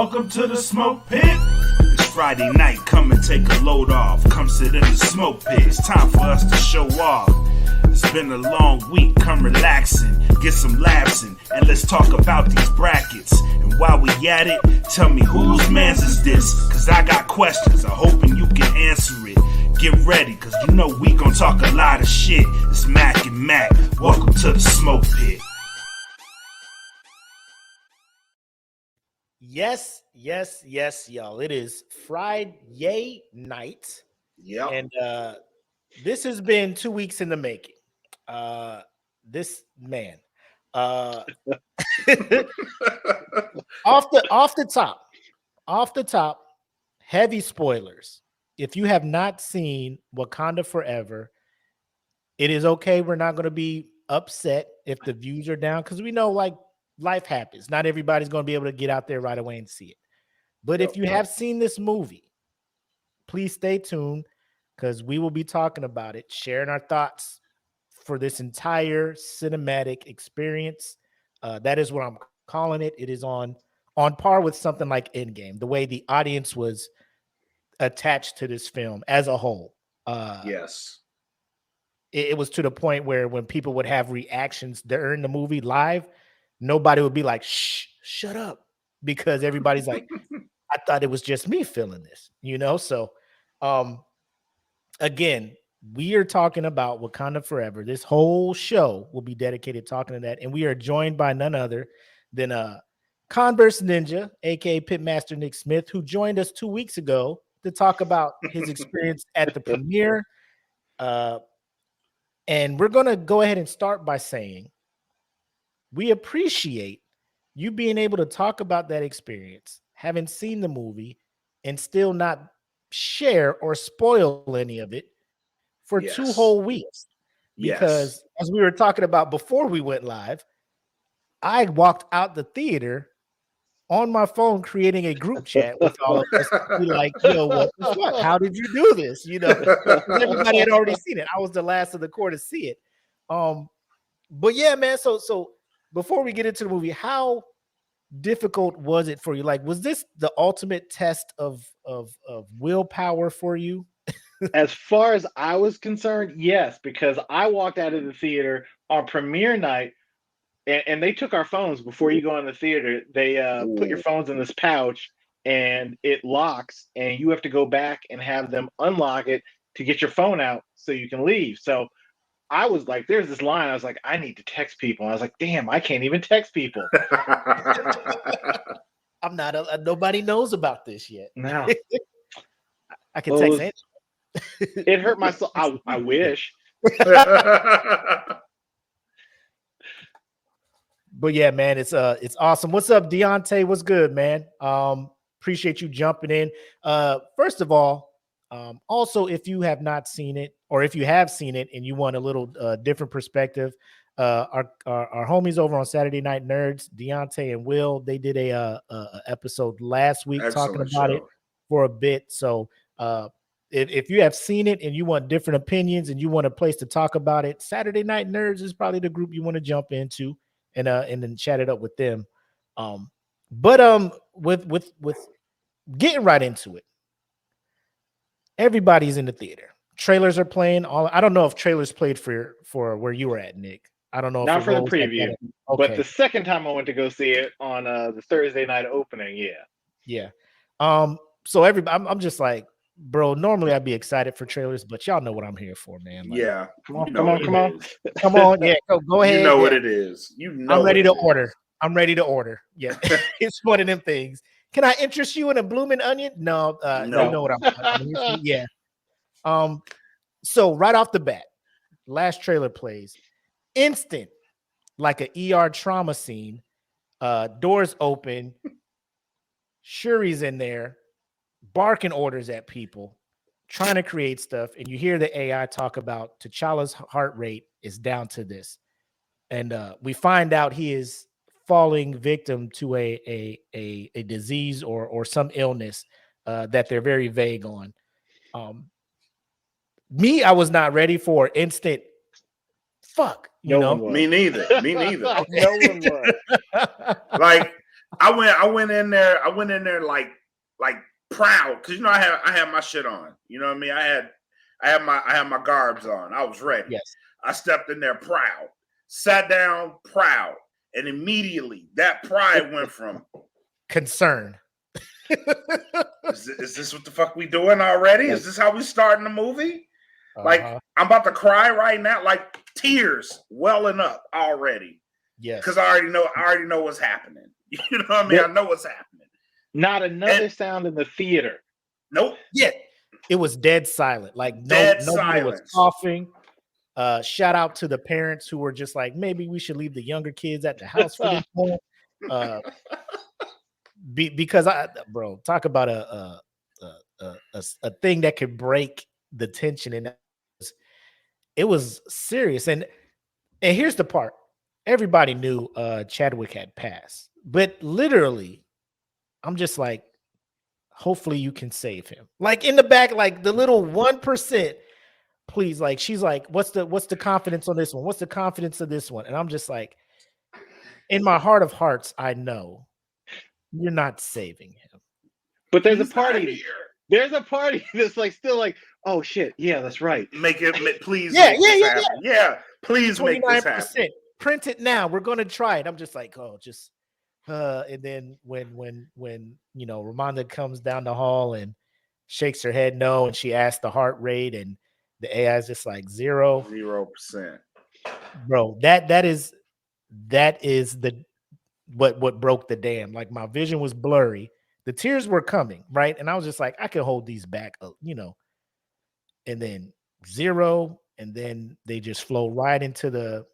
Welcome to the smoke pit. It's Friday night, come and take a load off. Come sit in the smoke pit, it's time for us to show off. It's been a long week, come relaxing, get some laughs in, and let's talk about these brackets. And while we at it, tell me whose mans is this? Cause I got questions, I'm hoping you can answer it. Get ready, cause you know we gon' talk a lot of shit. It's Mac and Mac, welcome to the smoke pit. Yes, y'all. It is Friday night. Yeah. And this has been 2 weeks in the making. This man. off the top, heavy spoilers. If you have not seen Wakanda Forever, it is okay. We're not going to be upset if the views are down because we know like life happens. Not everybody's going to be able to get out there right away and see it. But if you have seen this movie, please stay tuned because we will be talking about it, sharing our thoughts for this entire cinematic experience. That is what I'm calling it. It is on par with something like Endgame, the way the audience was attached to this film as a whole. Yes. It was to the point where when people would have reactions during the movie live, nobody would be like, shh, shut up. Because everybody's like, I thought it was just me feeling this, you know? So, again, we are talking about Wakanda Forever. This whole show will be dedicated talking to that. And we are joined by none other than Converse Ninja, aka Pitmaster Nick Smith, who joined us 2 weeks ago to talk about his experience at the premiere. And we're going to go ahead and start by saying we appreciate you being able to talk about that experience, having seen the movie, and still not share or spoil any of it for 2 whole weeks. Because as we were talking about before we went live, I walked out the theater on my phone creating a group chat with all of us. Be like, yo, what the fuck? How did you do this? You know, everybody had already seen it. I was the last of the core to see it. But yeah, man. So before we get into the movie, how difficult was it for you? Like, was this the ultimate test of willpower for you? As far as I was concerned, yes, because I walked out of the theater on premiere night. And they took our phones before you go in the theater. They put your phones in this pouch and it locks and you have to go back and have them unlock it to get your phone out so you can leave. So I was like, there's this line. I was like, I need to text people. And I was like, damn, I can't even text people. I'm not, nobody knows about this yet. No. I can text anyone. It hurt my soul. I wish. But yeah, man, it's awesome. What's up, Deontay? What's good, man? Appreciate you jumping in. First of all, also, if you have not seen it, or if you have seen it and you want a little different perspective, our homies over on Saturday Night Nerds, Deontay and Will, they did a episode last week talking about it for a bit. So if you have seen it and you want different opinions and you want a place to talk about it, Saturday Night Nerds is probably the group you want to jump into. And then chat it up with them. But with getting right into it, everybody's in the theater. Trailers are playing. I don't know if trailers played for where you were at, Nick. I don't know. Not for the preview, but the second time I went to go see it on the Thursday night opening, yeah. So I'm just like, bro, normally I'd be excited for trailers, but y'all know what I'm here for, man. Like, come on. Yeah, go ahead. You know what it is. I'm ready to order. Yeah, it's one of them things. Can I interest you in a blooming onion? No. You know what I'm yeah. So right off the bat, last trailer plays. Instant, like an ER trauma scene. Doors open. Shuri's in there, barking orders at people, trying to create stuff, and you hear the AI talk about T'Challa's heart rate is down to this, and we find out he is falling victim to a disease or some illness that they're very vague on. I was not ready for instant fuck. You know, me neither. No one was. Like I went in there like proud because I had my shit on. You know what I mean? I had my garbs on. I was ready. Yes. I stepped in there proud, sat down proud, and immediately that pride went from concern. is this what the fuck we doing already? Is this how we starting the movie? Like I'm about to cry right now, like tears welling up already. Yes, because I already know what's happening. You know what I mean? I know what's happening. Not another sound in the theater. Nope. Yeah, it was dead silent. Like Dead nobody was silence. coughing. Shout out to the parents who were just like, maybe we should leave the younger kids at the house for this moment. Because bro, talk about a thing that could break the tension, and it was serious. And here's the part: everybody knew Chadwick had passed, but literally, I'm just like, hopefully you can save him. Like in the back, like the little 1%. Please, like she's like, what's the confidence on this one? What's the confidence of this one? And I'm just like, in my heart of hearts, I know you're not saving him. But there's a party. There's a party that's like still like, oh shit, yeah, that's right. Please. Yeah. Please make this happen. Print it now. We're gonna try it. I'm just like, oh, just and then when Ramonda comes down the hall and shakes her head no, and she asks the heart rate, and the AI is just like 0%. Bro, that is the what broke the dam. Like my vision was blurry. The tears were coming, right? And I was just like, I can hold these back, and then 0, and then they just flow right into the.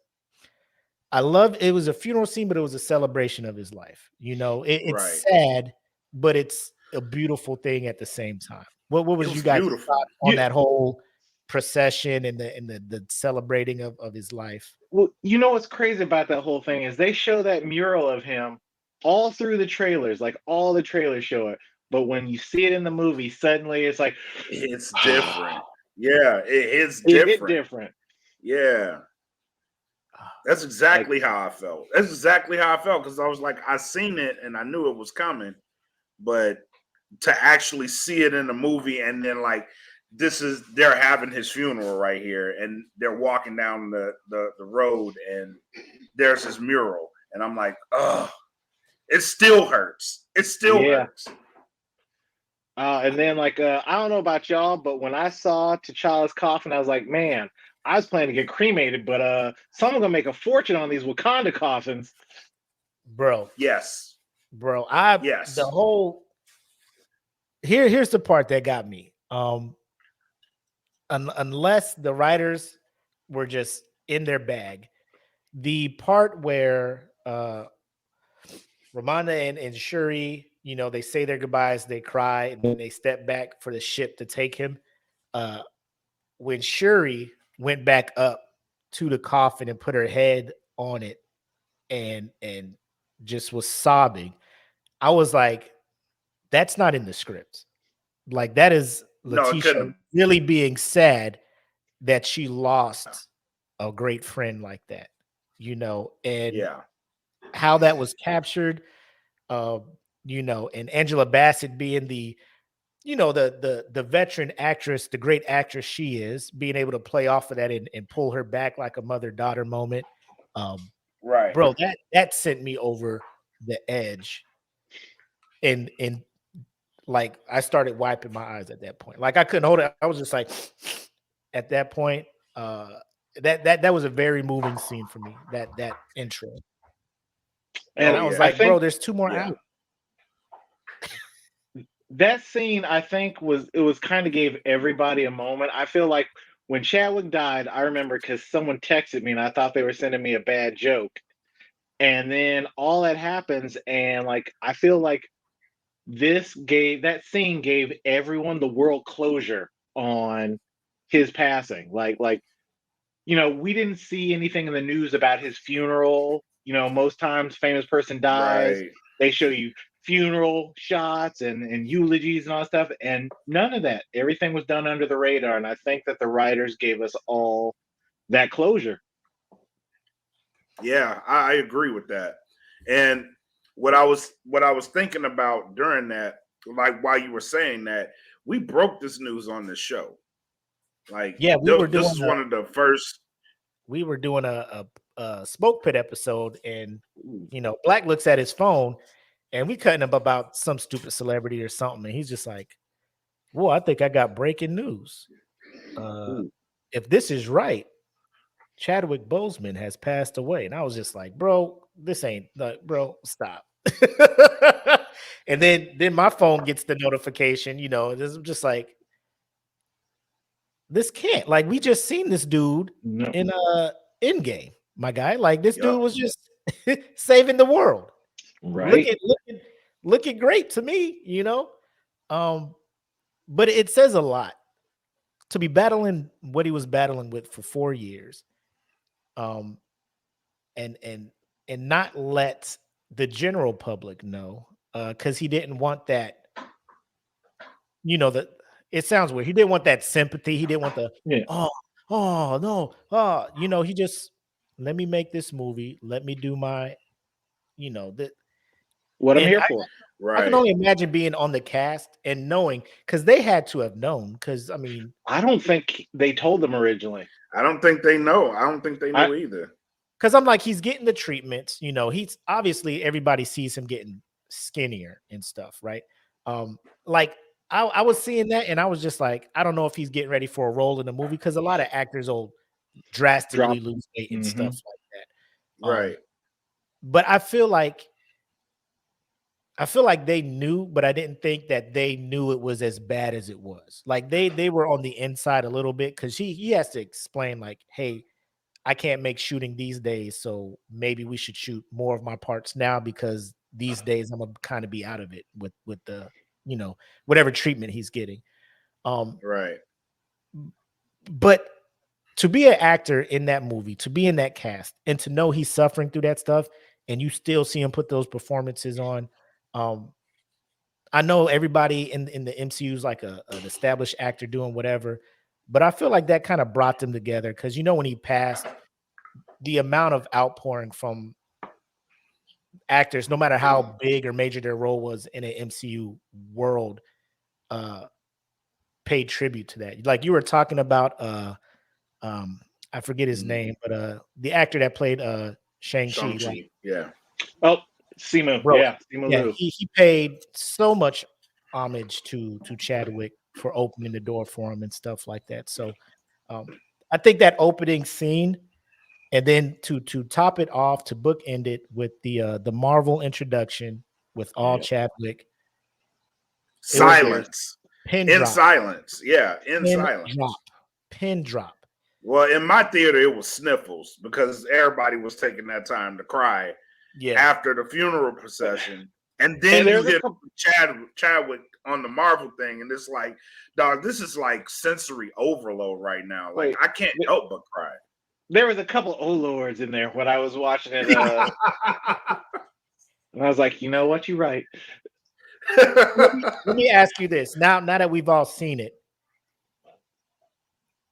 I love it was a funeral scene, but it was a celebration of his life. It's sad, but it's a beautiful thing at the same time. What was you guys on that whole procession and the celebrating of his life? Well, you know what's crazy about that whole thing is they show that mural of him all through the trailers, like all the trailers show it. But when you see it in the movie, suddenly it's like it's different. Yeah, it's different. Different. Yeah. That's exactly how I felt. That's exactly how I felt because I was like, I seen it and I knew it was coming, but to actually see it in the movie and then like they're having his funeral right here and they're walking down the road and there's his mural and I'm like, oh, it still hurts. It still hurts. And then like I don't know about y'all, but when I saw T'Challa's coffin, I was like, man, I was planning to get cremated, but someone's gonna make a fortune on these Wakanda coffins. Bro. Yes. Bro, the whole here's the part that got me. Unless the writers were just in their bag, the part where Ramonda and Shuri, they say their goodbyes, they cry, and then they step back for the ship to take him. When Shuri went back up to the coffin and put her head on it and just was sobbing, I was like, that's not in the script. Like that is Letitia really being sad that she lost a great friend like that, and how that was captured, and Angela Bassett being the veteran actress, the great actress she is, being able to play off of that and pull her back like a mother-daughter moment. Right. Bro, that sent me over the edge. And like I started wiping my eyes at that point. Like I couldn't hold it. I was just like at that point, that was a very moving scene for me, that intro. And I was like, bro, there's 2 more out. That scene, I think, was kind of gave everybody a moment. I feel like when Chadwick died, I remember because someone texted me and I thought they were sending me a bad joke. And then all that happens, and like I feel like that scene gave everyone the world closure on his passing. Like we didn't see anything in the news about his funeral. Most times famous person dies, they show you funeral shots and eulogies and all that stuff, and none of that. Everything was done under the radar, and I think that the writers gave us all that closure. Yeah, I agree with that. And what I was thinking about during that, like while you were saying that, we broke this news on the show. Like, Yeah, this is one of the first. we were doing a smoke pit episode, and Black looks at his phone, and we cutting him about some stupid celebrity or something, and he's just like, "Whoa, I think I got breaking news. If this is right, Chadwick Boseman has passed away." And I was just like, "Bro, this ain't bro, stop." And then my phone gets the notification, this is just like, this can't, like, we just seen this dude in Endgame, my guy. Like, this dude was just saving the world. Right. Looking great to me, but it says a lot to be battling what he was battling with for 4 years. And not let the general public know, because he didn't want that, that it sounds weird. He didn't want that sympathy. He didn't want the oh no, he just, let me make this movie. Let me do my, that what I'm here for. Right. I can only imagine being on the cast and knowing, because they had to have known. Because I don't think they told them originally. I don't think they know. I don't think they know either. Because I'm like, he's getting the treatments. He's obviously, everybody sees him getting skinnier and stuff, right? Like, I was seeing that, and I was just like, I don't know if he's getting ready for a role in the movie, because a lot of actors will drastically lose weight and stuff like that. Right. But I feel like they knew, but I didn't think that they knew it was as bad as it was. Like, they were on the inside a little bit, because he has to explain, like, hey, I can't make shooting these days, so maybe we should shoot more of my parts now, because these days I'm gonna kind of be out of it with the whatever treatment he's getting. Right. But to be an actor in that movie, to be in that cast, and to know he's suffering through that stuff, and you still see him put those performances on. I know everybody in the MCU is like an established actor doing whatever, but I feel like that kind of brought them together, because when he passed, the amount of outpouring from actors, no matter how big or major their role was in an MCU world, paid tribute to that. Like, you were talking about I forget his name, but the actor that played Shang-Chi. Like, yeah. Oh, Simu. Bro, Simu Liu. He paid so much homage to Chadwick for opening the door for him and stuff like that. So I think that opening scene, and then to top it off, to bookend it with the Marvel introduction with all Chadwick. Silence. Pin in drop. silence. Yeah, in Pin silence. drop. Pin drop. Well, in my theater, it was sniffles, because everybody was taking that time to cry after the funeral procession. And then you hit Chadwick on the Marvel thing, and it's like, dog, this is like sensory overload right now. Like, I can't help but cry. There was a couple O Lords in there when I was watching it. And I was like, you know what? You're right. Let me ask you this. Now that we've all seen it,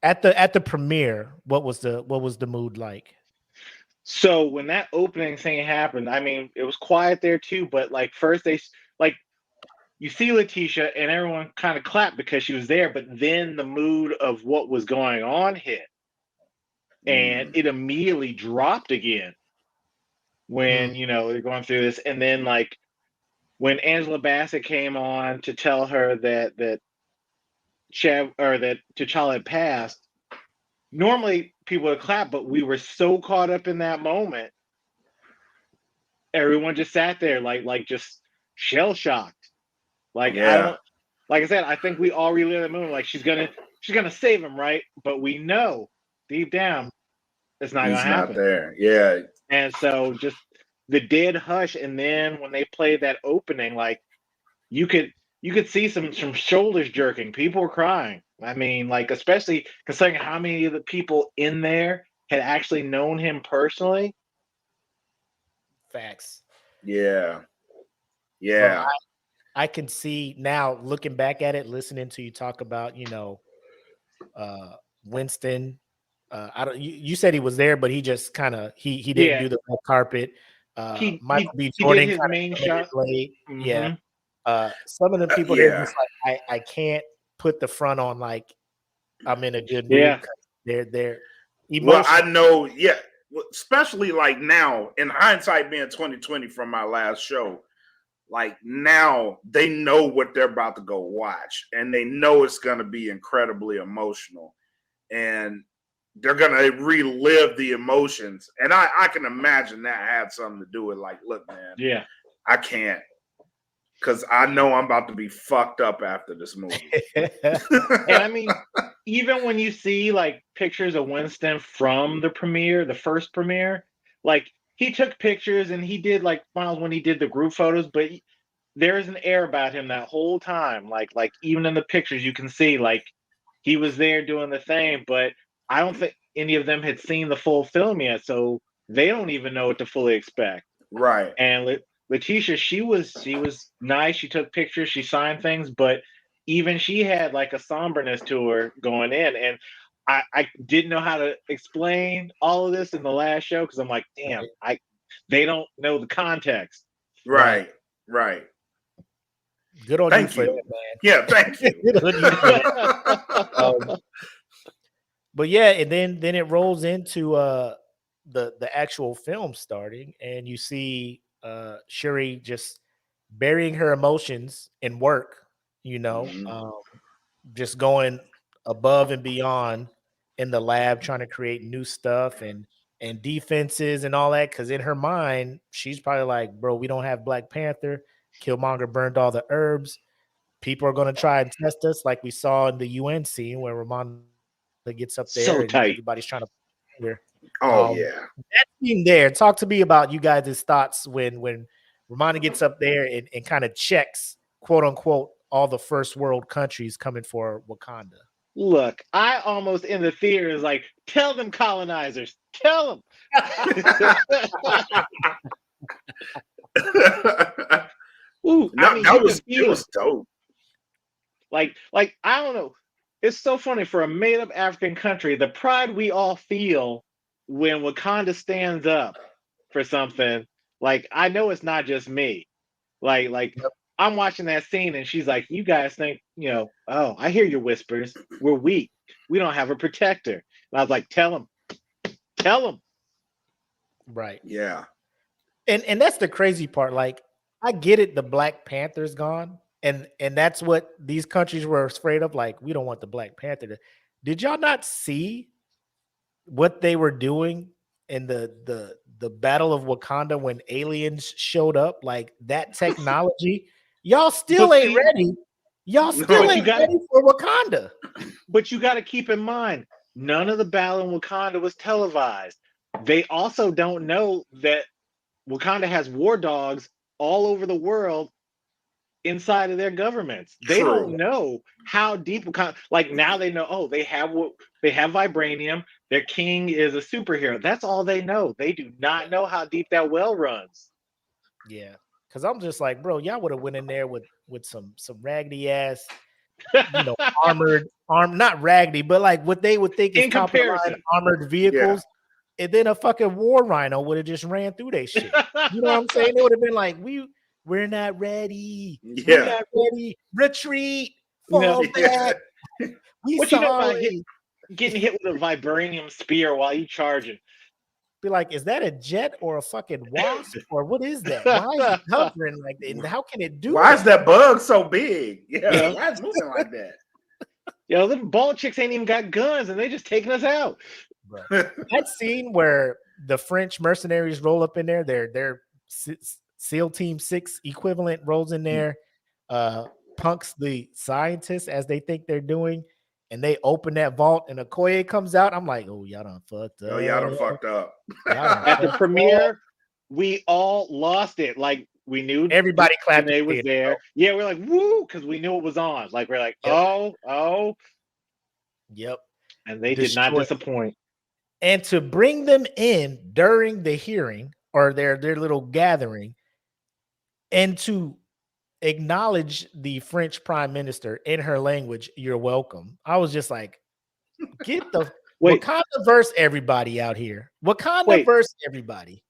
at the premiere, what was the mood like? So when that opening thing happened, I mean, it was quiet there too, but like, first you see Letitia and everyone kind of clapped because she was there, but then the mood of what was going on hit, and it immediately dropped again when they're going through this. And then, like, when Angela Bassett came on to tell her that T'Challa had passed, normally people would clap, but we were so caught up in that moment, everyone just sat there like just shell shocked. Like, like I said, I think we all relived the moment. Like, she's gonna save him, right? But we know deep down it's not gonna happen. Not there. Yeah. And so just the dead hush, and then when they played that opening, like, you could see some shoulders jerking. People were crying. I mean, like, especially considering how many of the people in there had actually known him personally. Facts. Yeah. Well, I can see now, looking back at it, listening to you talk about, Winston. You said he was there, but he just kind of he didn't do the red carpet. Michael B. he did Jordan his kind main of shot. late. Mhm. Yeah. Some of the people they're just like, I can't put the front on like I'm in a good mood. Yeah. They're Well, I emotional. know, yeah, especially like now, in hindsight being 2020 from my last show, like now they know what they're about to go watch, and they know it's going to be incredibly emotional, and they're going to relive the emotions. And I can imagine that had something to do with like, look, man, Yeah. I can't, because I know I'm about to be fucked up after this movie. And I mean, even when you see like pictures of Winston from the premiere, the first premiere, like he took pictures and he did like finals when he did the group photos, but there is an air about him that whole time. Like even in the pictures, you can see like he was there doing the thing, but I don't think any of them had seen the full film yet, so they don't even know what to fully expect. Right. And Letitia, she was nice. She took pictures, she signed things, but even she had like a somberness to her going in. And I didn't know how to explain all of this in the last show because I'm like, damn, they don't know the context. Right. Good on Thank you for you. that, man. Yeah, thank you. Good on you for that. But yeah, and then it rolls into the actual film starting, and you see Shuri just burying her emotions in work, just going above and beyond in the lab, trying to create new stuff and defenses and all that. Because in her mind, she's probably like, "Bro, we don't have Black Panther. Killmonger burned all the herbs. People are going to try and test us, like we saw in the UN scene where Ramonda gets up there So and tight. everybody's trying to." Oh yeah. That scene there. Talk to me about you guys' thoughts when Ramonda gets up there and kind of checks, quote unquote, all the first world countries coming for Wakanda. Look, I almost in the theater is like, tell them colonizers, tell them. Ooh, No, I mean, it was dope. Like I don't know. It's so funny for a made-up African country, the pride we all feel when Wakanda stands up for something. Like I know it's not just me. Like I'm watching that scene and she's like, "You guys think, oh, I hear your whispers. We're weak. We don't have a protector." And I was like, "Tell them." Right. Yeah. And that's the crazy part. Like, I get it, the Black Panther's gone. And that's what these countries were afraid of. Like, we don't want the Black Panther. Did y'all not see what they were doing in the Battle of Wakanda when aliens showed up? Like that technology, y'all still ain't ready. Y'all still ain't ready for Wakanda. But you got to keep in mind, none of the battle in Wakanda was televised. They also don't know that Wakanda has war dogs all over the world inside of their governments. They don't know how deep Wakanda. Like now they know. Oh, they have vibranium. Their king is a superhero. That's all they know. They do not know how deep that well runs. Yeah, because I'm just like, bro, y'all would have went in there with some raggedy ass, not raggedy, but like what they would think is in top of the line armored vehicles. Yeah. And then a fucking war rhino would have just ran through their shit. You know what I'm saying? It would have been like, we're not ready. Yeah. We're not ready. Retreat. Fall back. What you know about getting hit with a vibranium spear while you charging? Be like, is that a jet or a fucking wasp or what is that? Why is it hovering like that? And how can it do? Why is that bug so big? Yeah, why is it moving like that? The bald chicks ain't even got guns and they just taking us out. Bro. That scene where the French mercenaries roll up in there, their SEAL Team 6 equivalent rolls in there, punks the scientists as they think they're doing, and they open that vault and Okoye comes out. I'm like, oh, y'all done fucked up. Oh, y'all done fucked up. At the premiere, we all lost it. Like we knew everybody clapped. They was there. Yeah, we're like, woo, because we knew it was on. Like we're like, oh. Yep. And they did not disappoint. And to bring them in during the hearing or their little gathering, and to acknowledge the French prime minister in her language, you're welcome. I was just like, get the Wakanda verse everybody out here. Wakanda verse everybody.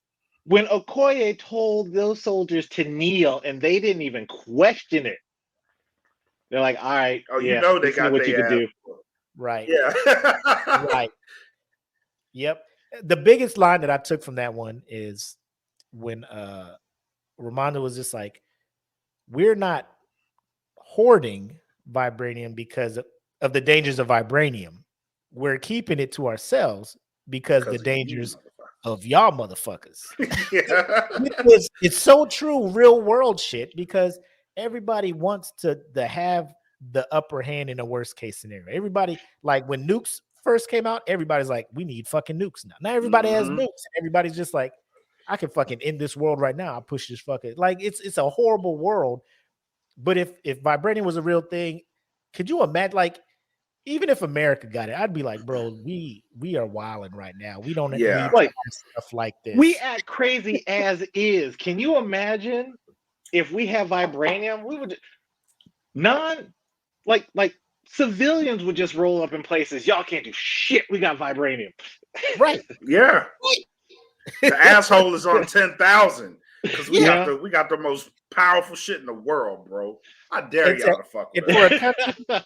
when Okoye told those soldiers to kneel and they didn't even question it, they're like, all right, Oh, you yeah, know they this is got what you their can ass. do. Right. Yeah. Right. Yep. The biggest line that I took from that one is when Ramonda was just like, we're not hoarding vibranium because of the dangers of vibranium. We're keeping it to ourselves because the Because of you, dangers motherfucker. of y'all motherfuckers. Yeah. It's so true, real world shit, because everybody wants to have the upper hand in a worst case scenario. Everybody, like when nukes first came out, everybody's like, we need fucking nukes now. Now everybody has Mhm. nukes, and everybody's just like, I can fucking end this world right now. I push this fucking, like, it's a horrible world. But if vibranium was a real thing, could you imagine, like, even if America got it, I'd be like, bro, we are wilding right now. We don't Yeah. need Like, stuff like this. we act crazy as is. Can you imagine if we have vibranium? We would like civilians would just roll up in places. Y'all can't do shit. We got vibranium. Right. Yeah. The asshole is on 10,000 because we Yeah. got the most powerful shit in the world, bro. I dare It's y'all to fuck with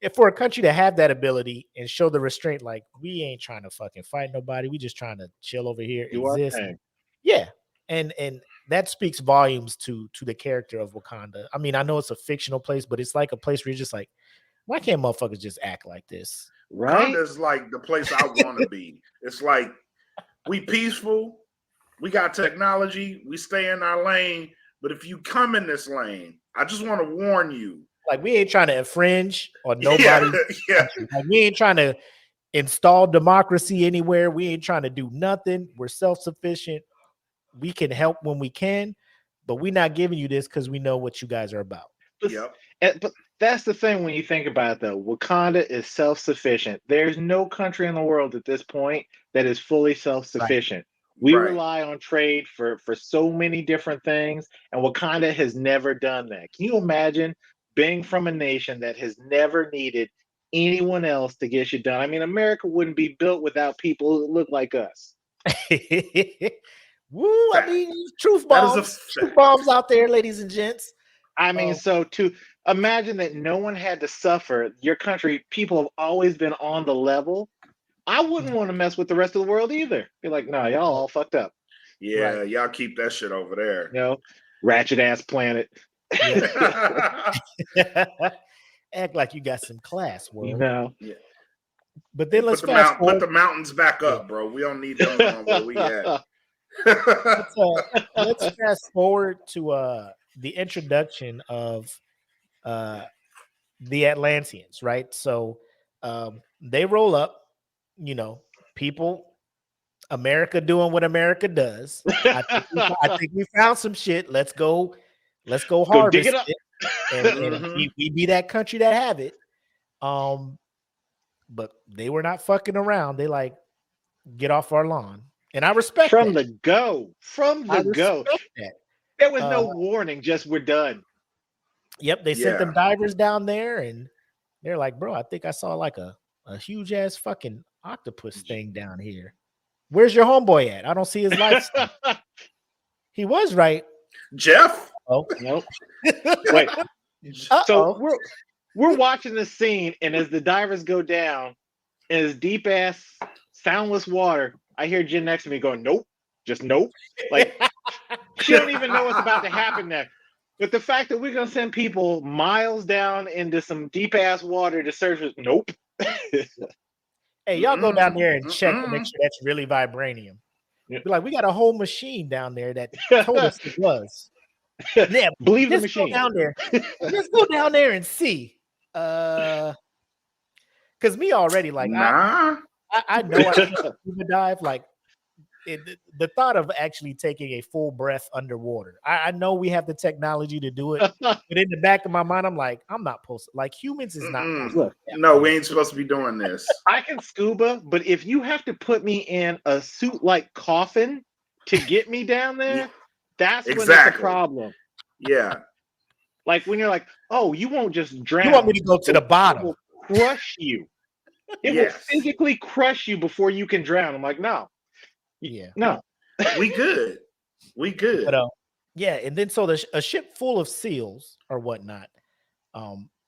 if for a country to have that ability and show the restraint, like, we ain't trying to fucking fight nobody, we just trying to chill over here, Do our exist. thing. Yeah. And that speaks volumes to the character of Wakanda. I mean, I know it's a fictional place, but it's like a place where you're just like, why can't motherfuckers just act like this? Right? Wakanda's like the place I want to be. It's like we peaceful, we got technology, we stay in our lane. But if you come in this lane, I just want to warn you. Like, we ain't trying to infringe on nobody. Yeah. Like, we ain't trying to install democracy anywhere. We ain't trying to do nothing. We're self-sufficient. We can help when we can, but we're not giving you this because we know what you guys are about. Yep. But that's the thing when you think about it, though. Wakanda is self-sufficient. There's no country in the world at this point that is fully self-sufficient. We Right. rely on trade for so many different things, and Wakanda has never done that. Can you imagine being from a nation that has never needed anyone else to get shit done? I mean, America wouldn't be built without people who look like us. Woo! Fact. I mean, truth That is a bombs, truth fact. bombs out there, ladies and gents. I mean, so to imagine that no one had to suffer, your country, people have always been on the level. I wouldn't want to mess with the rest of the world either. Be like, nah, y'all all fucked up. Yeah, Right. y'all keep that shit over there. You know, ratchet ass planet. Act like you got some class, world. You know. Yeah. But then let's put fast the mountains back up, bro. We don't need them on where we at. let's fast forward to the introduction of the Atlanteans, right? So they roll up, you know, people, America doing what America does. I think we found some shit. Let's go harvest dig it up. And we be that country that have it. But they were not fucking around. They like, get off our lawn. And I respect From that. the go. That. There was no warning, just we're done. Yep, they sent them divers down there, and they're like, bro, I think I saw like a huge ass fucking octopus thing down here. Where's your homeboy at? I don't see his lights. He was right. Jeff? Oh, nope. Wait. So we're watching this scene, and as the divers go down in this deep ass soundless water, I hear Jen next to me going, nope, just nope. Like, she don't even know what's about to happen next. But the fact that we're gonna send people miles down into some deep ass water to search it, nope. Hey, y'all go down there and check to make sure that's really vibranium. Be like, we got a whole machine down there that told us it was. Yeah, believe the machine. Go down there. Just go down there and see. Because me already, like, I know I can't scuba dive. Like, the thought of actually taking a full breath underwater. I know we have the technology to do it, but in the back of my mind, I'm like, I'm not supposed to. Like, humans is not. Look, no, we ain't supposed to be doing this. I can scuba, but if you have to put me in a suit like coffin to get me down there, that's when it's a problem. Yeah. Like when you're like, oh, you won't just drown. You want me to go to the bottom? It will crush you. It will physically crush you before you can drown. I'm like, no. Yeah. No. We good. We good. But yeah, and then so a ship full of SEALs or whatnot.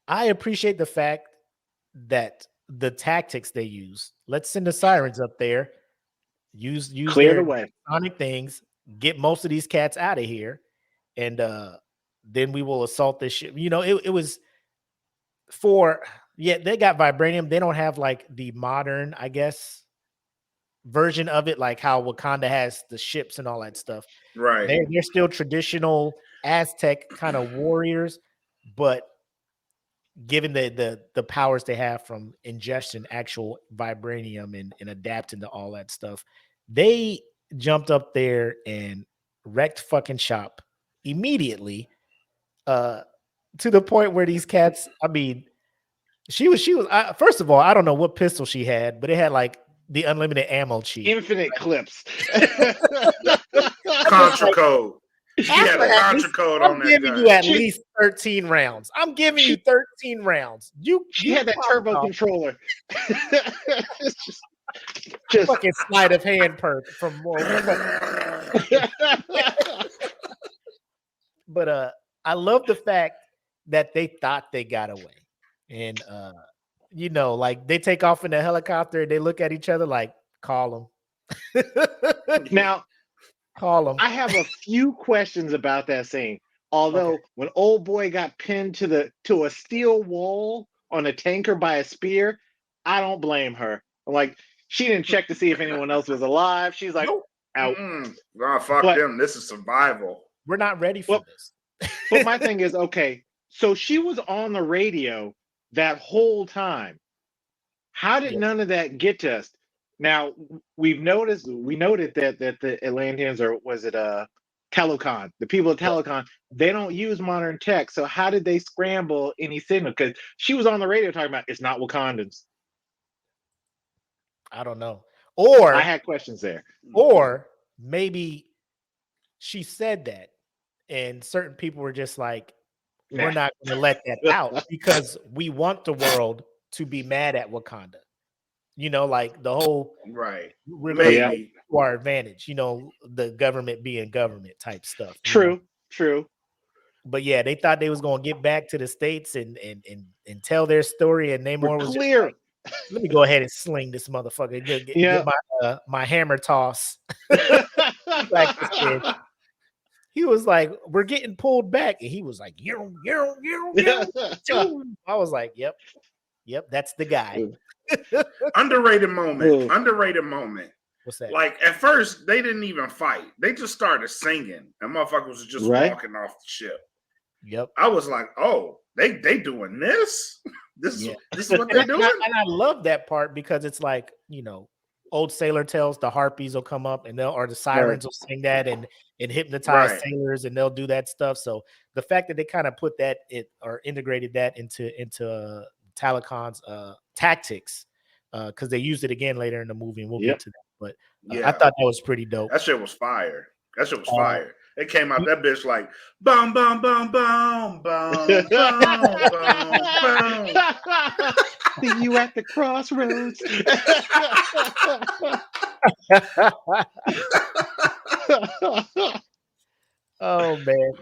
I appreciate the fact that the tactics they use. Let's send the sirens up there, use Clear the their way. sonic things, get most of these cats out of here, and then we will assault this ship. You know, it was for they got vibranium. They don't have like the modern, I guess, version of it, like how Wakanda has the ships and all that stuff. Right. They're still traditional Aztec kind of warriors, but given the powers they have from ingestion, actual vibranium and adapting to all that stuff, they jumped up there and wrecked fucking shop immediately. To the point where these cats, I mean, she was first of all, I don't know what pistol she had, but it had like the unlimited ammo cheat. Infinite clips. Contra code. She had a contra code on that. I'm giving you at least 13 rounds. I'm giving you 13 rounds. She had that turbo controller. just fucking sleight of hand perk from more. But I love the fact that they thought they got away. And you know, like they take off in the helicopter, they look at each other like, call them. Now, call them. I have a few questions about that scene. Although when old boy got pinned to a steel wall on a tanker by a spear, I don't blame her. Like, she didn't check to see if anyone else was alive. She's like, out. Nah, fuck them. This is survival. We're not ready for this. But my thing is, okay, so she was on the radio that whole time. How did none of that get to us? Now, we noted that the Atlanteans, or was it Telecon, the people of Telecon, they don't use modern tech. So how did they scramble any signal? Because she was on the radio talking about it's not Wakandans. I don't know. Or I had questions there. Or maybe she said that and certain people were just like, we're not going to let that out because we want the world to be mad at Wakanda. You know, like the whole maybe to our advantage, you know, the government being government type stuff. True. But yeah, they thought they was going to get back to the States and tell their story, and Namor was clear. Just like, let me go ahead and sling this motherfucker. Get my hammer toss. He was like, we're getting pulled back. And he was like, yo. I was like, yep, that's the guy. Underrated moment. What's that? Like, at first, they didn't even fight. They just started singing. And motherfuckers was just walking off the ship. Yep. I was like, oh, they doing this? This is what they're doing? And I love that part because it's like, you know, old sailor tales, the harpies will come up and the sirens will sing that and hypnotize sailors, and they'll do that stuff. So the fact that they kind of put that or integrated that into Talacon's tactics, because they used it again later in the movie, and we'll get to that. But I thought that was pretty dope. That shit was fire. It came out that bitch like boom, boom, boom, boom, boom, boom, boom, boom. See you at the crossroads. Oh man.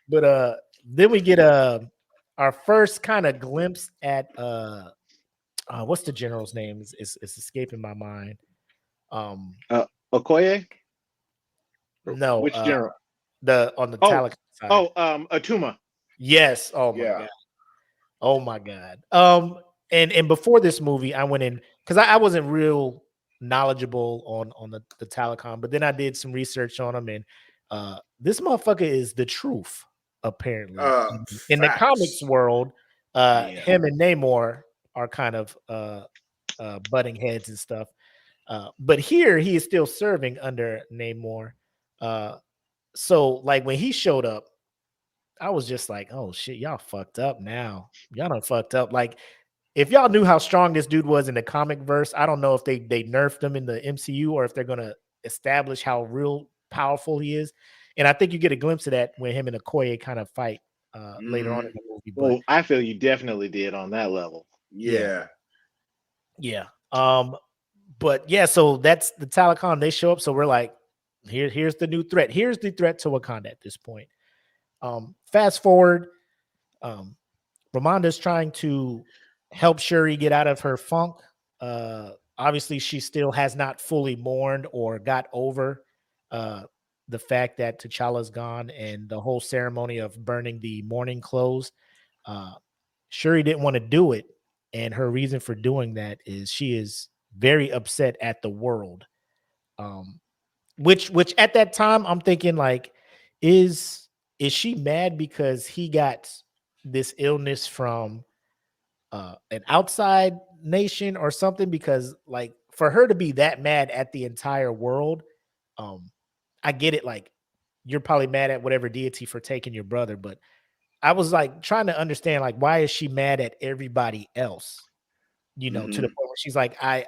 But then we get our first kind of glimpse at what's the general's name? It's escaping my mind. Okoye? No, which general? On the Talcon side. Atuma. Yes. Oh my god. Oh my god. And before this movie, I went in because I wasn't real knowledgeable on the Talcon, but then I did some research on him, and this motherfucker is the truth, apparently. In the comics world, him and Namor are kind of butting heads and stuff. But here he is still serving under Namor. So like when he showed up, I was just like, oh shit, y'all fucked up now. Y'all done fucked up. Like, if y'all knew how strong this dude was in the comic verse, I don't know if they nerfed him in the MCU or if they're gonna establish how real powerful he is. And I think you get a glimpse of that when him and Okoye kind of fight later on in the movie. Well, I feel you definitely did on that level. Yeah. But yeah, so that's the Talcon. They show up, so we're like, here's the new threat. Here's the threat to Wakanda at this point. Fast forward, Ramonda's trying to help Shuri get out of her funk. Obviously, she still has not fully mourned or got over the fact that T'Challa's gone and the whole ceremony of burning the mourning clothes. Shuri didn't want to do it, and her reason for doing that is she is very upset at the world. Which at that time I'm thinking like, is she mad because he got this illness from an outside nation or something? Because like for her to be that mad at the entire world, I get it. Like you're probably mad at whatever deity for taking your brother, but I was like trying to understand like why is she mad at everybody else? To the point where she's like, I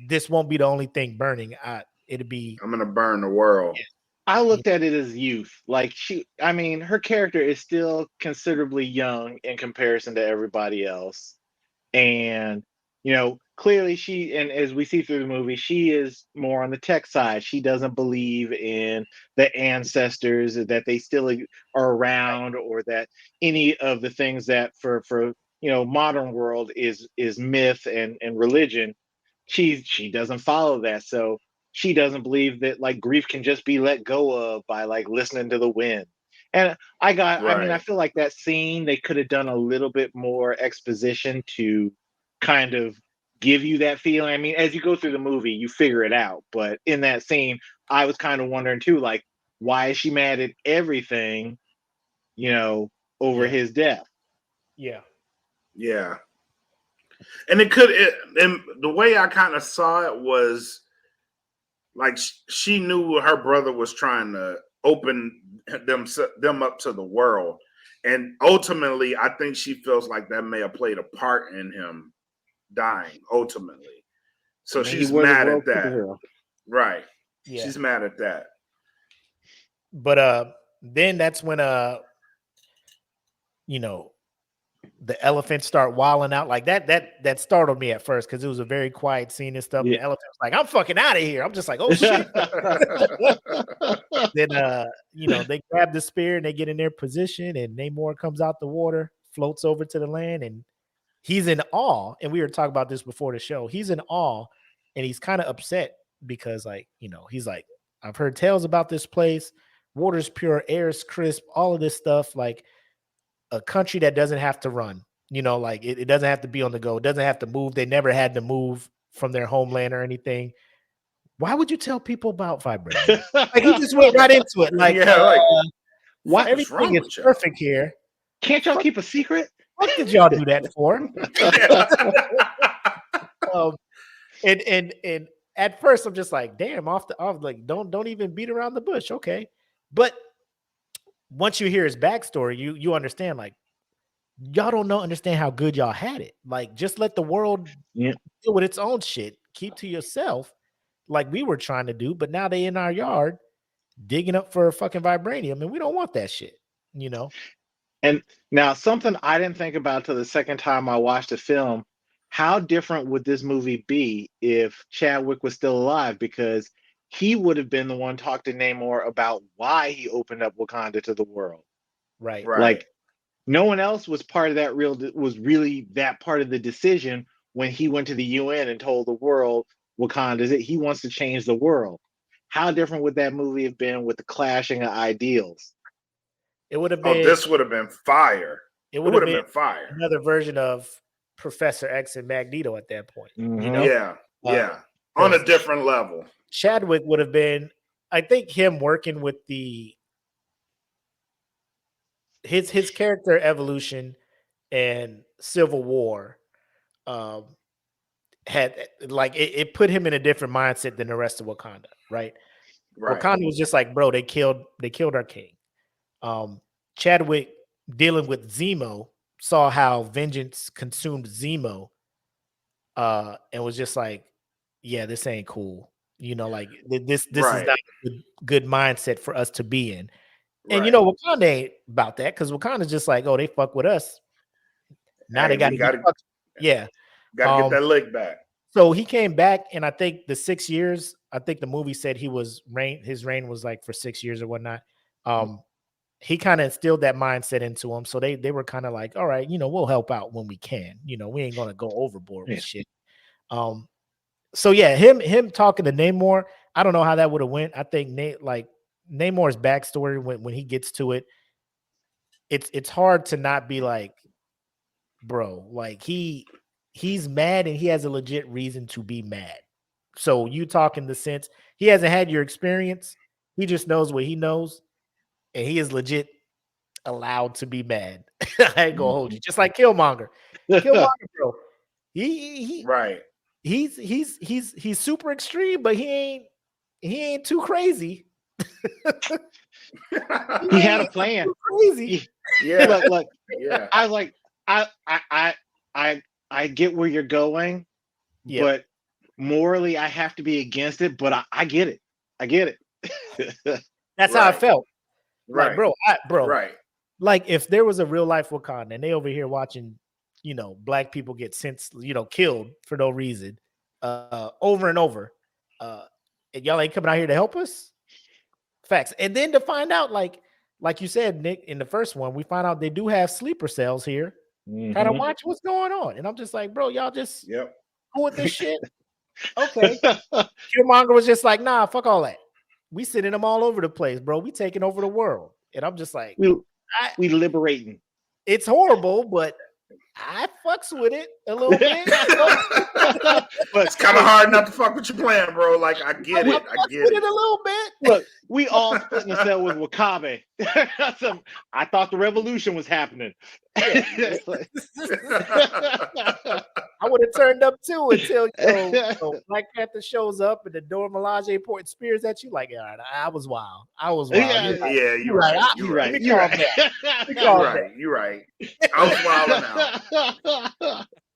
this won't be the only thing burning. It'll be. I'm gonna burn the world. I looked at it as youth. Like her character is still considerably young in comparison to everybody else. And, clearly and as we see through the movie, she is more on the tech side. She doesn't believe in the ancestors, that they still are around, or that any of the things that for modern world is myth and religion. She doesn't follow that. So she doesn't believe that like grief can just be let go of by like listening to the wind. And I feel like that scene, they could have done a little bit more exposition to kind of give you that feeling. I mean, as you go through the movie, you figure it out. But in that scene, I was kind of wondering too, like, why is she mad at everything, over his death? Yeah. Yeah. And and the way I kind of saw it was like she knew her brother was trying to open them up to the world, and ultimately I think she feels like that may have played a part in him dying ultimately. So she's mad at that. Right. Yeah. She's mad at that. But then that's when the elephants start wilding out like that startled me at first because it was a very quiet scene and stuff. Yeah. The elephant was like, I'm fucking out of here. I'm just like, oh shit. Then they grab the spear and they get in their position, and Namor comes out the water, floats over to the land, and he's in awe. And we were talking about this before the show. He's in awe and he's kind of upset because he's like, I've heard tales about this place. Water's pure, air's crisp, all of this stuff. Like, a country that doesn't have to run, like it doesn't have to be on the go. It doesn't have to move. They never had to move from their homeland or anything. Why would you tell people about vibranium? Like he just went right into it. Like, why everything is perfect here? Can't y'all keep a secret? What did y'all do that for? And at first I'm just like, damn, off like don't even beat around the bush, okay? But once you hear his backstory, you understand, like, y'all don't understand how good y'all had it. Like, just let the world deal with its own shit. Keep to yourself, like we were trying to do. But now they in our yard digging up for fucking vibranium, and we don't want that shit, And now something I didn't think about till the second time I watched the film. How different would this movie be if Chadwick was still alive? Because he would have been the one talk to Namor about why he opened up Wakanda to the world. Right. Like no one else was part of that really that part of the decision when he went to the UN and told the world Wakanda that he wants to change the world. How different would that movie have been with the clashing of ideals? It would have been. This would have been fire. It would have been fire. Another version of Professor X and Magneto at that point. Mm-hmm. Yeah. On a different level. Chadwick would have been, I think, him working with his character evolution and Civil War had like it put him in a different mindset than the rest of Wakanda, right? Wakanda was just like, bro, they killed our king. Chadwick dealing with Zemo saw how vengeance consumed Zemo, and was just like, yeah, this ain't cool. Like this is not a good mindset for us to be in. And Wakanda ain't about that, because Wakanda's just like, oh, they fuck with us. Now they got to gotta get that lick back. So he came back, and I think the 6 years. I think the movie said his reign was like for 6 years or whatnot. He kind of instilled that mindset into him. So they were kind of like, all right, we'll help out when we can. We ain't gonna go overboard with shit. So yeah, him talking to Namor, I don't know how that would have went. I think Namor's backstory when he gets to it, it's hard to not be like, bro, like he's mad and he has a legit reason to be mad. So you talk in the sense he hasn't had your experience, he just knows what he knows, and he is legit allowed to be mad. I ain't gonna hold you, just like Killmonger. Killmonger, bro. He Right. He's super extreme, but he ain't too crazy. He had a plan. Crazy. Yeah. Look, Yeah. I was like, I get where you're going, but morally I have to be against it. But I get it. I get it. That's how I felt. Right. Like, bro. Right. Like if there was a real life Wakanda and they over here watching, black people get killed for no reason, over and over, and y'all ain't coming out here to help us. Facts. And then to find out, like you said, Nick, in the first one, we find out they do have sleeper cells here. Kind of watch what's going on. And I'm just like, bro, y'all just go with this shit. Okay. Killmonger was just like, nah, fuck all that. We sending them all over the place, bro. We taking over the world. And I'm just like, we liberating. It's horrible, but I fucks with it a little bit. But it's kind of hard not to fuck with your plan, bro. Like I get it. I get it a little bit. Look, we all split in the cell with Wakabe. I thought the revolution was happening. I would have turned up too until Black Panther shows up and the Dora Milaje pointing spears at you. Like, yeah, I was wild. You're right. You're right. You're right. I was wilding out.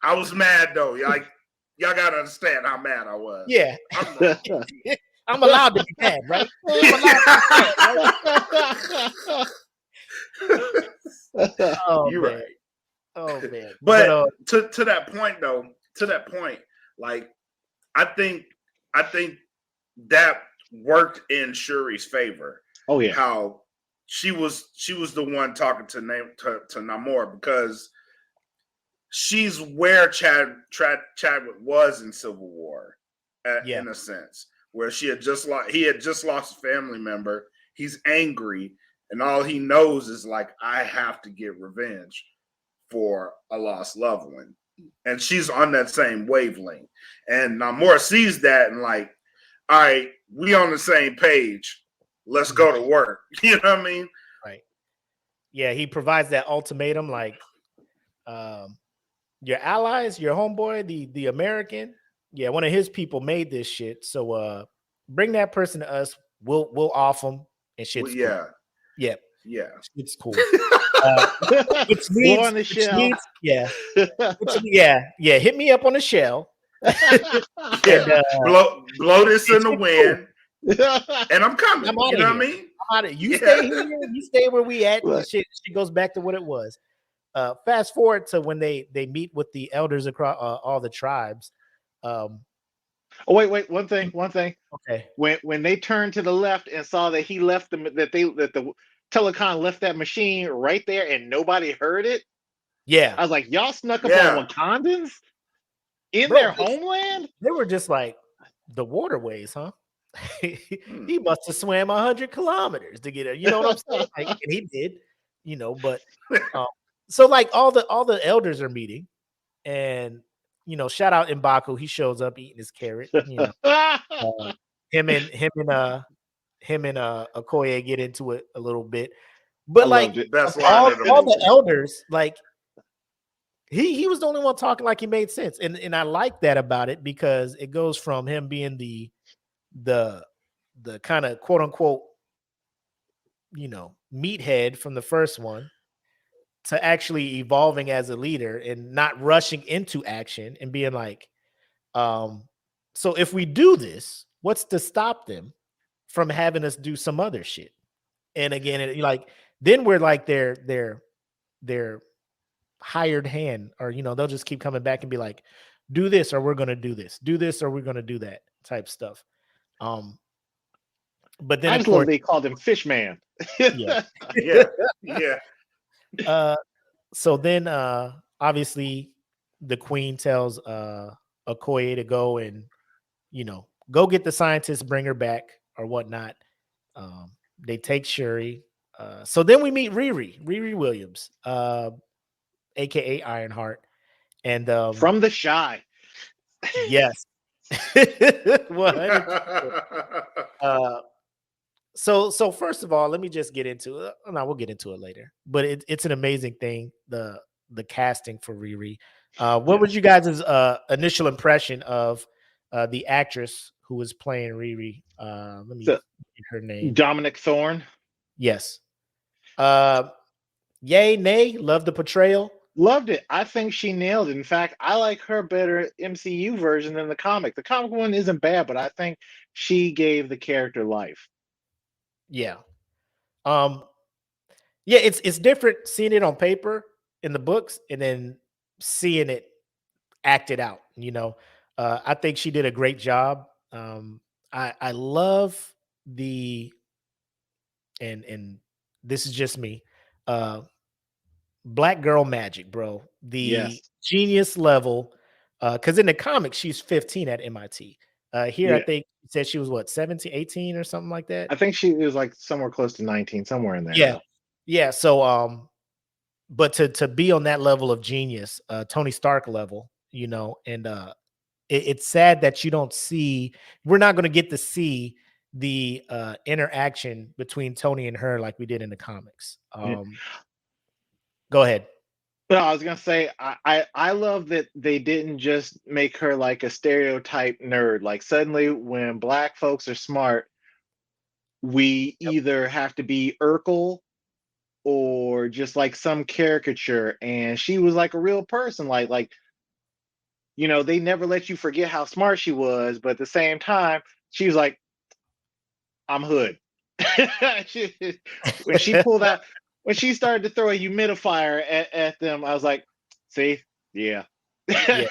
I was mad though. Y'all gotta understand how mad I was. Yeah. I'm allowed to be mad, right? You're right. Oh man. But to that point, like I think that worked in Shuri's favor. Oh yeah. How she was the one talking to Namor because she's where Chadwick was in Civil War, in a sense, where he had just lost a family member. He's angry, and all he knows is like, I have to get revenge for a lost loved one, and she's on that same wavelength. And Namor sees that and like, all right, we on the same page. Let's go to work. You know what I mean? Right. Yeah, he provides that ultimatum, like, your allies, your homeboy, the American, one of his people made this shit. So bring that person to us. We'll off them and shit's cool. Yeah. It's cool. Which means, hit me up on the shell. Blow this in the wind. And I'm coming. You know what I mean? I'm out of you. Stay here. You stay where we at. She goes back to what it was. Fast forward to when they meet with the elders across all the tribes. Wait, one thing. Okay. When they turned to the left and saw that he left them, that the Telecon left that machine right there and nobody heard it. Yeah. I was like, y'all snuck up on Wakandans in their homeland? They were just like, the waterways, huh? He must have swam 100 kilometers to get it. You know what I'm saying? Like, and he did, but so like all the elders are meeting, and shout out M'Baku. He shows up eating his carrot. Him and Okoye get into it a little bit, but like all the elders, like he was the only one talking like he made sense, and I like that about it because it goes from him being the kind of quote unquote meathead from the first one to actually evolving as a leader and not rushing into action and being like, so if we do this, what's to stop them from having us do some other shit? And again, then we're like their hired hand, or they'll just keep coming back and be like, do this or we're gonna do this, do this or we're gonna do that type stuff. But then I of just love course, they called him Fish Man. yeah. Yeah. So then obviously the queen tells Okoye to go and go get the scientist, bring her back or whatnot. They take Shuri. So then we meet Riri Williams, aka Ironheart. And From the Shy. yes. 100%. So first of all, let me just get into it. No, we'll get into it later. But it's an amazing thing, the casting for Riri. What was you guys' initial impression of the actress who was playing Riri? Let me So, get her name. Dominic Thorne. Yes. Yay, nay, love the portrayal. Loved it. I think she nailed it. In fact, I like her better MCU version than the comic. The comic one isn't bad, but I think she gave the character life. Yeah. Yeah, it's different seeing it on paper in the books and then seeing it acted out. I think she did a great job. I love the and this is just me. Black girl magic, bro. The Yes. genius level. Because in the comics, she's 15 at MIT. Here, I Yeah. think it said she was what, 17, 18 or something like that. I think she was like somewhere close to 19, somewhere in there. Yeah. Yeah. So but to be on that level of genius, Tony Stark level, and it's sad that we're not going to get to see the interaction between Tony and her like we did in the comics. Go ahead. No, I was gonna say I love that they didn't just make her like a stereotype nerd. Like suddenly when black folks are smart, we either have to be Urkel or just like some caricature. And she was like a real person. Like they never let you forget how smart she was, but at the same time, she was like, I'm hood. When she pulled out, when she started to throw a humidifier at them, I was like, see, yeah. Yeah.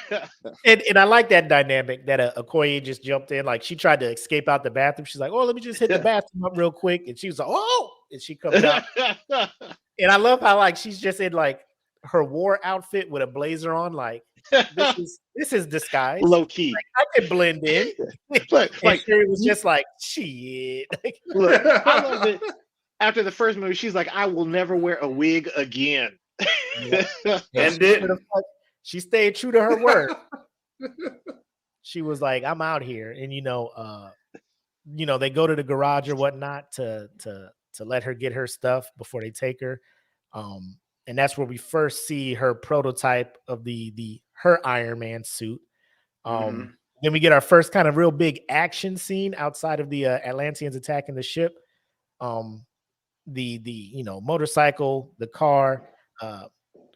And I like that dynamic that Okoye just jumped in. Like she tried to escape out the bathroom. She's like, oh, let me just hit the bathroom up real quick. And she was like, oh, and she comes out. And I love how like she's just in like her war outfit with a blazer on. Like this is disguise. Low key. Like, I could blend in. Like Sherry was just like, shit. Look, I love it. After the first movie, she's like, I will never wear a wig again. And she stayed true to her word. She was like, I'm out here. And they go to the garage or whatnot to let her get her stuff before they take her. And that's where we first see her prototype of her Iron Man suit. Then we get our first kind of real big action scene outside of the Atlanteans attacking the ship. The motorcycle, the car.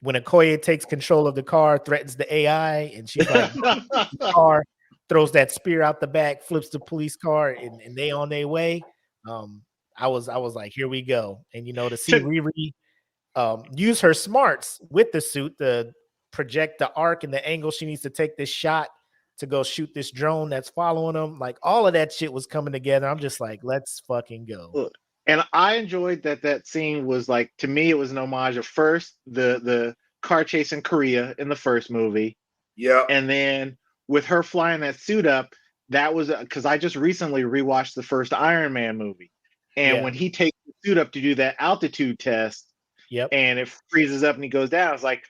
When Okoye takes control of the car, threatens the AI, and she's like, the car, throws that spear out the back, flips the police car, and they on their way. I was like, here we go. And to see Riri use her smarts with the suit to project the arc and the angle she needs to take this shot to go shoot this drone that's following them. Like all of that shit was coming together. I'm just like, let's fucking go. And I enjoyed that scene was like, to me, it was an homage of first the car chase in Korea in the first movie. Yeah. And then with her flying that suit up, that was because I just recently rewatched the first Iron Man movie. And when he takes the suit up to do that altitude test, and it freezes up and he goes down, I was like,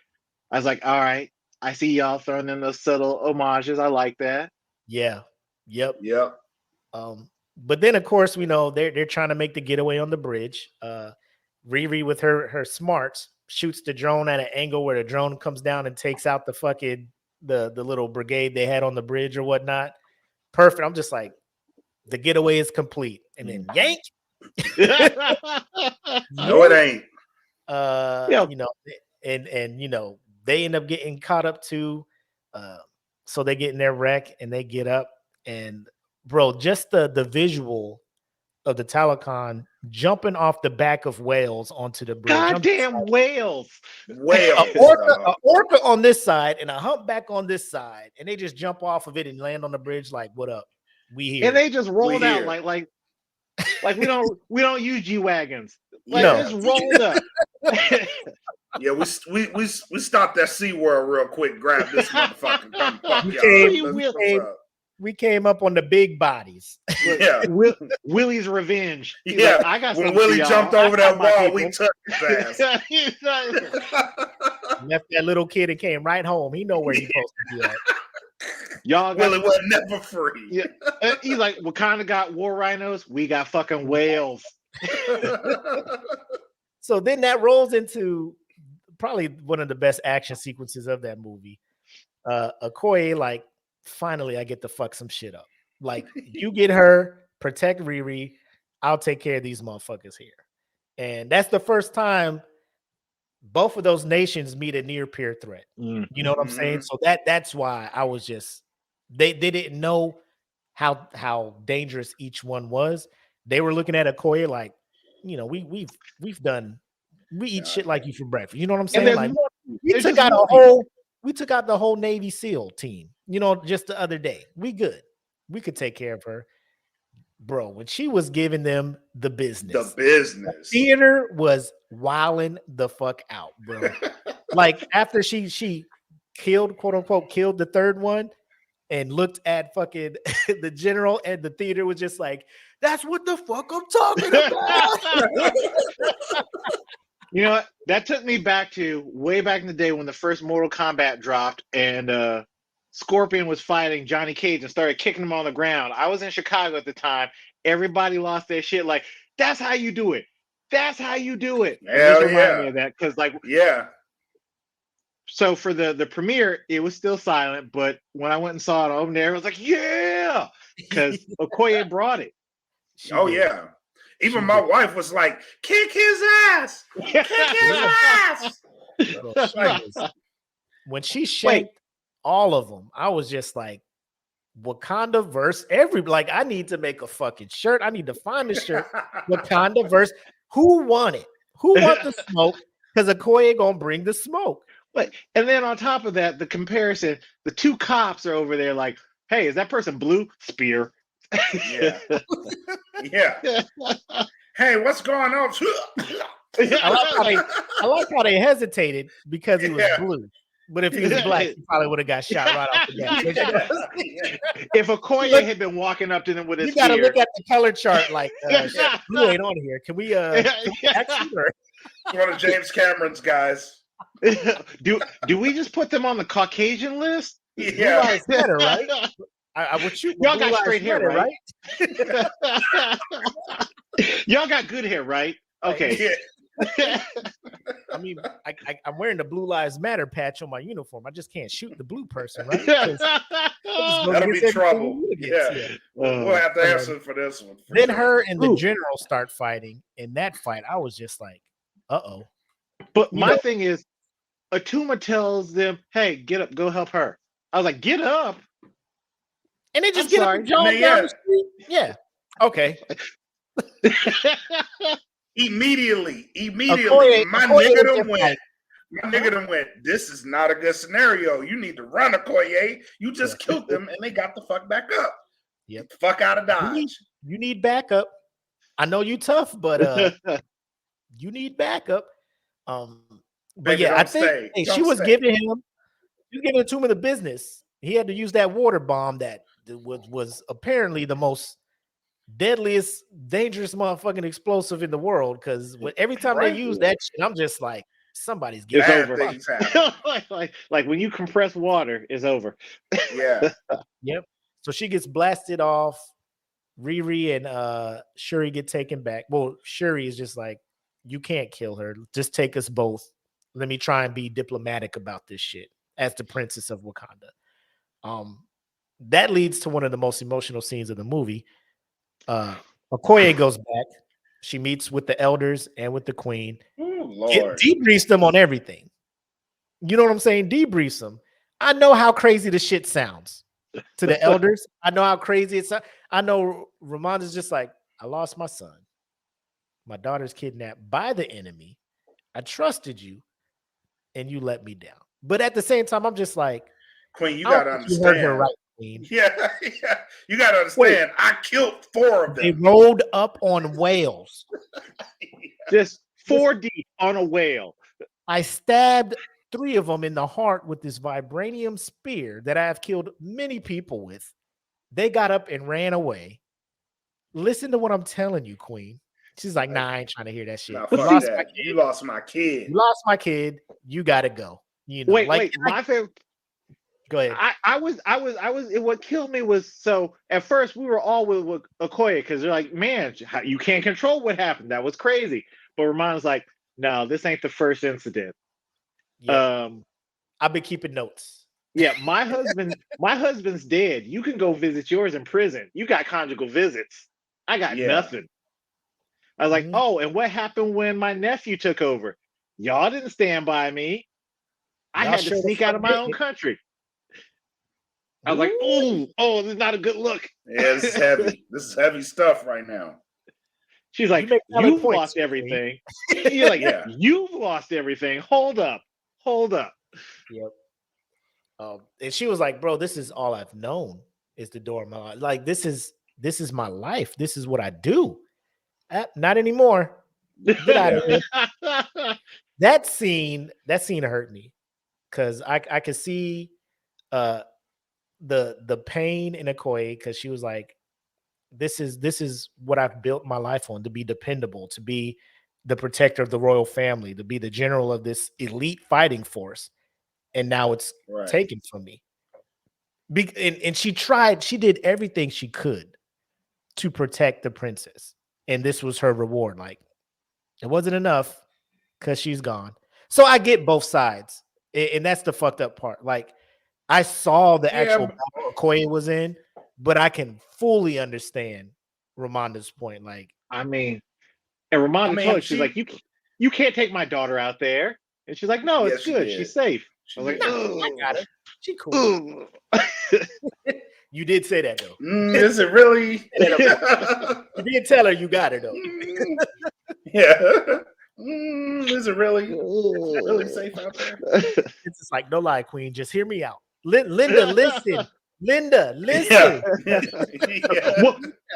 all right, I see y'all throwing in those subtle homages. I like that. Yeah. Yep. Yep. But then, of course, we know they're trying to make the getaway on the bridge. Riri, with her smarts, shoots the drone at an angle where the drone comes down and takes out the fucking the little brigade they had on the bridge or whatnot. Perfect. I'm just like, the getaway is complete. And then yank. No, it ain't. And they end up getting caught up too. So they get in their wreck and they get up and. Bro, just the visual of the Taliban jumping off the back of whales onto the bridge. Goddamn whales. Whales. A orca on this side and a humpback on this side, and they just jump off of it and land on the bridge like, "What up? We here." And they just rolled out here. like we don't use G-Wagons. Like Yeah. just rolled up. Yeah, we stopped at SeaWorld real quick, grab this motherfucker, come fuck y'all. We came up on the big bodies. Yeah. Willie's revenge. He's Yeah, like, I got when something Willie for y'all. jumped over that my wall, people. we took his ass. Left that little kid and came right home. He know where he's supposed to be at. Y'all got, Willie was never free. Yeah. He's like, Wakanda got war rhinos. We got fucking whales. So then that rolls into probably one of the best action sequences of that movie. Okoye, like, finally I get to fuck some shit up. Like, you get her, protect Riri, I'll take care of these motherfuckers here. And that's the first time both of those nations meet a near peer threat. You know what I'm saying? So that's why I was just they didn't know how dangerous each one was. They were looking at Okoye like, you know, we eat shit like you for breakfast. You know what I'm saying? Like, we took out the whole Navy SEAL team, you know, just the other day. We good. We could take care of her. Bro, when she was giving them the business, the theater was wilding the fuck out, bro. Like, after she killed, quote unquote, killed the third one and looked at fucking the general, and the theater was just like, that's what the fuck I'm talking about. You know what? That took me back to way back in the day when the first Mortal Kombat dropped and Scorpion was fighting Johnny Cage and started kicking him on the ground. I was in Chicago at the time. Everybody lost their shit. Like, that's how you do it. That's how you do it. Hell This reminded me of that because, like, yeah. So for the premiere, it was still silent. But when I went and saw it over there, it was like, yeah, because Okoye brought it. Yeah. Even my wife was like, kick his ass. Kick his ass. When she shanked all of them, I was just like, Wakanda verse like, I need to make a fucking shirt. I need to find the shirt. Wakanda verse. Who won it? Who want the smoke? Because Okoye gonna bring the smoke. But and then on top of that, the comparison, the two cops are over there like, hey, is that person blue? Spear. Yeah. Yeah. Hey, what's going on? I like how they hesitated because he was blue. But if he was black, he probably would have got shot right off the bat. If Okoye had been walking up to them with his you got to look at the color chart like, blue ain't on here. Can we actually? One of James Cameron's guys. Do we just put them on the Caucasian list? Yeah. Blue Lives Matter, right? Y'all got straight hair, right? Y'all got good hair, right? Okay. Yeah. I mean, I'm wearing the Blue Lives Matter patch on my uniform. I just can't shoot the blue person, right? That'll be trouble. Yeah. We'll have to answer for this one. Then her and the general start fighting. In that fight, I was just like, uh-oh. But my thing is, Atuma tells them, hey, get up, go help her. I was like, get up? And they just get up and jump down the street? Yeah. Okay. Immediately. My nigga done went, this is not a good scenario. You need to run, Okoye. You just killed them and they got the fuck back up. Yep. Fuck out of Dodge. You need backup. I know you tough, but you need backup. But Baby, yeah, I think she was giving it to him in the business. He had to use that water bomb that was apparently the most deadliest, dangerous motherfucking explosive in the world. Because every time they use that shit, I'm just like, somebody's getting over. like when you compress water, it's over. Yeah. Yep. So she gets blasted off. Riri and Shuri get taken back. Well, Shuri is just like, you can't kill her. Just take us both. Let me try and be diplomatic about this shit as the princess of Wakanda. That leads to one of the most emotional scenes of the movie. Okoye goes back. She meets with the elders and with the queen. Debriefs them on everything. You know what I'm saying? Debriefs them. I know how crazy the shit sounds to the elders. I know how crazy it sounds. I know Ramonda's just like, I lost my son. My daughter's kidnapped by the enemy. I trusted you, and you let me down. But at the same time, I'm just like, Queen, you I don't gotta think you heard her understand. right, Queen. Yeah, yeah. You gotta understand. I killed 4 of They them. rolled up on whales. Just 4 deep on a whale. I stabbed 3 of them in the heart with this vibranium spear that I have killed many people with. They got up and ran away. Listen to what I'm telling you, Queen. She's like, nah, I ain't trying to hear that shit. Nah, You fuck lost that. my kid. You lost my kid. You lost my kid. You gotta go. You know, Wait. My favorite. Go ahead. I was. What killed me was, so at first we were all with Okoye because they're like, man, you can't control what happened. That was crazy. But Ramon's like, no, this ain't the first incident. Yeah. I've been keeping notes. Yeah, my husband's dead. You can go visit yours in prison. You got conjugal visits. I got nothing. I was like, oh, and what happened when my nephew took over? Y'all didn't stand by me. I had to sneak out of my own country. I was like, oh, this is not a good look. Yeah, this is heavy. This is heavy stuff right now. She's like, you've lost everything. You're like, you've lost everything. Hold up. Yep. And she was like, bro, this is all I've known is the door of my life. Like, this is my life. This is what I do. Not anymore. Get out of here. That scene hurt me because I could see the pain in Okoye, because she was like, this is what I've built my life on, to be dependable, to be the protector of the royal family, to be the general of this elite fighting force. And now it's taken from me. And she did everything she could to protect the princess. And this was her reward. Like, it wasn't enough because she's gone. So I get both sides. And that's the fucked up part. Like, I saw the actual battle Okoye was in, but I can fully understand Ramonda's point. Like, I mean, and Ramonda told her, she's like, you can't take my daughter out there. And she's like, no, it's good. She's safe. I was like, I got her. She cool. You did say that though. Is it really? You did tell her you got her though. Yeah. Is it really safe out there? It's just like, no lie, Queen. Just hear me out. Linda, listen. Linda, listen. Yeah.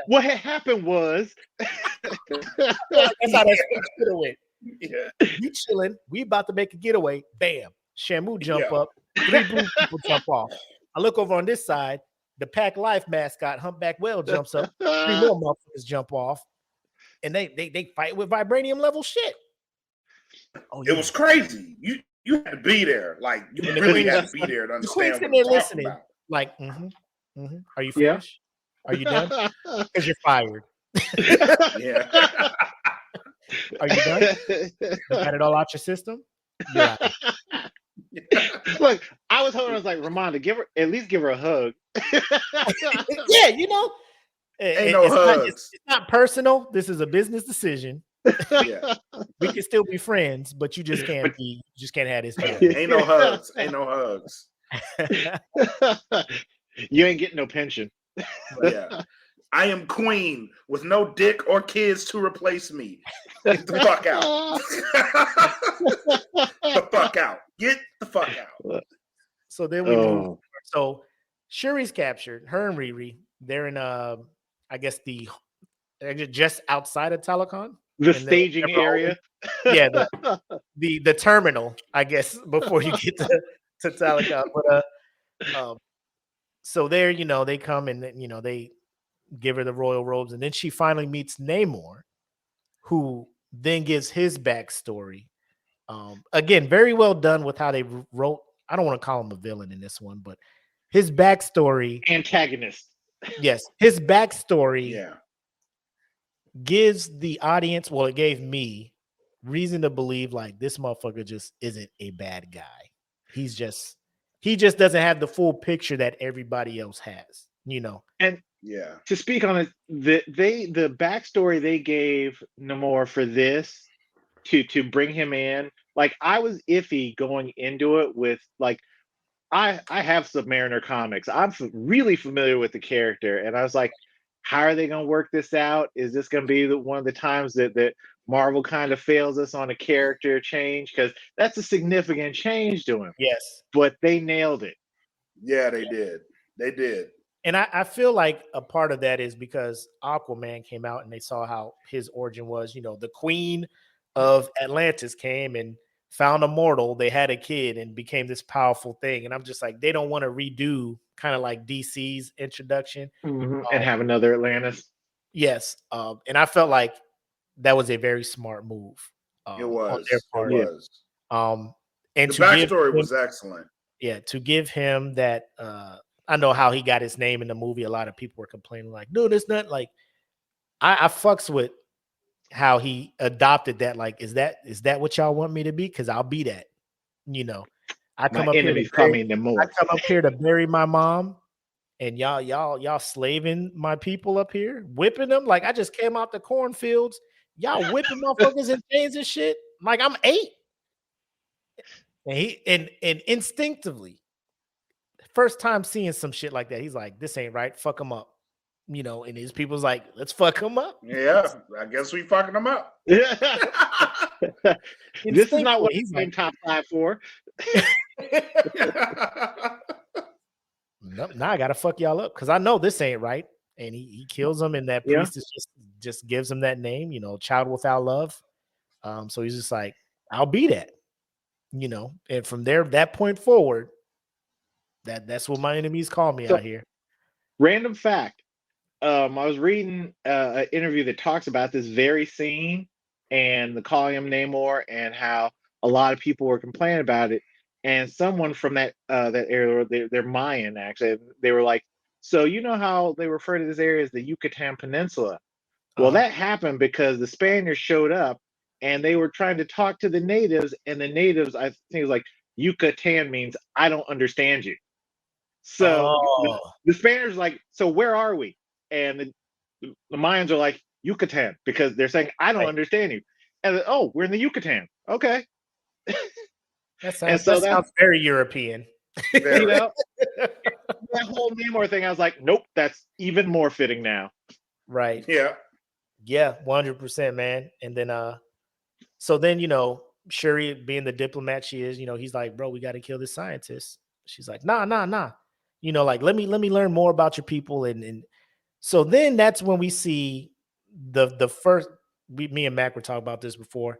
What had happened was that's how that speech could have went. Yeah. We chilling. We about to make a getaway. Bam. Shamu jump up. 3 blue people jump off. I look over on this side. The Pack Life mascot, Humpback Whale, jumps up. 3 more motherfuckers jump off. And they fight with vibranium level shit. Oh, yeah. It was crazy. You had to be there. Like, you really had to be there to understand what they're I'm listening. about. Like, are you finished? Are you done? Because you're fired. Yeah. Are you done? You got it all out your system? Yeah. Look, I was hoping, I was like, Ramonda, at least give her a hug. Yeah, you know. Ain't no hugs. It's not personal. This is a business decision. Yeah. We can still be friends, but you just can't have this job. Ain't no hugs. Ain't no hugs. You ain't getting no pension. Yeah. I am queen with no dick or kids to replace me. Get the fuck out. The fuck out. Get the fuck out. So then we move. So Shuri's captured. Her and Riri. They're in I guess just outside of Talakon. The staging area. Yeah, the terminal, I guess, before you get to Talakon. But so there, they come and they give her the royal robes, and then she finally meets Namor, who then gives his backstory. Again, very well done with how they wrote. I don't want to call him a villain in this one, but his backstory, antagonist. Yes, his backstory. Yeah. Gives the audience, well, it gave me reason to believe like this motherfucker just isn't a bad guy. He just doesn't have the full picture that everybody else has, And yeah, to speak on it, the backstory they gave Namor for this to bring him in, like, I was iffy going into it with, like, I have Submariner comics. I'm really familiar with the character, and I was like, how are they going to work this out? Is this going to be one of the times that Marvel kind of fails us on a character change? Because that's a significant change to him. Yes. But they nailed it. Yeah, they did. They did. And I feel like a part of that is because Aquaman came out and they saw how his origin was. You know, the queen of Atlantis came and found a mortal. They had a kid and became this powerful thing. And I'm just like, they don't want to redo kind of like DC's introduction. And have another Atlantis. Yes. And I felt like that was a very smart move. It was. On their part. It was. And The backstory was excellent. Yeah, to give him that I know how he got his name in the movie. A lot of people were complaining, like, no, that's not like I fucks with how he adopted that. Like, is that what y'all want me to be? Because I'll be that. You know, I come up here to bury my mom, and y'all slaving my people up here, whipping them. Like, I just came out the cornfields. Y'all whipping motherfuckers in chains and shit. Like, I'm 8. And and instinctively, first time seeing some shit like that, he's like, this ain't right. Fuck him up. You know, and his people's like, let's fuck him up. Yeah, I guess we fucking him up. This is not what he's like top 5 for. Nope, now I gotta fuck y'all up because I know this ain't right. And he kills him, and that priest is just gives him that name, you know, child without love. So he's just like, I'll be that. You know, and from there, that point forward, that's what my enemies call me out here. Random fact. I was reading an interview that talks about this very scene and the calling him Namor and how a lot of people were complaining about it. And someone from that area, they're Mayan actually, they were like, so you know how they refer to this area as the Yucatan Peninsula? Well, that happened because the Spaniards showed up and they were trying to talk to the natives, and the natives, I think it was like, Yucatan means I don't understand you. So the Spaniards are like, so where are we? And the Mayans are like, Yucatan, because they're saying, I don't understand you. And we're in the Yucatan. Okay. That sounds very European. You know, that whole Namor thing, I was like, nope, that's even more fitting now. Right. Yeah. Yeah, 100%, man. And then so then, you know, Shuri, being the diplomat she is, you know, he's like, bro, we got to kill this scientist. She's like, nah. You know, like, let me learn more about your people. And so then that's when we see the first, me and Mac were talking about this before,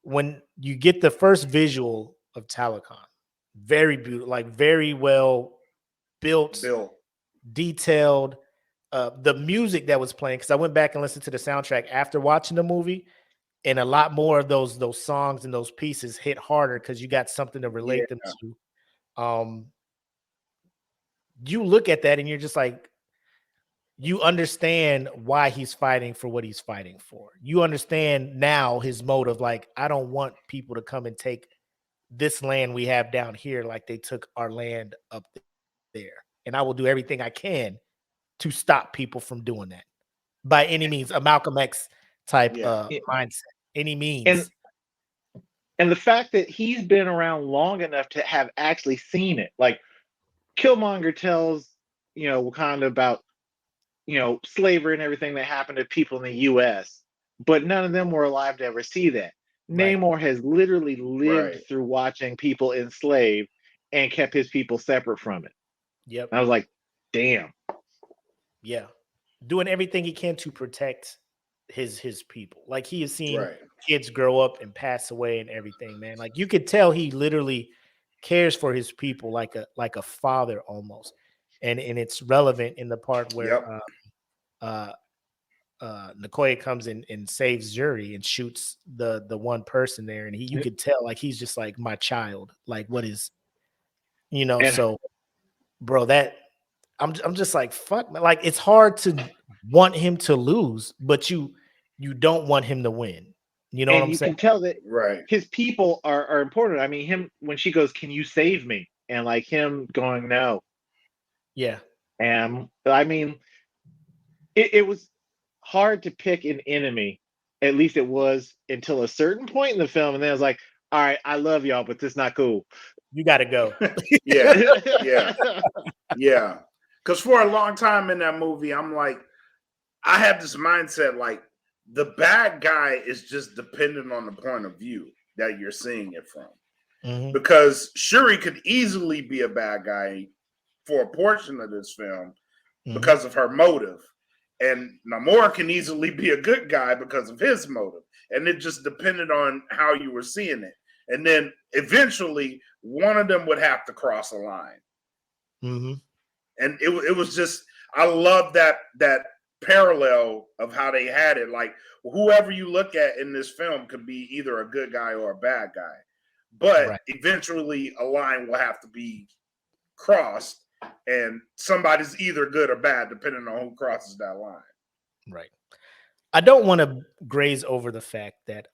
when you get the first visual of Talokan. Very beautiful, like very well built, detailed. The music that was playing, because I went back and listened to the soundtrack after watching the movie, and a lot more of those songs and those pieces hit harder because you got something to relate them to. You look at that and you're just like, you understand why he's fighting for what he's fighting for. You understand now his motive. Like, I don't want people to come and take this land we have down here like they took our land up there. And I will do everything I can to stop people from doing that by any means. A Malcolm X type mindset. Any means. And the fact that he's been around long enough to have actually seen it. Like, Killmonger tells, you know, Wakanda about, you know, slavery and everything that happened to people in the U.S., but none of them were alive to ever see that. Right. Namor has literally lived through watching people enslaved and kept his people separate from it. Yep. I was like, damn. Yeah. Doing everything he can to protect his people. Like, he has seen kids grow up and pass away and everything, man. Like, you could tell he literally cares for his people like a father almost. And it's relevant in the part where Nkoye comes in and saves Shuri and shoots the one person there, and you could tell, like, he's just like, my child. Like, what is, you know? And so, bro, that I'm just like, fuck, man. Like, it's hard to want him to lose, but you don't want him to win. You know what I'm saying? You can tell that his people are important. I mean, him, when she goes, "Can you save me?" and like him going, "No." Yeah. And I mean, it was hard to pick an enemy. At least it was until a certain point in the film, and then I was like, "All right, I love y'all, but this is not cool. You got to go." Yeah. Because for a long time in that movie, I'm like, I have this mindset like the bad guy is just dependent on the point of view that you're seeing it from. Mhm. Because Shuri could easily be a bad guy for a portion of this film because of her motive. And Namor can easily be a good guy because of his motive. And it just depended on how you were seeing it. And then eventually one of them would have to cross a line. Mhm. And it was just, I love that parallel of how they had it. Like whoever you look at in this film could be either a good guy or a bad guy. But Right. eventually a line will have to be crossed, and somebody's either good or bad depending on who crosses that line. Right. I don't want to graze over the fact that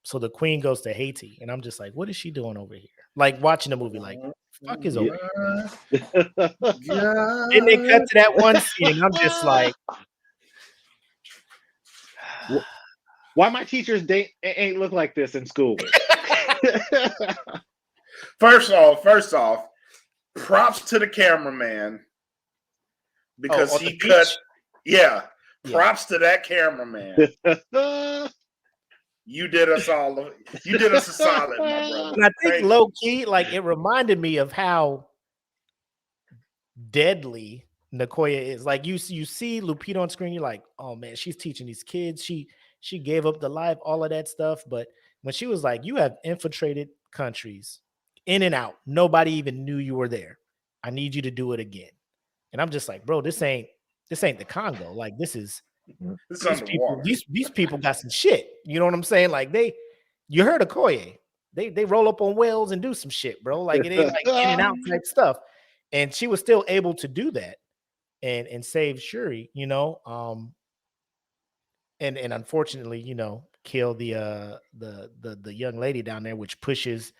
so the queen goes to Haiti, and I'm just like, what is she doing over here? Like watching the movie, like, fuck is over here. Then they cut to that one scene, and I'm just like, why my teachers ain't look like this in school? First off, props to the cameraman because he cut. Yeah, props to that cameraman. You did us all. You did us a solid, my brother. And I think low key, like it reminded me of how deadly Nakoya is. Like you see Lupita on screen, you're like, oh man, she's teaching these kids. She gave up the life, all of that stuff. But when she was like, you have infiltrated countries in and out, nobody even knew you were there. I need you to do it again. And I'm just like, bro, this ain't the Congo. Like this is these people got some shit. You know what I'm saying? Like you heard of Koye. They roll up on wells and do some shit, bro. Like it ain't like in and out type stuff. And she was still able to do that and save Shuri, you know. And unfortunately, you know, kill the young lady down there, which pushes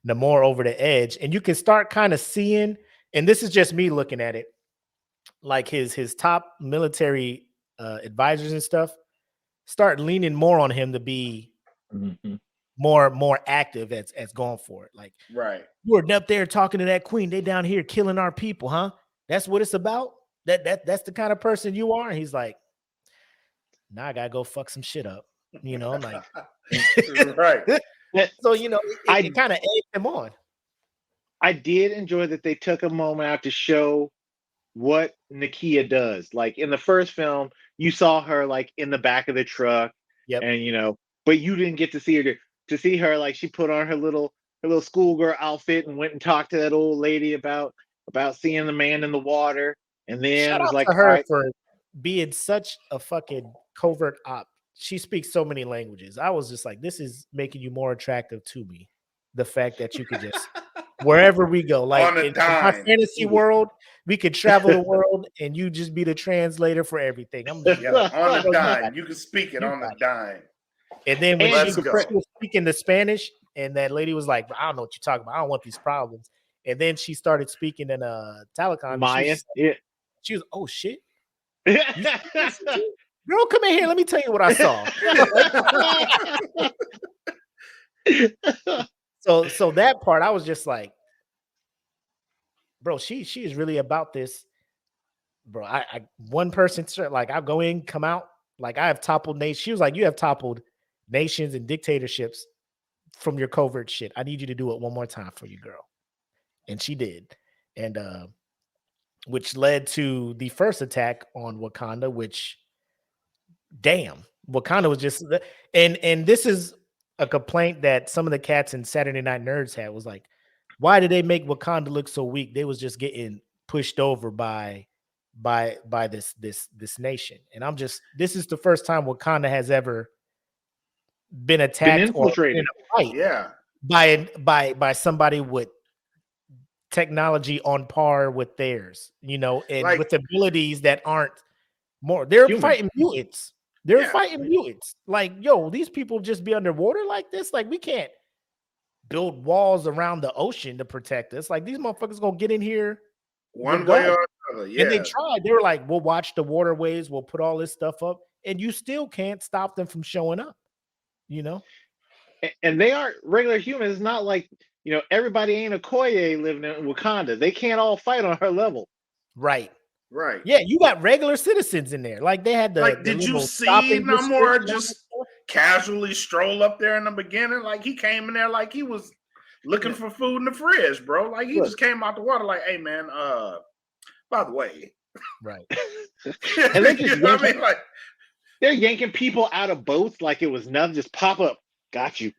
Namor over the edge. And you can start kind of seeing, and this is just me looking at it, like his top military advisors and stuff start leaning more on him to be more active as going for it. Like, right, we're up there talking to that queen, they down here killing our people, huh? That's what it's about. That's the kind of person you are. And he's like, now I gotta go fuck some shit up, you know, like right. So you know, it kind of egged him on. I did enjoy that they took a moment out to show what Nakia does. Like in the first film, you saw her like in the back of the truck, and you know, but you didn't get to see her to see her like she put on her little schoolgirl outfit and went and talked to that old lady about seeing the man in the water, and then Shout was out like to her for being such a fucking covert op. She speaks so many languages. I was just like, this is making you more attractive to me. The fact that you could just wherever we go, like in my fantasy world, we could travel the world and you just be the translator for everything. I'm just, on the dime. You can speak it on the dime. And then when she was speaking the Spanish, and that lady was like, I don't know what you're talking about. I don't want these problems. And then she started speaking in Telecom. Mayan. She was, oh shit. Girl, come in here. Let me tell you what I saw. So that part, I was just like, bro, she is really about this, bro. I one person, like, I'll go in, come out, like I have toppled nations. She was like, you have toppled nations and dictatorships from your covert shit. I need you to do it one more time for you, girl. And she did, and which led to the first attack on Wakanda, which, damn, Wakanda was just, and this is a complaint that some of the cats in Saturday Night Nerds had, was like, why did they make Wakanda look so weak? They was just getting pushed over by this nation. And I'm just, this is the first time Wakanda has ever been attacked or in a fight by somebody with technology on par with theirs, you know, and like, with abilities that aren't more, they're human. Fighting mutants. They're fighting mutants. Like, yo, these people just be underwater like this. Like, we can't build walls around the ocean to protect us. Like, these motherfuckers gonna get in here one way or another. Yeah. And they tried. They were like, we'll watch the waterways, we'll put all this stuff up, and you still can't stop them from showing up, you know? And they aren't regular humans. It's not like, you know, everybody ain't a Koye living in Wakanda. They can't all fight on her level. Right. Right. Yeah, you got regular citizens in there. Like they had the Like, the did you little see shopping Namor district. just casually stroll up there in the beginning? Like he came in there like he was looking for food in the fridge, bro. Like he Look. just came out the water, like, hey man, by the way. Right. And they're just You know what I yanking, mean? Like, they're yanking people out of boats like it was nothing. Just pop up. Got you.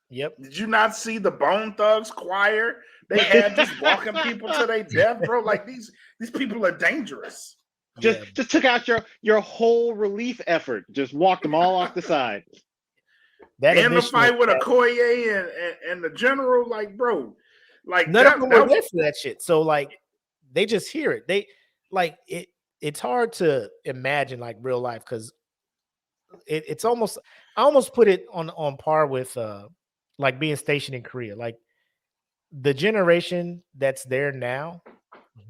Yep. did you not see the Bone Thugs choir they had just walking people to their death, bro? Like these people are dangerous. Just Yeah. just took out your whole relief effort. Just walked them all off the side. That And the additional fight with cast- Okoye and the general, like, bro, like none of them were that there for that shit. So like they just hear it. They like it. It's hard to imagine like real life because it's almost I almost put it on par with like being stationed in Korea. Like the generation that's there now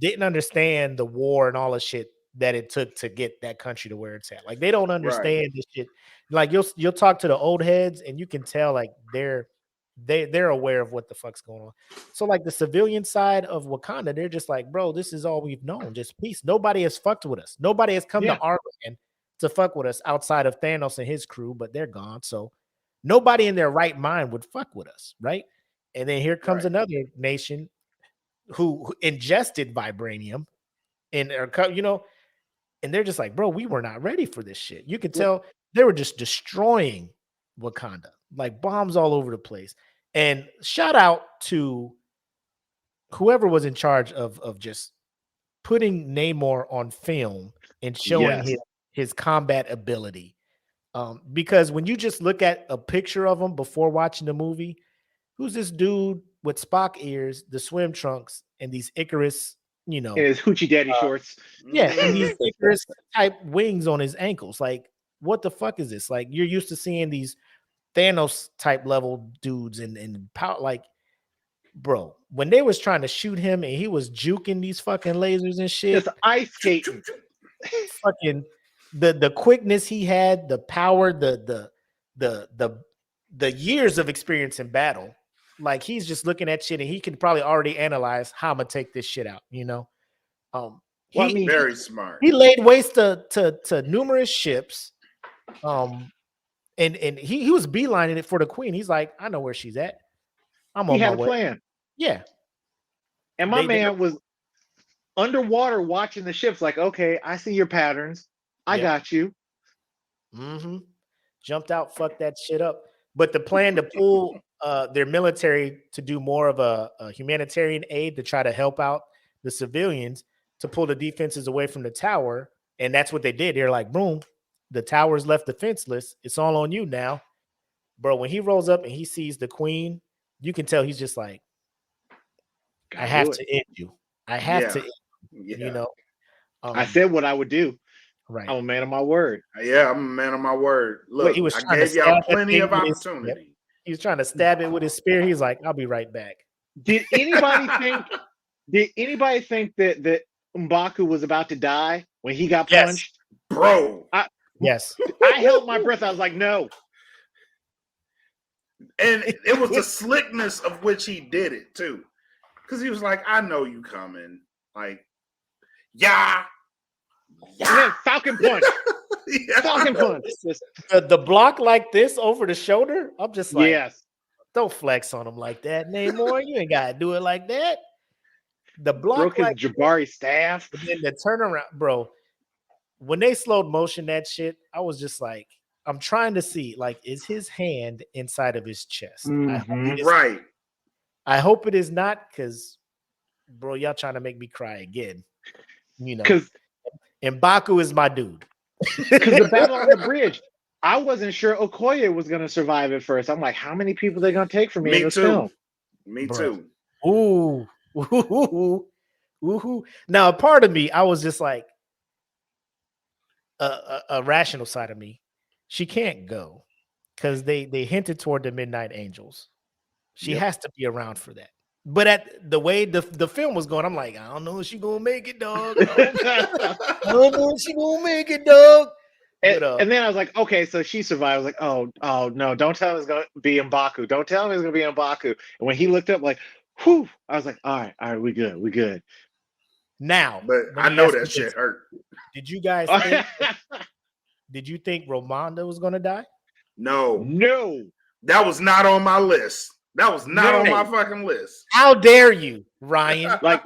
didn't understand the war and all the shit that it took to get that country to where it's at. Like they don't understand this shit. Like you'll talk to the old heads and you can tell like they're aware of what the fuck's going on. So like the civilian side of Wakanda, they're just like, bro, this is all we've known, just peace. Nobody has fucked with us. Nobody has come to our land to fuck with us outside of Thanos and his crew, but they're gone. So nobody in their right mind would fuck with us, right? And then here comes Right. another nation who ingested vibranium and and they're just like, bro, we were not ready for this shit. You could tell they were just destroying Wakanda, like bombs all over the place. And shout out to whoever was in charge of just putting Namor on film and showing Yes. his combat ability. Because when you just look at a picture of him before watching the movie, who's this dude with Spock ears, the swim trunks, and these Icarus, In his hoochie daddy shorts. yeah, and these Icarus type wings on his ankles. Like, what the fuck is this? Like, you're used to seeing these Thanos type level dudes and power. Like, bro, when they was trying to shoot him and he was juking these fucking lasers and shit, Just ice skating. fucking the quickness he had, the power, the years of experience in battle. Like he's just looking at shit and he can probably already analyze how I'm gonna take this shit out, Well, I mean, very smart. he laid waste to numerous ships. And he was beelining it for the queen. He's like, I know where she's at. I'm he on had my a way. plan. Yeah. And my They- man was underwater watching the ships, like, okay, I see your patterns. I Yeah. got you. Mm-hmm. Jumped out, fucked that shit up. But the plan to pull their military to do more of a humanitarian aid to try to help out the civilians to pull the defenses away from the tower, and that's what they did. They're like, boom, the tower's left defenseless. It's all on you now, bro. When he rolls up and he sees the queen, you can tell he's just like, I Gotta have do to it. end you. I have Yeah. to, end Yeah. you. I said what I would do. right. I'm a man of my word. Yeah, I'm a man of my word. Look, he was I trying to gave y'all stab that plenty thing of with his- opportunity. He was trying to stab it with his spear. He's like, I'll be right back. Did anybody think? Did anybody think that M'Baku was about to die when he got Yes. punched? Bro. Yes. I held my breath. I was like, no. And it was the slickness of which he did it too. Because he was like, I know you coming. Like, yeah. And then Falcon punch. Yeah. Falcon punch. Just- The block like this over the shoulder, I'm just like, yes. don't flex on him like that, Namor. You ain't gotta do it like that. The block Broke his like Jabari staff. and then the turnaround, bro. When they slowed motion that shit, I was just like, I'm trying to see, like, is his hand inside of his chest? Mhm. Right. I hope it is not, because, bro, y'all trying to make me cry again. Because M'Baku is my dude. the battle on the bridge, I wasn't sure Okoye was going to survive at first. I'm like, how many people are they going to take from me in Me this too. film? Me Bro. too. Ooh. Ooh. Now, a part of me, I was just like, a rational side of me, she can't go because they hinted toward the Midnight Angels. She Yep. has to be around for that. But at the way the film was going, I'm like, I don't know if she gonna make it, dog. I don't know if she gonna make it, dog. And, But, and then I was like, okay, so she survived. I was like, oh no, don't tell him it's going to be M'Baku. Don't tell him it's going to be M'Baku. And when he looked up, like, whew, I was like, all right, we good. Now, But let I me know ask you that this. shit hurt. Did you guys think? Did you think Romanda was gonna die? No, No. that was not on my list. That was not on my No. fucking list. How dare you, Ryan? Like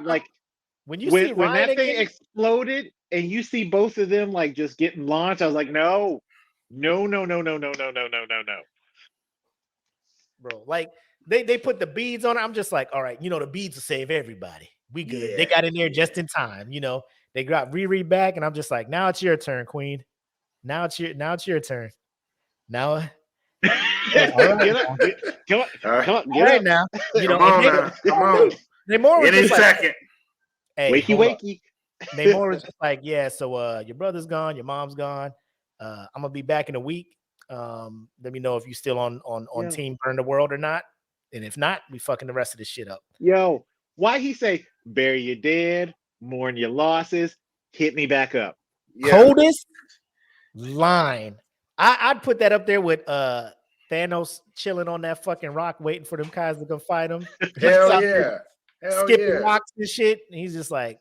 When you see when Ryan that thing again, exploded and you see both of them like just getting launched, I was like, no. No, no, no, no, no, no, no, no, no, no. bro, like they put the beads on it. I'm just like, all right, the beads will save everybody. We good. Yeah, They got in there just in time. They got Riri back, and I'm just like, now it's your turn, Queen. Now it's your turn. Now, all right, Get up. Come on. Come on. all Get right up. now. come on now, come on. Namor was Any just like, second. hey, Wakey, hold up. wakey. Namor was just like, yeah, so your brother's gone, your mom's gone. I'm gonna be back in a week. Let me know if you still on Yeah. Team Burn the World or not. And if not, we fucking the rest of this shit up. Yo, why he say bury your dead, mourn your losses, hit me back up? Yeah. Coldest line. I'd put that up there with Thanos chilling on that fucking rock, waiting for them guys to come fight him. Hell yeah. Hell Skipping yeah. rocks and shit. And he's just like,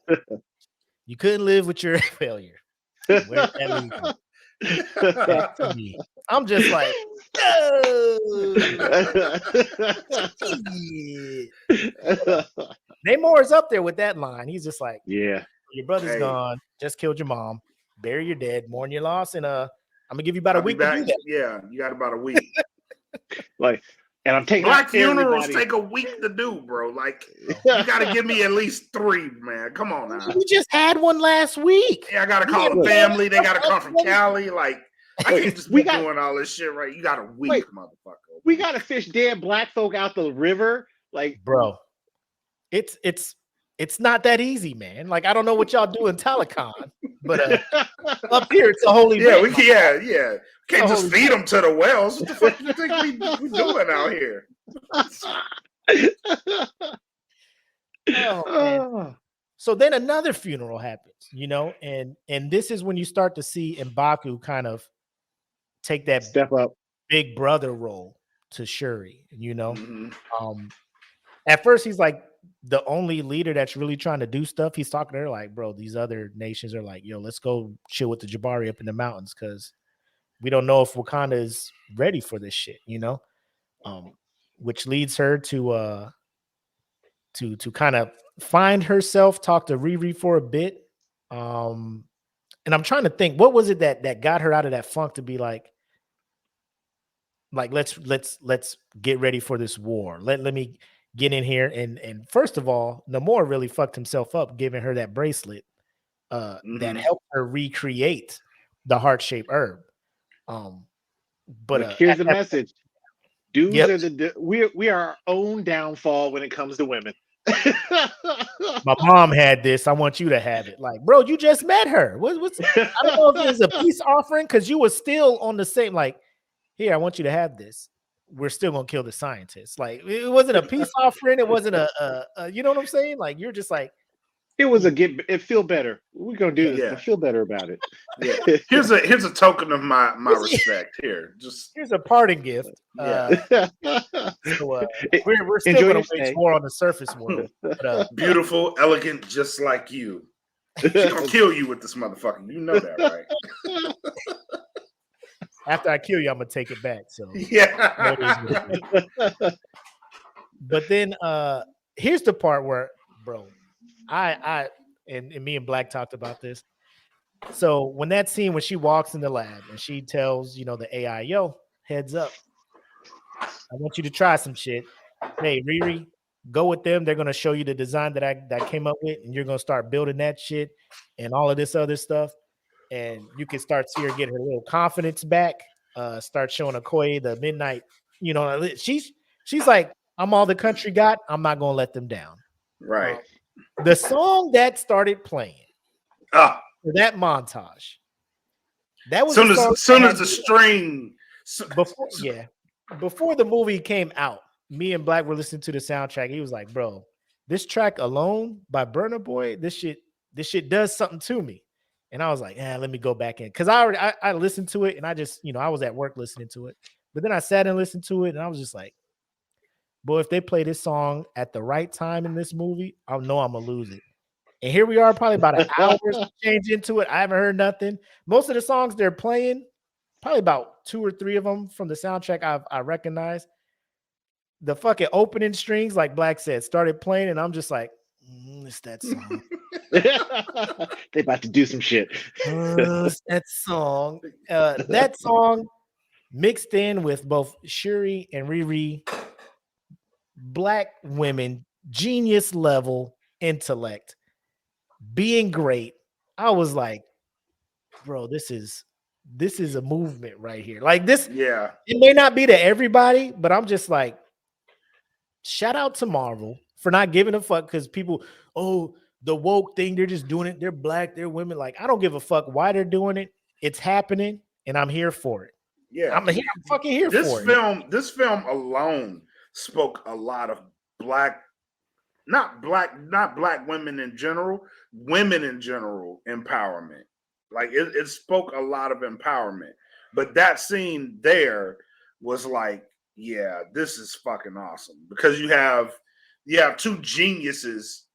you couldn't live with your failure. Where'd that leave you? Back to me. I'm just like, oh, Namor is up there with that line. He's just like, Yeah. your brother's Hey. gone, just killed your mom, bury your dead, mourn your loss, and I'm gonna give you about I'll a be week to back. do that. Yeah, you got about a week. Like, and I'm taking Black out funerals everybody. take a week to do, bro. Like, you got to give me at least 3, man. Come on now. We just had one last week. Yeah, I got to call the family. They got to come from Cali. Like, I can't just be doing all this shit, right? You got a week, motherfucker. We got to fish dead black folk out the river. Like, bro, it's not that easy, man. Like, I don't know what y'all do in Telecon, but up here it's a holy Yeah, event, yeah. Can't just feed them to the wells. What the fuck do you think we doing out here? Oh, man. So then another funeral happens, and this is when you start to see M'Baku kind of take that step up big brother role to Shuri, Mm-hmm. At first he's like the only leader that's really trying to do stuff. He's talking to her like, bro, these other nations are like, yo, let's go chill with the Jabari up in the mountains because we don't know if Wakanda is ready for this shit, which leads her to kind of find herself, talk to Riri for a bit. And I'm trying to think, what was it that got her out of that funk to be like let's get ready for this war. Let me get in here. And first of all, Namor really fucked himself up giving her that bracelet that helped her recreate the heart-shaped herb. But here's the message. Dudes are we are our own downfall when it comes to women. My mom had this. I want you to have it. Like, bro, you just met her. What's I don't know if it was a peace offering because you were still on the same, like, here, I want you to have this. We're still gonna kill the scientists. Like, it wasn't a peace offering. It wasn't a you know what I'm saying? Like, you're just like, it was it feel better. We're gonna do this, but feel better about it. Yeah. Here's a token of my respect here. Just here's a parting gift. Yeah. So, we're still gonna wage war on the surface world. But, beautiful, elegant, just like you. She's gonna kill you with this motherfucker. You know that, right? After I kill you, I'm gonna take it back. So yeah. But then here's the part where, bro, I and me and Black talked about this. So when that scene when she walks in the lab and she tells the AI, yo, heads up, I want you to try some shit. Hey, Riri, go with them. They're gonna show you the design that I came up with, and you're gonna start building that shit and all of this other stuff. And you can start see her get her little confidence back. Start showing Okoye the midnight. She's like, I'm all the country got. I'm not gonna let them down. Right. The song that started playing for that montage. That was soon as the string before the movie came out. Me and Black were listening to the soundtrack. He was like, bro, this track alone by Burna Boy, this shit does something to me. And I was like, let me go back in. Because I listened to it and I just, I was at work listening to it. But then I sat and listened to it and I was just like, boy, if they play this song at the right time in this movie, I know I'm going to lose it. And here we are, probably about an hour change into it. I haven't heard nothing. Most of the songs they're playing, probably about 2 or 3 of them from the soundtrack I recognize. The fucking opening strings, like Black said, started playing, and I'm just like, it's that song. They about to do some shit. It's that song. That song mixed in with both Shuri and Riri, Black women, genius level intellect, being great. I was like, bro, this is a movement right here. Like this, Yeah. it may not be to everybody, but I'm just like, shout out to Marvel for not giving a fuck, because people, the woke thing, they're just doing it. They're Black, they're women. Like, I don't give a fuck why they're doing it. It's happening, and I'm here for it. Yeah. I'm fucking here for it. This film alone spoke a lot of not black women in general empowerment. Like it spoke a lot of empowerment. But that scene there was like, yeah, this is fucking awesome, because you have 2 geniuses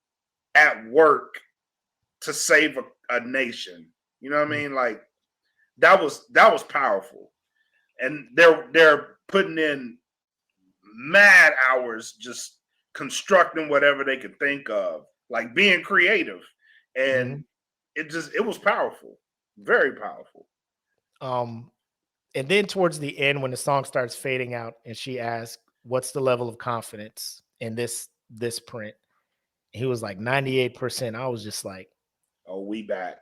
at work to save a nation. You know what I mean? Like that was powerful. And they're putting in mad hours just constructing whatever they could think of, like being creative. And it was powerful. Very powerful. And then towards the end, when the song starts fading out and she asks, what's the level of confidence in this print? He was like 98%. I was just like, oh, we back.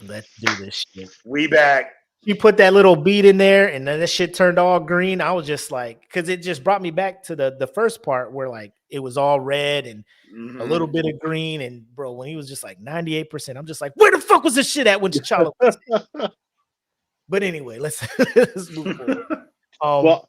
Let's do this shit. We back. She put that little beat in there, and then this shit turned all green. I was just like, because it just brought me back to the first part where like it was all red and a little bit of green. And bro, when he was just like 98%, I'm just like, where the fuck was this shit at when T'Challa was? But anyway, let's move forward. Well,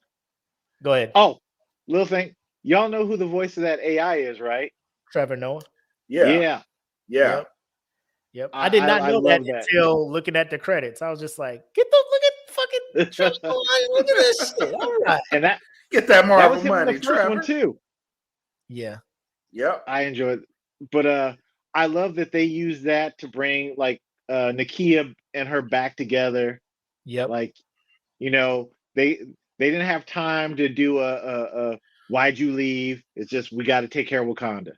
go ahead. Oh, little thing. Y'all know who the voice of that AI is, right? Trevor Noah. Yeah. Yep. I did not know that until looking at the credits. I was just like, look at fucking Trevor Noah. Look at this shit. All right. And get that Marvel that was him money, in the first Trevor. one too. Yeah. Yep. I enjoyed it. But I love that they use that to bring like Nakia and her back together. Yep. Like, you know, they didn't have time to do a why'd you leave? It's just we got to take care of Wakanda.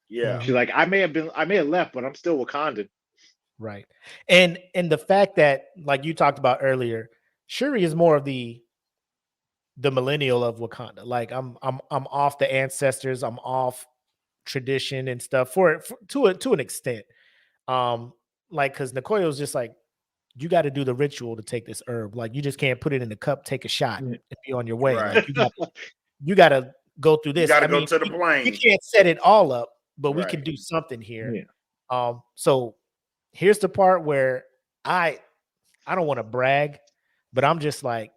Yeah. She's like, I may have left, but I'm still Wakandan. Right. And the fact that, like you talked about earlier, Shuri is more of the millennial of Wakanda. Like I'm off the ancestors, I'm off tradition and stuff to an extent. Like, because Nicoya was just like, you got to do the ritual to take this herb. Like, you just can't put it in the cup, take a shot, and be on your way. Right. Like, you got to go through this. You got to go to the plane. We can't set it all up, but we can do something here. Yeah. So here's the part where I don't want to brag, but I'm just like,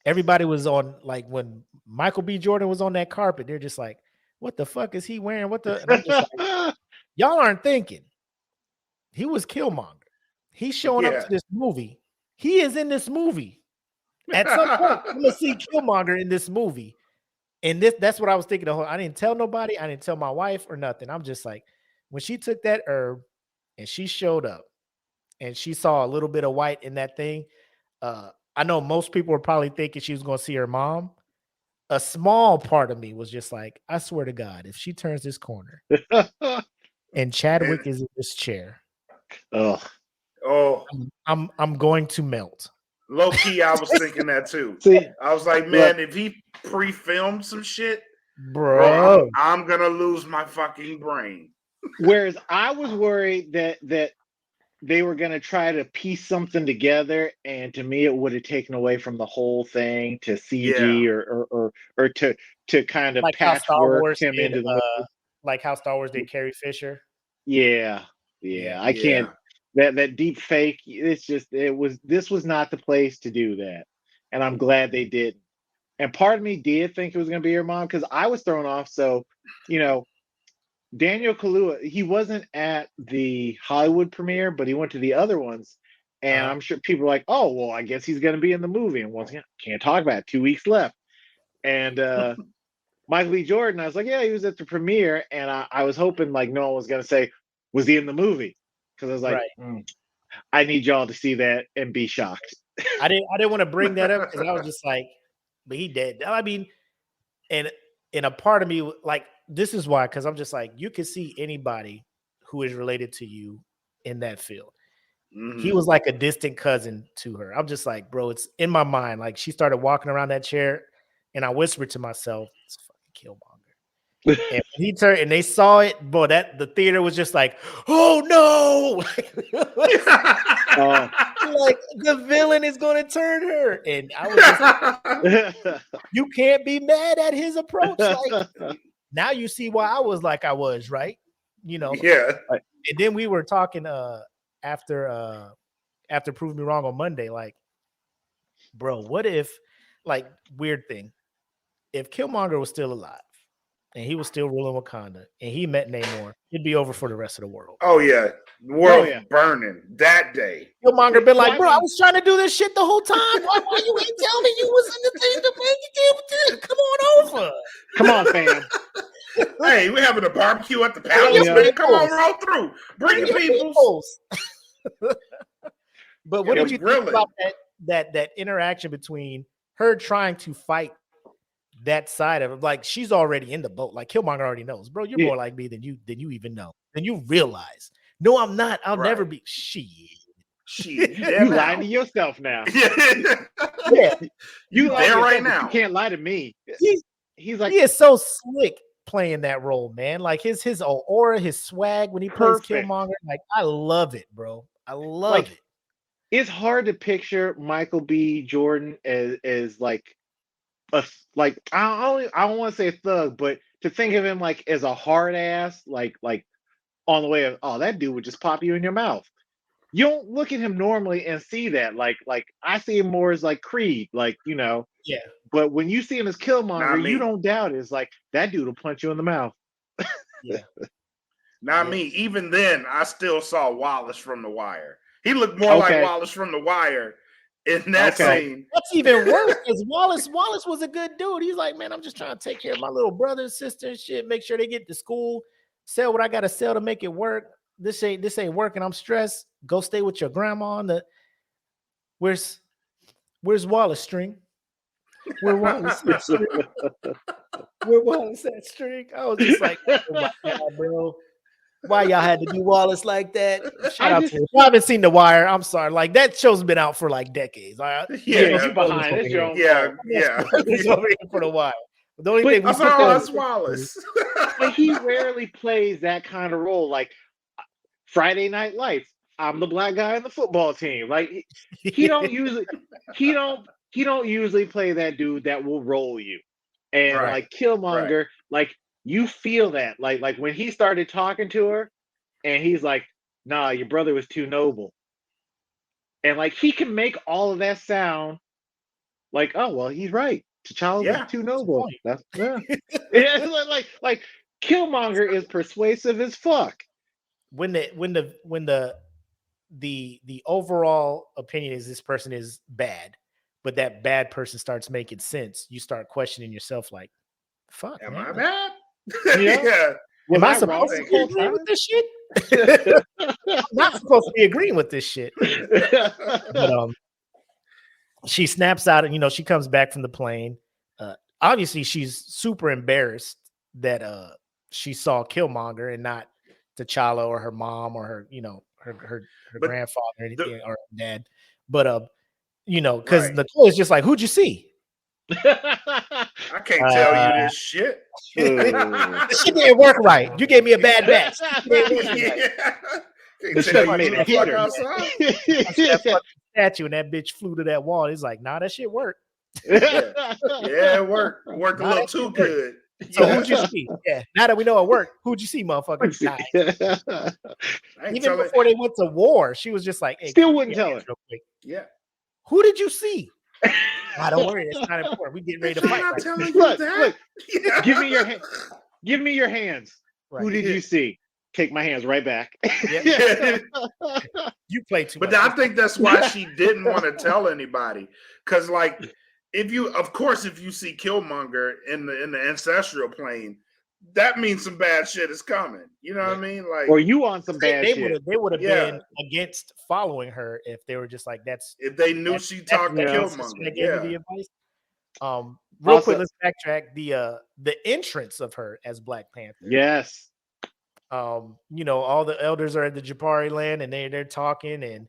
everybody was on, like, when Michael B. Jordan was on that carpet, they're just like, what the fuck is he wearing? And I'm just like, y'all aren't thinking. He was Killmonger. He's showing up to this movie. He is in this movie. At some point, I'm gonna see Killmonger in this movie. And that's what I was thinking. I didn't tell nobody. I didn't tell my wife or nothing. I'm just like, when she took that herb and she showed up and she saw a little bit of white in that thing, I know most people were probably thinking she was going to see her mom. A small part of me was just like, I swear to God, if she turns this corner and Chadwick is in this chair, I'm going to melt. Low key, I was thinking that too. I was like, man, if he pre-filmed some shit, bro, I'm gonna lose my fucking brain. Whereas I was worried that they were gonna try to piece something together, and to me, it would have taken away from the whole thing to CG or to kind of like patchwork him into the movie. Like how Star Wars did Carrie Fisher. Yeah. I can't. That deep fake, this was not the place to do that. And I'm glad they didn't. And part of me did think it was going to be her mom, because I was thrown off. So, Daniel Kaluuya, he wasn't at the Hollywood premiere, but he went to the other ones. And I'm sure people are like, oh, well, I guess he's going to be in the movie. And once again, can't talk about it. 2 weeks left. And Michael B. Jordan, I was like, yeah, he was at the premiere. And I was hoping like no one was going to say, Was he in the movie? Because I was like, I need y'all to see that and be shocked. I didn't want to bring that up because I was just like, but he dead. I mean, and a part of me, like, this is why, because I'm just like, you can see anybody who is related to you in that field. He was like a distant cousin to her. I'm just like, bro, it's in my mind. Like, she started walking around that chair, and I whispered to myself, it's fucking Killmonger. And when he turned and they saw it, bro, that the theater was just like, oh no. Like, the villain is going to turn her. And I was just like, you can't be mad at his approach. Like, now you see why I was like I was, right? You know? Yeah. And then we were talking after Prove Me Wrong on Monday, like, bro, what if, like, weird thing, if Killmonger was still alive and he was still ruling Wakanda and he met Namor, it'd be over for the rest of the world. Oh yeah, the world burning that day. Killmonger been like, bro, I was trying to do this shit the whole time. Why you ain't tell me you was in the thing to make it? Come on over. Come on, fam. Hey, we're having a barbecue at the palace. Man. Come on, roll through. Bring your peoples. But what did you think about that interaction between her trying to fight that side of it? Like, she's already in the boat. Like, Killmonger already knows, bro. You're more like me than you even know. Than you realize. No, I'm not. I'll never be. Shit. You lying to yourself now. Yeah. You lie there right now. You can't lie to me. He's like, he is so slick playing that role, man. Like, his aura, his swag when he plays Killmonger. Like, I love it, bro. I love it. It's hard to picture Michael B. Jordan as like I don't want to say a thug, but to think of him like as a hard ass, like on the way of, oh, that dude would just pop you in your mouth. You don't look at him normally and see that. Like I see him more as like Creed, like, you know. Yeah. But when you see him as Killmonger, you don't doubt it. It's like, that dude will punch you in the mouth. Yeah. Not me. Even then, I still saw Wallace from The Wire. He looked more like Wallace from The Wire in that scene. That's even worse, because Wallace was a good dude. He's like, man, I'm just trying to take care of my little brother and sister and shit, make sure they get to school, sell what I gotta sell to make it work. This ain't working. I'm stressed. Go stay with your grandma. Where's Wallace, String? Where Wallace at, String? Where Wallace at, String? I was just like, oh my God, bro. Why y'all had to do Wallace like that? Shout out to you. I haven't seen The Wire. I'm sorry. Like, that show's been out for like decades. All right? Yeah, you behind. It's your own fault. It's over here for The Wire. The only thing that's Wallace. But he rarely plays that kind of role. Like Friday Night Lights, I'm the black guy on the football team. Like, he don't usually play that dude that will roll you. And like Killmonger, like, you feel that, like when he started talking to her, and he's like, "Nah, your brother was too noble," and like he can make all of that sound like, "Oh well, he's right. T'Challa was too noble." That's like Killmonger is persuasive as fuck. When the overall opinion is this person is bad, but that bad person starts making sense, you start questioning yourself, like, "Fuck, am man, I bad? Yeah. Am I supposed to be agreeing with this shit? I'm not supposed to be agreeing with this shit." But she snaps out, and you know, she comes back from the plane. Obviously, she's super embarrassed that she saw Killmonger and not T'Challa or her mom or her, you know, her grandfather or anything, or dad. But you know, because Nicole is just like, "Who'd you see?" I can't tell you this shit. This shit didn't work right. You gave me a bad batch. Statue and that bitch flew to that wall. He's like, "Nah, that shit worked." It worked. It worked a little too good. So who'd you see? Yeah. Now that we know it worked, who'd you see, motherfucker? Even before they went to war, she was just like, "Hey, still wouldn't tell her." Real quick. Yeah. Who did you see? Don't worry, it's not important. We getting ready to fight. I'm telling you that. Look, give me your give me your hands. Right. Who did you see? Take my hands right back. You play too much. But I think that's why she didn't want to tell anybody. Because, like, if you see Killmonger in the ancestral plane, that means some bad shit is coming. You know what I mean? Like, or you on some bad shit. They would have Yeah. been against following her if they were just like, that's if they knew she talked Yeah. Killmonger. that gave me the Yeah. advice. Real Also- quick, let's backtrack the entrance of her as Black Panther. Yes. You know, all the elders are at the Japari land and they're talking, and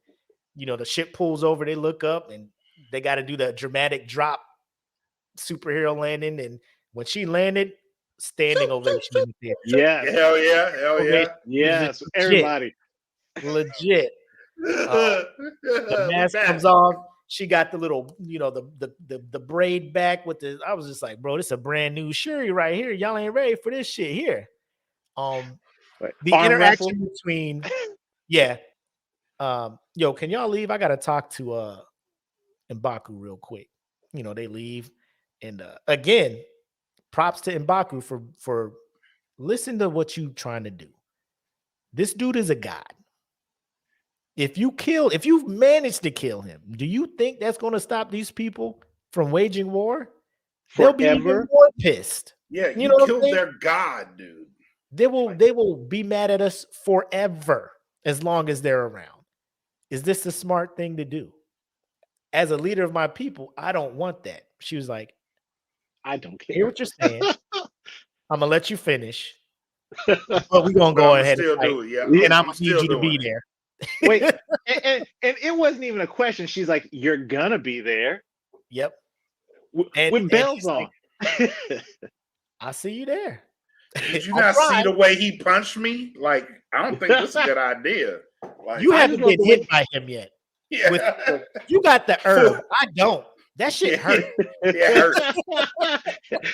you know, the ship pulls over, they look up and they got to do the dramatic drop superhero landing. And when she landed, standing ovation in the theater. Yes. Hell yeah. Hell yeah. Yes. Legit. Everybody. Legit. The mask comes off. She got the little, you know, the braid back with the. I was just like, bro, this is a brand new Shuri right here. Y'all ain't ready for this shit here. The Arm interaction wrestle. between, yeah. Yo, can y'all leave? I gotta talk to M'Baku real quick. You know, they leave, and again, props to M'Baku for listen to what you trying to do. This dude is a god. If you've managed to kill him, do you think that's going to stop these people from waging war? They'll be even Forever. more pissed. Yeah, You you know what I'm killed saying? their god, dude. They will be mad at us forever as long as they're around. Is this a smart thing to do? As a leader of my people, I don't want that. She was like, I don't hear care. what you're saying. I'm gonna let you finish, but we're gonna But go I'ma ahead still and fight, do it. Yeah, and I'm I'm gonna still need you to be doing it. there. Wait, and it wasn't even a question. She's like, "You're gonna be there Yep. with And bells he's on." like, I see you there. Did you I'll not see try. the way he punched me? Like, I don't think this is a good idea. Like, You I haven't just love been the way- hit by him yet. yeah, with You got the herb. I don't. That shit hurt. it hurt.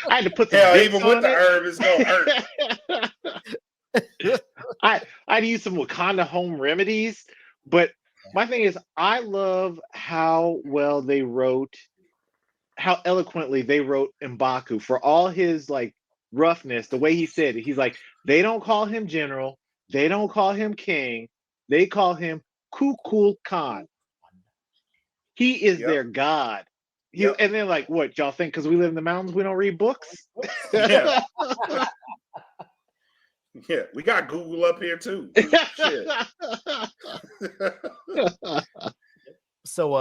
I had to put some Hell, Vicks even with on the it. herb, it's gonna hurt. I had to use some Wakanda home remedies, but my thing is, I love how well they wrote, how eloquently they wrote M'Baku for all his like roughness. The way he said it, he's like, they don't call him general, they don't call him king, they call him Kukul Khan. He is Yep. their god. Yep. And then like, what y'all think? Because we live in the mountains, we don't read books. Yeah. Yeah, we got Google up here too. Shit. So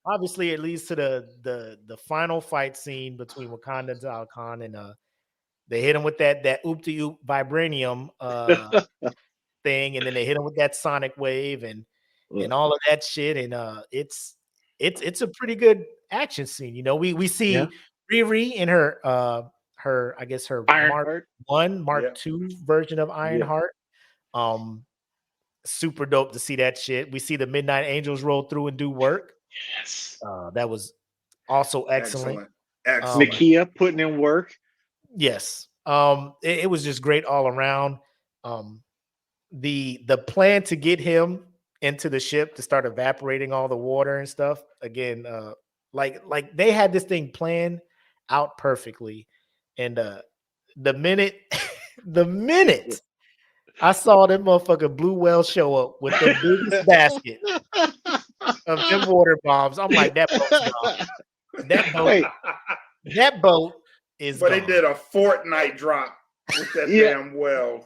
obviously it leads to the final fight scene between Wakanda and Zal Khan, and they hit him with that oop-de oop vibranium thing, and then they hit him with that sonic wave and all of that shit, and it's a pretty good action scene. You know, we see Yeah. Riri in her I guess her Mark Ironheart. 1, Mark Yeah. 2 version of Ironheart. Super dope to see that shit. We see the Midnight Angels roll through and do work. Yes. That was also excellent. Excellent. Nakia putting in work. Yes. It was just great all around. The plan to get him into the ship to start evaporating all the water and stuff. Again, like they had this thing planned out perfectly. And the minute I saw that motherfucker Blue Whale show up with the biggest basket of them water bombs, I'm like, that boat's gone. Wait. That boat is But gone. they did a Fortnite drop with that damn well.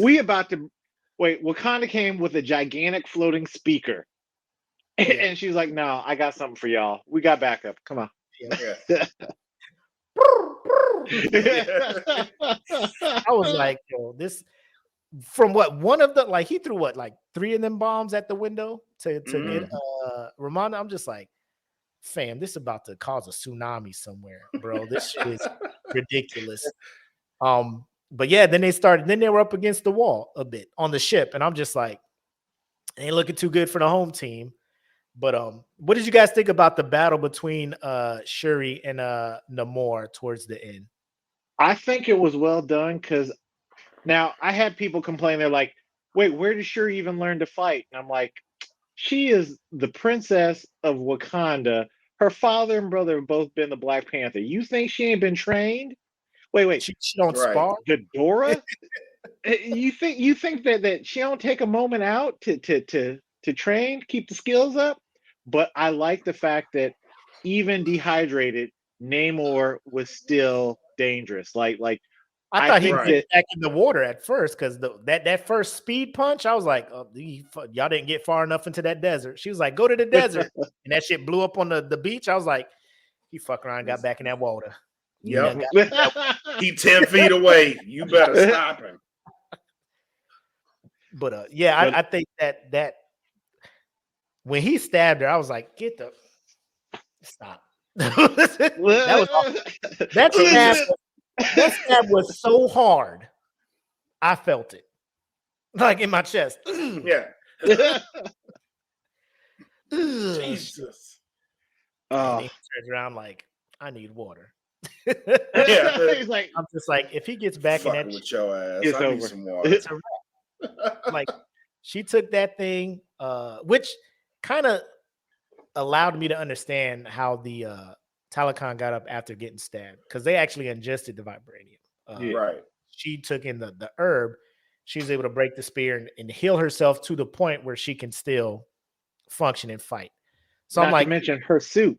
We about to wait. Wakanda came with a gigantic floating speaker, and she was like, "No, I got something for y'all. We got backup. Come on." Yeah. I was like, yo, this from what one of the like he threw what like 3 of them bombs at the window to get Ramona. I'm just like, fam, this is about to cause a tsunami somewhere, bro. This shit is ridiculous. But yeah, then they were up against the wall a bit on the ship, and I'm just like, ain't looking too good for the home team. But what did you guys think about the battle between Shuri and Namor towards the end? I think it was well done because now I had people complain. They're like, "Wait, where did Shuri even learn to fight?" And I'm like, "She is the princess of Wakanda. Her father and brother have both been the Black Panther. You think she ain't been trained? Wait, She don't Right. spar. Ghidorah? you think that she don't take a moment out to train, keep the skills up? But I like the fact that even dehydrated, Namor was still dangerous. Like I thought he think was that back in the water at first because that first speed punch, I was like, oh, y'all didn't get far enough into that desert. She was like, go to the desert. And that shit blew up on the beach. I was like, he fuck around and got back in that water. Yep. Yeah, He 10 feet away. You better stop him. But I think that when he stabbed her, I was like, get the stop. that was awful. That stab was so hard. I felt it. Like in my chest. Yeah. Jesus. And he turns around like, I need water. Yeah. He's like, I'm just like, if he gets back in that with your ass. It's I need over. some water. it's a wrap. Like she took that thing, which kind of allowed me to understand how the Talokan got up after getting stabbed because they actually ingested the vibranium. Right. She took in the herb. She was able to break the spear and heal herself to the point where she can still function and fight. So not I'm like, to mention her suit.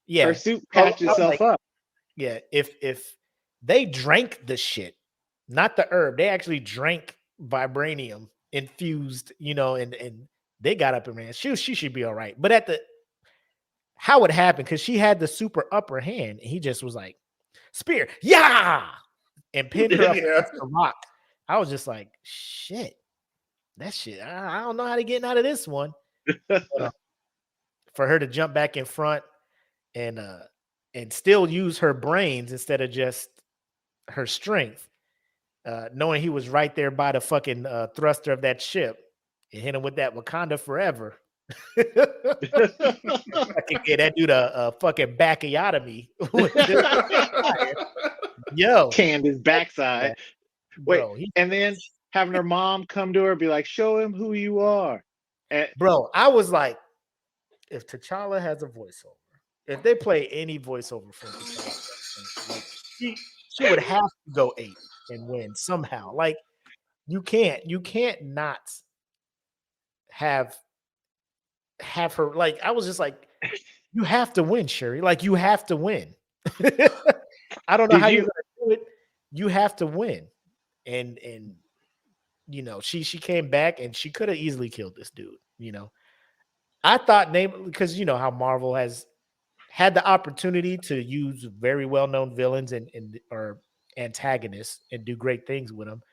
yeah, Her suit patched I'm itself like, up. yeah. If they drank the shit, not the herb, they actually drank vibranium infused, and they got up and ran. She should be all right. But how it happened, because she had the super upper hand, and he just was like, spear, yeah, and pinned her up against the rock. I was just like, shit, that shit. I don't know how to get out of this one. But, for her to jump back in front and still use her brains instead of just her strength, knowing he was right there by the fucking thruster of that ship, and hit him with that Wakanda forever. I could get that dude a fucking bacchiotomy. Yo, Canned his backside. Wait, bro, and then having her mom come to her and be like, show him who you are. And bro, I was like, if T'Challa has a voiceover, if they play any voiceover from T'Challa, like, she would have to go 8 and win somehow. Like, you can't not have her. Like, I was just like, you have to win, Shuri. Like, you have to win. I don't know how you're gonna do it. You have to win. And she came back and she could have easily killed this dude. I thought because how Marvel has had the opportunity to use very well-known villains or antagonists and do great things with them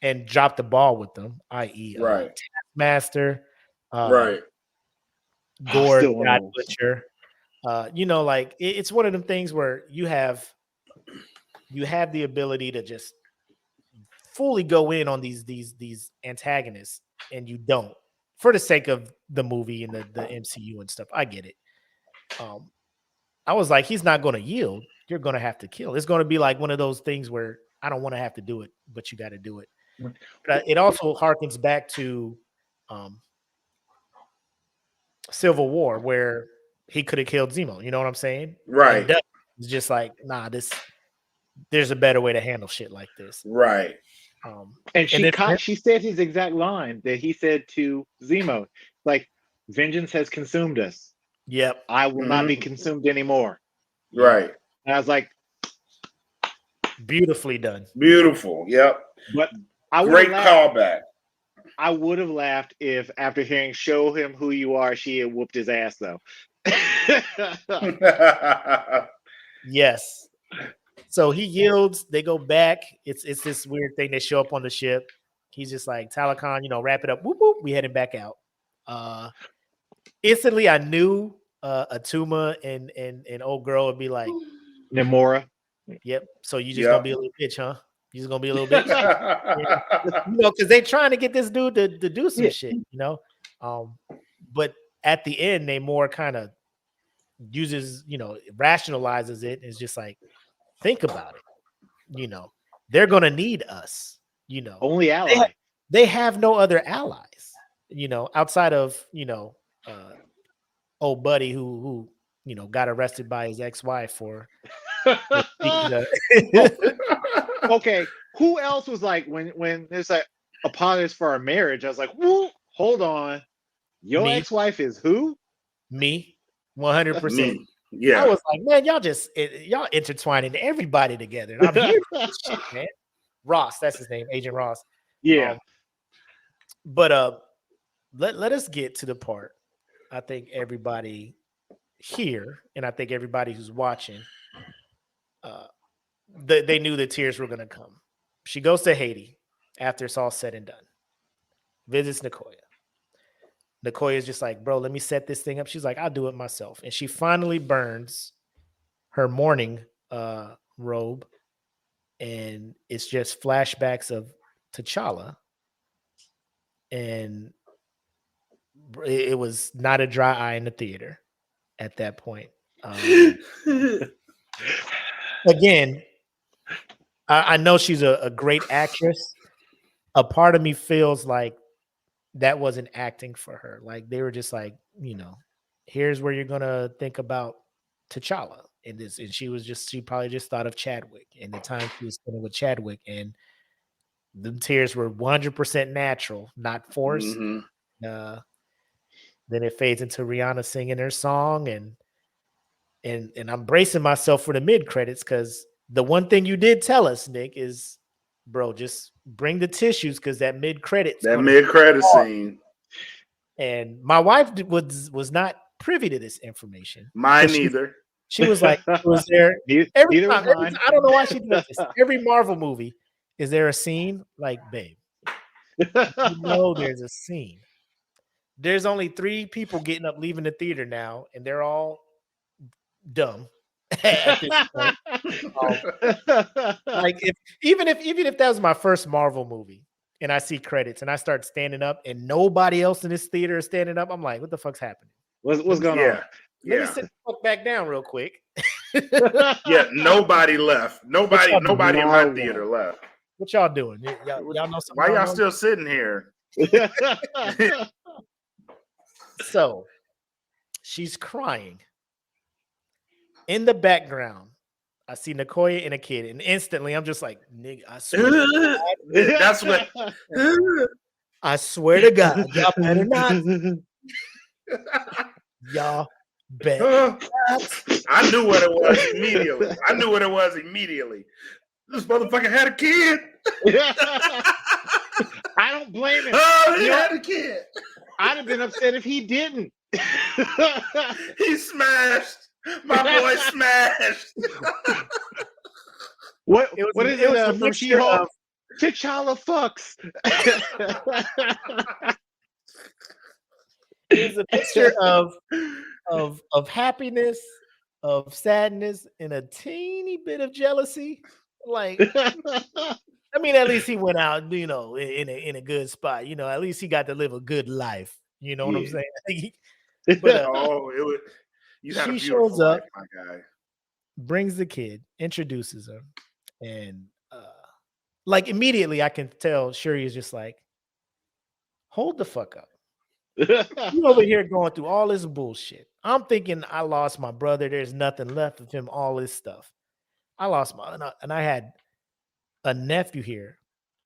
and drop the ball with them, i.e. Right. Taskmaster, Right. Gore, God Butcher. Like it's one of them things where you have the ability to just fully go in on these antagonists, and you don't, for the sake of the movie and the MCU and stuff. I get it. I was like, he's not going to yield. You're going to have to kill. It's going to be like one of those things where I don't want to have to do it, but you got to do it. But it also harkens back to Civil War, where he could have killed Zemo. You know what I'm saying? Right. It's just like, nah, there's a better way to handle shit like this. Right. And she said his exact line that he said to Zemo, like, vengeance has consumed us. Yep. I will not be consumed anymore. Right. And I was like, beautifully done. Beautiful. Yep. But great callback. I would have laughed if after hearing show him who you are, she had whooped his ass though. Yes. So he yields, they go back. It's this weird thing. They show up on the ship. He's just like, Talokan, wrap it up. Whoop, whoop. We heading back out. Instantly I knew Atuma and old girl would be like, Namora. Yep. So you just gonna be a little bitch, huh? You just gonna be a little bitch. Because they trying to get this dude to do some shit, but at the end they more kind of uses, rationalizes it. It's just like, think about it. They're gonna need us. Only ally. They have no other allies. Outside of old buddy who got arrested by his ex-wife for. Okay, who else was like when there's like apologies for our marriage? I was like, whoa, hold on, your ex-wife is who? Me, 100%. Yeah, I was like, man, y'all intertwining everybody together. And I'm here for this shit, man. Ross, that's his name, Agent Ross. Yeah. But let us get to the part. I think everybody here, and I think everybody who's watching, they knew the tears were going to come. She goes to Haiti after it's all said and done. Visits Nicoya. Nicoya is just like, bro, let me set this thing up. She's like, I'll do it myself. And she finally burns her mourning robe. And it's just flashbacks of T'Challa. And it was not a dry eye in the theater at that point. Again, I know she's a great actress. A part of me feels like that wasn't acting for her. Like they were just like, here's where you're gonna think about T'Challa in this, and she probably just thought of Chadwick and the time she was spending with Chadwick, and the tears were 100% natural, not forced. Mm-hmm. Then it fades into Rihanna singing her song, and I'm bracing myself for the mid credits because the one thing you did tell us, Nick, is, bro, just bring the tissues because that mid credits scene. And my wife was not privy to this information. Mine neither. She was like, was there every time, I don't know why she does this. Every Marvel movie, is there a scene? Like, babe, there's a scene. There's only 3 people getting up, leaving the theater now, and they're all dumb at this point. Like, even if that was my first Marvel movie, and I see credits, and I start standing up, and nobody else in this theater is standing up, I'm like, what the fuck's happening? What's going on? Let me sit the fuck back down real quick. Yeah, nobody left. Nobody in my theater left. What y'all doing? Y'all know something? Why y'all still sitting here? So she's crying. In the background, I see Nicoya and a kid, and instantly I'm just like, nigga, I swear to God, that's what I swear to God, y'all better not. Y'all better not. I knew what it was immediately. This motherfucker had a kid. I don't blame him. Oh, he had a kid. I'd have been upset if he didn't. He smashed. My boy smashed. What is it from She-Hulk? T'Challa fucks. It's a picture of happiness, of sadness, and a teeny bit of jealousy. Like, I mean, at least he went out, in a good spot. At least he got to live a good life. You know what I'm saying? But she shows up, my guy. Brings the kid, introduces her, and like immediately I can tell Shuri is just like, hold the fuck up. You over here going through all this bullshit. I'm thinking I lost my brother. There's nothing left of him. All this stuff. I lost and I had a nephew here.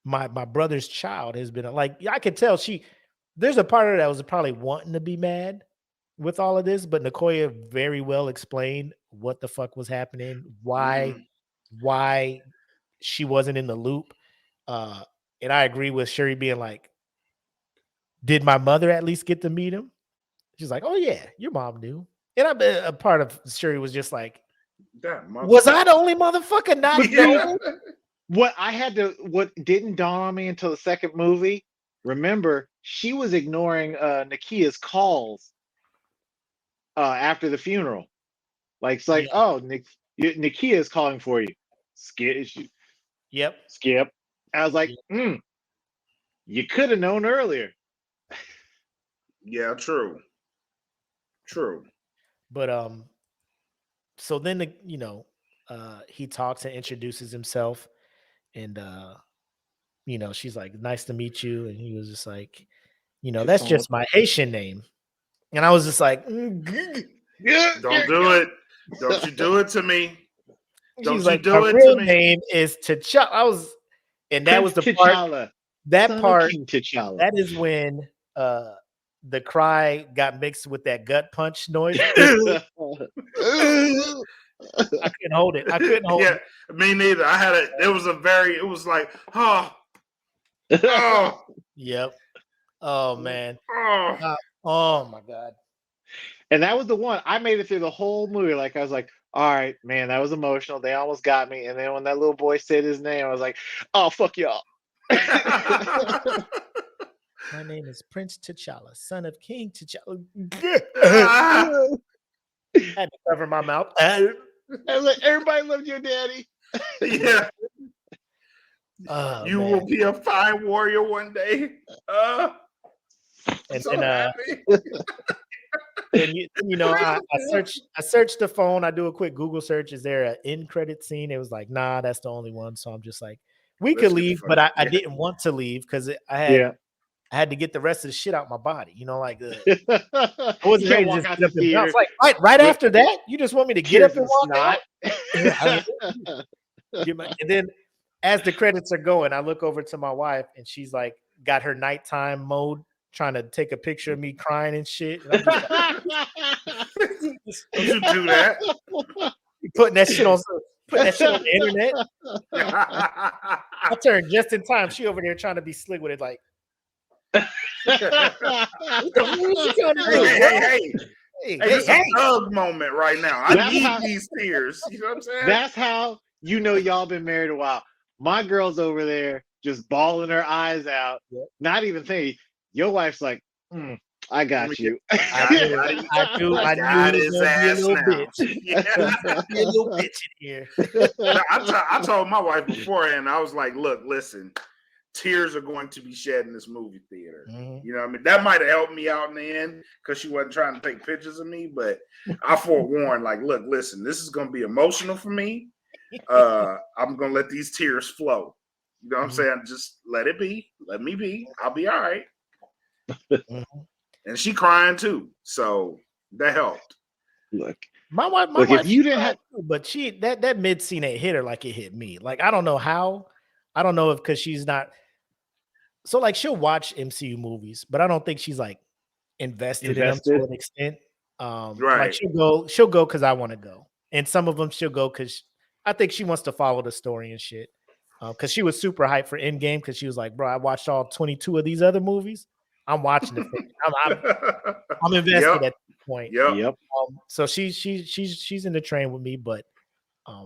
My brother's child has been like, I could tell there's a part of her that was probably wanting to be mad with all of this, but Nicoya very well explained what the fuck was happening, why she wasn't in the loop. And I agree with Shuri being like, did my mother at least get to meet him? She's like, oh yeah, your mom knew. And I bet a part of Shuri was just like, was I the only motherfucker not know? What didn't dawn on me until the second movie, remember, she was ignoring Nakia's calls after the funeral. Like, it's like, oh, Nakia is calling for you. Skip. I was like, you could have known earlier. Yeah, true. But so then he talks and introduces himself, and she's like, nice to meet you, and he was just like, that's just my Haitian name. And I was just like, don't do it. Don't you do it to me. Don't she's you like, do my it real to me. name is T'Challa. That was the T'Challa. Part. T'Challa. That is when the cry got mixed with that gut punch noise. I couldn't hold it. I couldn't hold Yeah, it. me neither. I had it was like, oh, Yep. Oh man. oh. Oh my God. And that was the one I made it through the whole movie. Like I was like, all right, man, that was emotional. They almost got me. And then when that little boy said his name, I was like, oh fuck y'all. My name is Prince T'Challa, son of King T'Challa. Had to cover my mouth. I was like, everybody loved your daddy. Yeah. Oh, You man. will be a fine warrior one day. And so then, happy. and you know, I searched the phone. I do a quick Google search. Is there an end credit scene? It was like, nah, that's the only one. So I'm just like, we Let's could get the leave, fuck but I out. didn't want to leave because I Yeah. had to get the rest of the shit out my body. You know, like You I wasn't ready can't to walk just out get the up and bounce. theater Like right with after that, you just want me to get tears up and and walk snot. out? Yeah, and then as the credits are going, I look over to my wife and she's like got her nighttime mode, trying to take a picture of me crying and shit. And I'm just Don't you do that? putting that shit on the internet. I turned just in time. She over there trying to be slick with it, like, what the hell you trying to do? Hey, this is a thug moment right now. I That's need how- these tears. You know what I'm saying? That's how you know y'all been married a while. My girl's over there just bawling her eyes out, Yep. not even thinking. Your wife's like, I got you. I knew got he was his gonna be a ass little now. bitch. Yeah. Be a little bitch in here. No, I told my wife beforehand, I was like, look, listen, tears are going to be shed in this movie theater. Mhm. You know what I mean? That might have helped me out in the end because she wasn't trying to take pictures of me, but I forewarned, like, look, listen, this is going to be emotional for me. I'm going to let these tears flow. You know what I'm saying? Just let it be. Let me be. I'll be all right. And she crying too. So that helped. Look, My wife, if you didn't have, but she that mid scene ain't hit her like it hit me. Like I don't know how. I don't know if because she's not. So like she'll watch MCU movies, but I don't think she's like invested in them to an extent. Like Right. she'll go because I want to go, and some of them she'll go because I think she wants to follow the story and shit. Because she was super hyped for Endgame because she was like, bro, I watched all 22 of these other movies. I'm watching the thing. I'm invested at this point. Yep. So she's in the train with me, but I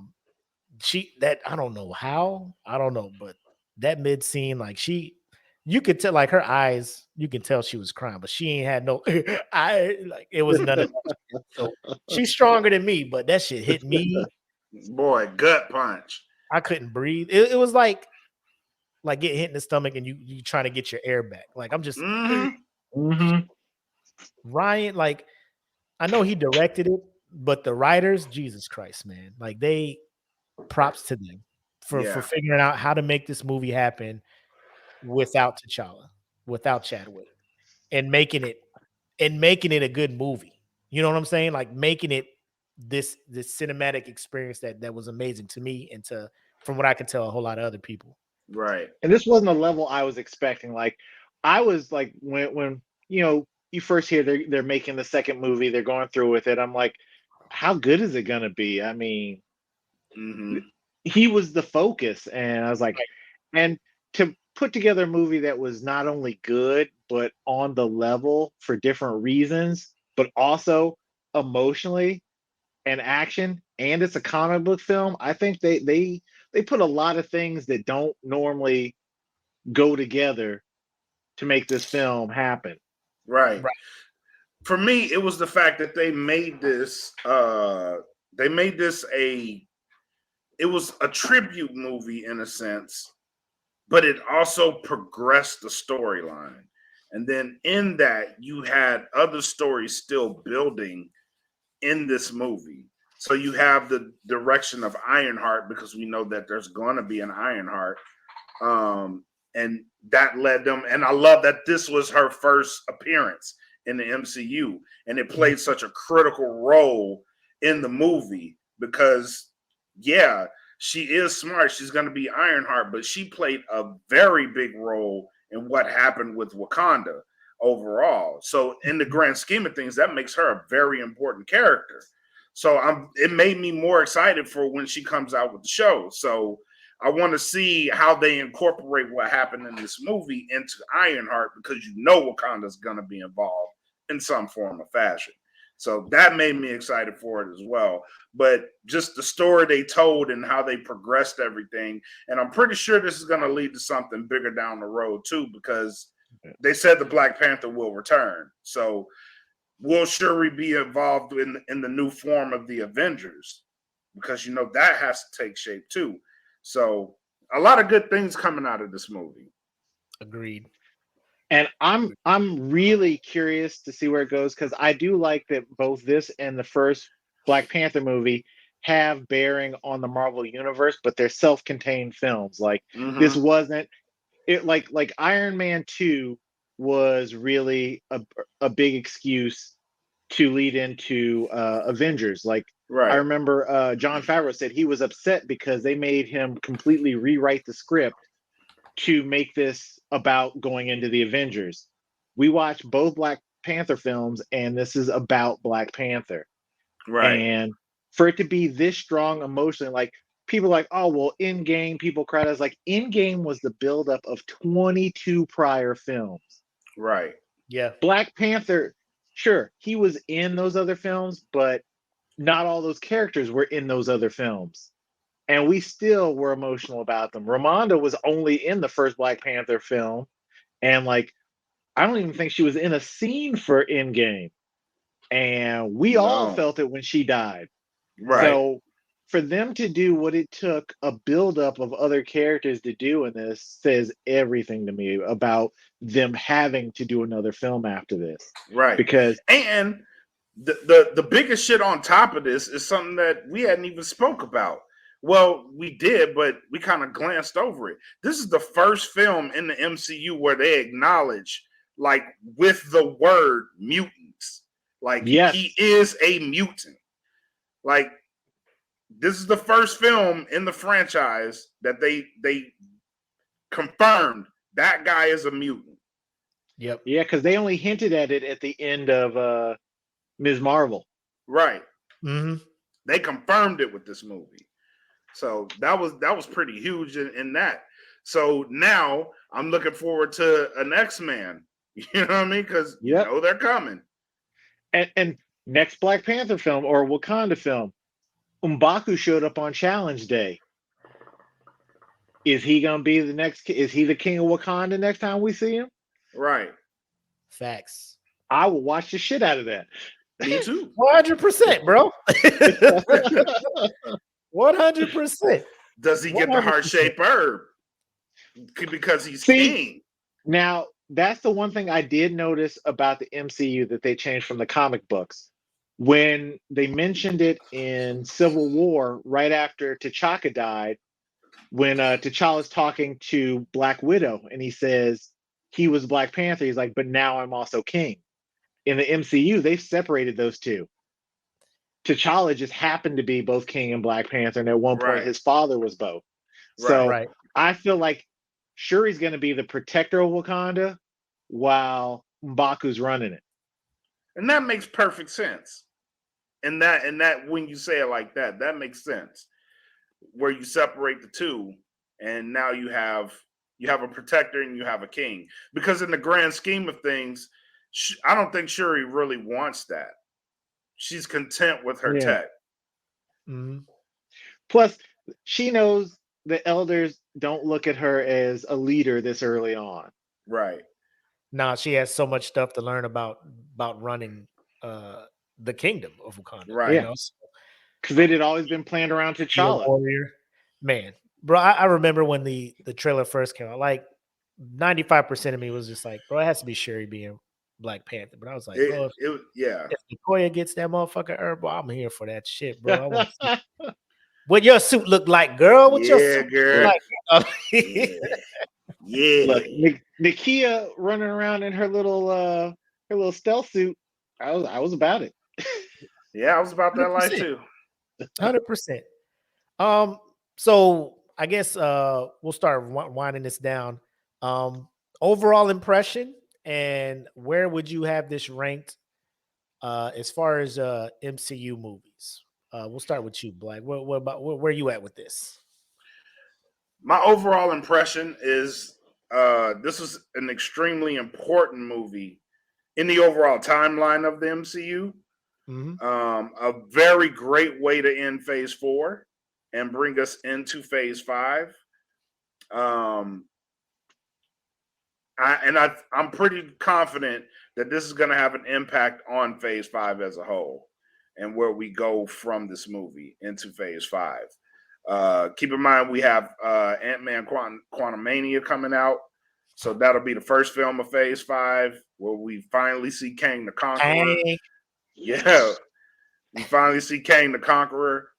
don't know how. I don't know, but that mid scene, like you could tell, like her eyes, you can tell she was crying, but she ain't had no it was none of that. So she's stronger than me, but that shit hit me. Boy, gut punch. I couldn't breathe. It was like getting hit in the stomach and you trying to get your air back. Like I'm just Ryan, like I know he directed it, but the writers, Jesus Christ, man, like props to them for figuring out how to make this movie happen without T'Challa, without Chadwick, and making it a good movie. You know what I'm saying? Like making it this cinematic experience that was amazing to me and to, from what I can tell, a whole lot of other people. Right. And this wasn't a level I was expecting. Like I was like when you first hear they're making the second movie, they're going through with it. I'm like, how good is it gonna be? I mean, he was the focus, and I was like, and to put together a movie that was not only good but on the level for different reasons, but also emotionally and action, and it's a comic book film. I think they put a lot of things that don't normally go together to make this film happen. Right. For me, it was the fact that they made this it was a tribute movie in a sense, but it also progressed the storyline. And then in that, you had other stories still building in this movie. So you have the direction of Ironheart, because we know that there's going to be an Ironheart. And that led them. And I love that this was her first appearance in the MCU. And it played such a critical role in the movie because, yeah, she is smart. She's going to be Ironheart, but she played a very big role in what happened with Wakanda overall. So in the grand scheme of things, that makes her a very important character. So it made me more excited for when she comes out with the show. So I want to see how they incorporate what happened in this movie into Ironheart, because Wakanda's going to be involved in some form or fashion. So that made me excited for it as well. But just the story they told and how they progressed everything. And I'm pretty sure this is going to lead to something bigger down the road too, because they said the Black Panther will return. So will Shuri be involved in the new form of the Avengers? Because that has to take shape too. So a lot of good things coming out of this movie. Agreed. And I'm really curious to see where it goes, because I do like that both this and the first Black Panther movie have bearing on the Marvel universe, but they're self-contained films. Like this wasn't it like Iron Man 2 was really a big excuse to lead into Avengers. Like Right. I remember Jon Favreau said he was upset because they made him completely rewrite the script to make this about going into the Avengers. We watched both Black Panther films, and this is about Black Panther. Right. And for it to be this strong emotionally, like people are like, oh, well, Endgame, people cried. I was like, Endgame was the buildup of 22 prior films. Right. Yeah. Black Panther, sure, he was in those other films, but not all those characters were in those other films. And we still were emotional about them. Ramonda was only in the first Black Panther film. And like, I don't even think she was in a scene for Endgame. And we all felt it when she died. Right. So for them to do what it took a buildup of other characters to do in this says everything to me about them having to do another film after this. Right. Because and the biggest shit on top of this is something that we hadn't even spoke about. Well, we did, but we kind of glanced over it. This is the first film in the MCU where they acknowledge, like, with the word mutants. Like, yes. He is a mutant. Like, this is the first film in the franchise that they confirmed that guy is a mutant. Yep. Yeah, because they only hinted at it at the end of Ms. Marvel. Right. Mm-hmm. They confirmed it with this movie. So that was pretty huge in that. So now I'm looking forward to an X-Men. You know what I mean? Because they're coming. And next Black Panther film or Wakanda film, M'Baku showed up on Challenge Day. Is he gonna be the next? Is he the king of Wakanda next time we see him? Right. Facts. I will watch the shit out of that. Me too. 100%, bro. 100%. Does he get the heart-shaped herb? Because he's king. Now, that's the one thing I did notice about the MCU that they changed from the comic books. When they mentioned it in Civil War, right after T'Chaka died, when T'Challa's talking to Black Widow, and he says he was Black Panther, he's like, but now I'm also king. In the MCU, they've separated those two. T'Challa just happened to be both King and Black Panther, and at one point his father was both. So I feel like Shuri's going to be the protector of Wakanda while M'Baku's running it. And that makes perfect sense. And that when you say it like that, that makes sense. Where you separate the two, and now you have a protector and you have a king. Because in the grand scheme of things, I don't think Shuri really wants that. She's content with her tech. Mm-hmm. Plus, she knows the elders don't look at her as a leader this early on. Right. Now she has so much stuff to learn about running the kingdom of Wakanda. Right. Yeah. Because it had always been planned around T'Challa. Warrior. Man, bro, I remember when the trailer first came out, like 95% of me was just like, bro, it has to be Shuri being Black Panther. But I was like, bro, if Okoye gets that motherfucker herb, I'm here for that shit, bro. I want to see what your suit look like, girl. What your suit look like? Yeah. Look, Nakia running around in her little stealth suit. I was about it. Yeah, I was about that 100%. Life too. 100%. So I guess we'll start winding this down. Overall impression, and where would you have this ranked as far as MCU movies? We'll start with you, Black. What about where you at with this? My overall impression is this is an extremely important movie in the overall timeline of the MCU. Mm-hmm. A very great way to end Phase 4 and bring us into Phase 5. I'm pretty confident that this is going to have an impact on Phase 5 as a whole and where we go from this movie into Phase 5. Keep in mind, we have Ant-Man Quantumania coming out. So that'll be the first film of Phase 5 where we finally see Kang the Conqueror. Kang. Yeah, we finally see Kang the Conqueror.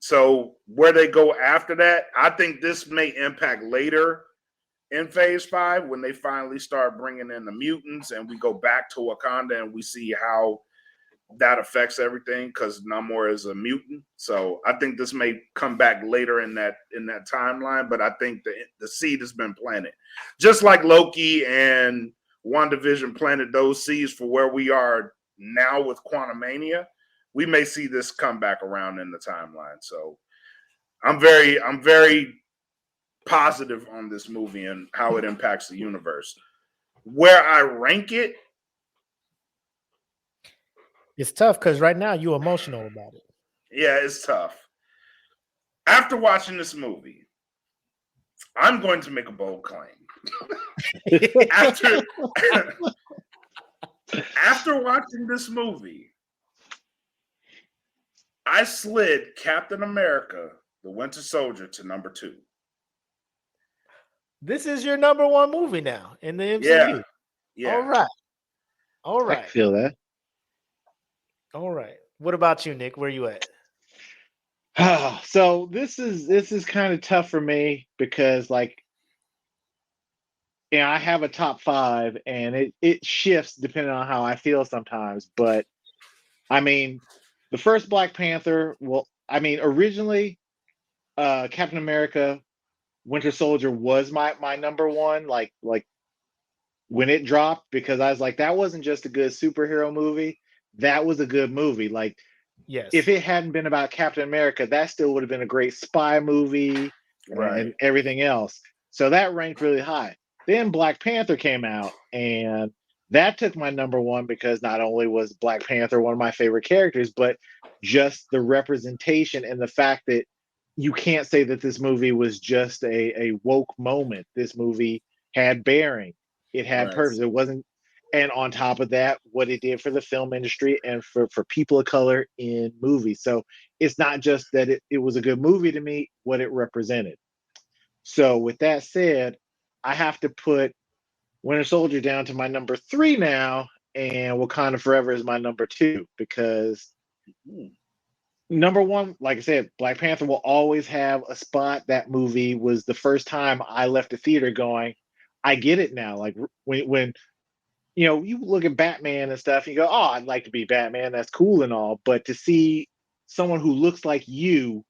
So where they go after that, I think this may impact later in Phase 5 when they finally start bringing in the mutants and we go back to Wakanda and we see how that affects everything because Namor is a mutant. So I think this may come back later in that timeline, but I think the seed has been planted. Just like Loki and WandaVision planted those seeds for where we are now with Quantumania, we may see this come back around in the timeline. So I'm very positive on this movie and how it impacts the universe. Where I rank it, It's tough because right now you're emotional about it. yeah, it's tough. After watching this movie, I'm going to make a bold claim. After watching this movie, I slid Captain America, the Winter Soldier, to number 2. This is your number one movie now in the MCU. Yeah. All right. All I right. can feel that. All right. What about you, Nick? Where you at? So this is kind of tough for me because I have a top 5 and it shifts depending on how I feel sometimes. But I mean, the first Black Panther, originally Captain America Winter Soldier was my number one, like when it dropped, because I was like, that wasn't just a good superhero movie. That was a good movie. Like, yes, if it hadn't been about Captain America, that still would have been a great spy movie and everything else. So that ranked really high. Then Black Panther came out, and that took my number one because not only was Black Panther one of my favorite characters, but just the representation and the fact that you can't say that this movie was just a woke moment. This movie had bearing. It had purpose. It wasn't, and on top of that, what it did for the film industry and for people of color in movies. So it's not just that it was a good movie to me, what it represented. So with that said, I have to put Winter Soldier down to my number 3 now, and Wakanda Forever is my number 2 because number 1, like I said, Black Panther will always have a spot. That movie was the first time I left the theater going, I get it now. Like when you look at Batman and stuff, and you go, oh, I'd like to be Batman. That's cool and all. But to see someone who looks like you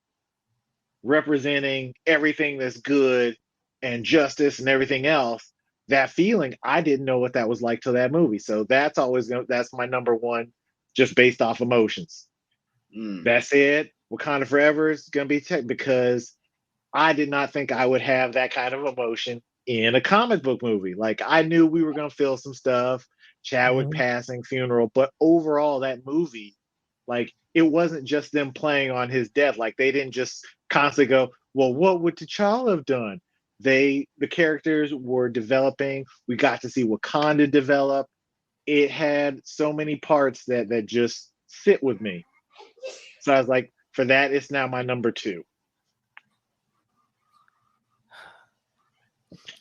representing everything that's good and justice and everything else, that feeling, I didn't know what that was like till that movie. So that's my number 1, just based off emotions. That said, Wakanda Forever is going to be because I did not think I would have that kind of emotion in a comic book movie. Like, I knew we were going to feel some stuff, Chadwick passing, funeral, but overall that movie, like, it wasn't just them playing on his death. Like, they didn't just constantly go, well, what would T'Challa have done? The characters were developing. We got to see Wakanda develop. It had so many parts that just sit with me. So I was like, for that, it's now my number 2.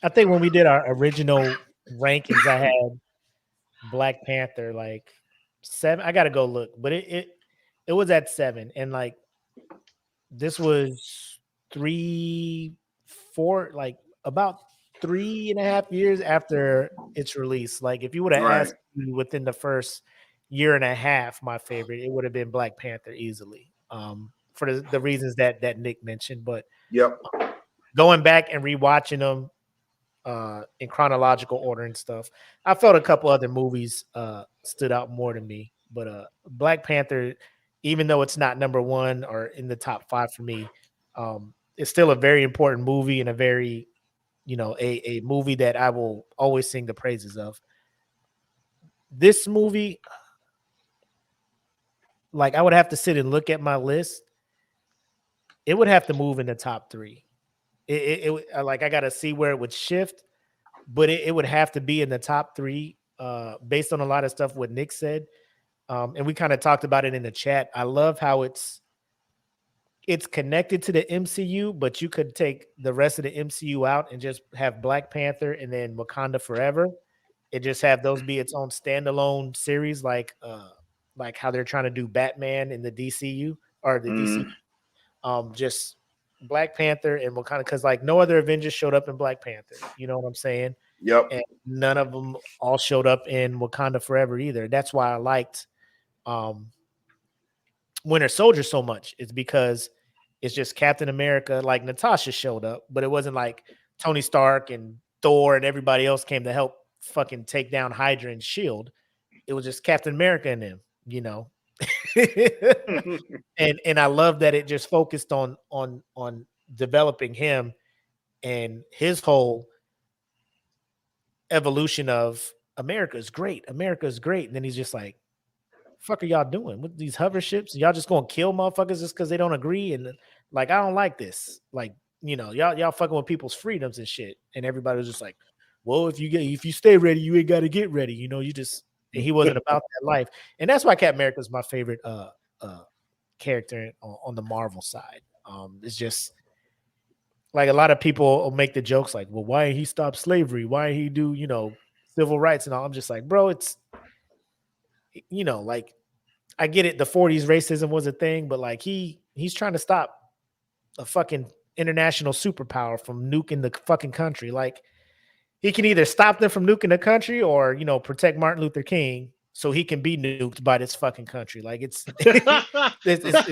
I think when we did our original rankings, I had Black Panther like 7. I gotta go look, but it was at 7, and like this was 3, 4, like about 3.5 years after its release. Like, if you would have asked me within the first year and a half, my favorite, it would have been Black Panther easily. For the reasons that Nick mentioned, but going back and rewatching them in chronological order and stuff, I felt a couple other movies stood out more to me, but Black Panther even though it's not number one or in the top 5 for me, it's still a very important movie and a very, a movie that I will always sing the praises of. This movie, like I would have to sit and look at my list. It would have to move in the top 3. Like I got to see where it would shift, but it would have to be in the top 3 based on a lot of stuff what Nick said. And we kind of talked about it in the chat. I love how it's connected to the MCU, but you could take the rest of the MCU out and just have Black Panther and then Wakanda Forever, and just have those be its own standalone series, like how they're trying to do Batman in the DCU or the DC. Just Black Panther and Wakanda, because like no other Avengers showed up in Black Panther. You know what I'm saying? Yep. And none of them all showed up in Wakanda Forever either. That's why I liked Winter Soldier so much. It's because it's just Captain America. Like Natasha showed up, but it wasn't like Tony Stark and Thor and everybody else came to help fucking take down Hydra and Shield. It was just Captain America and them, and I love that it just focused on developing him and his whole evolution of America's great. And then he's just like, fuck are y'all doing with these hover ships? Y'all just gonna kill motherfuckers just because they don't agree? And like, I don't like this. Like, y'all fucking with people's freedoms and shit. And everybody was just like, well, if you stay ready, you ain't got to get ready. And he wasn't about that life. And that's why Captain America's my favorite character on the Marvel side. It's just like a lot of people will make the jokes like, well, why didn't he stop slavery? Why didn't he do, civil rights and all? I'm just like, bro, it's, like I get it. The 40s racism was a thing, but like he's trying to stop a fucking international superpower from nuking the fucking country. Like he can either stop them from nuking the country or, protect Martin Luther King so he can be nuked by this fucking country. Like it's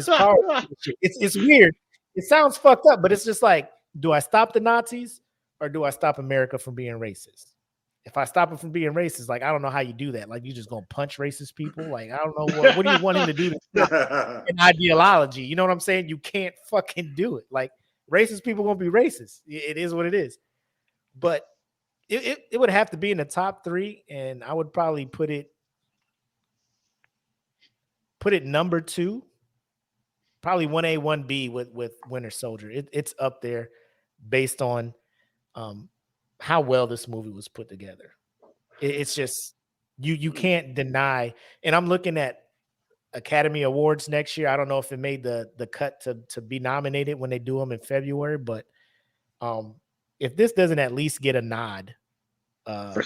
powerful. It's weird. It sounds fucked up, but it's just like, do I stop the Nazis or do I stop America from being racist? If I stop him from being racist, like, I don't know how you do that. Like, you just gonna punch racist people? Like, I don't know. What do you want him to do to stop an ideology? You know what I'm saying? You can't fucking do it. Like, racist people gonna be racist. It is what it is. But it would have to be in the top 3, and I would probably put it number 2, probably 1A, 1B with Winter Soldier. It's up there based on how well this movie was put together. It's just you can't deny. And I'm looking at Academy Awards next year. I don't know if it made the cut to be nominated when they do them in February, but if this doesn't at least get a nod for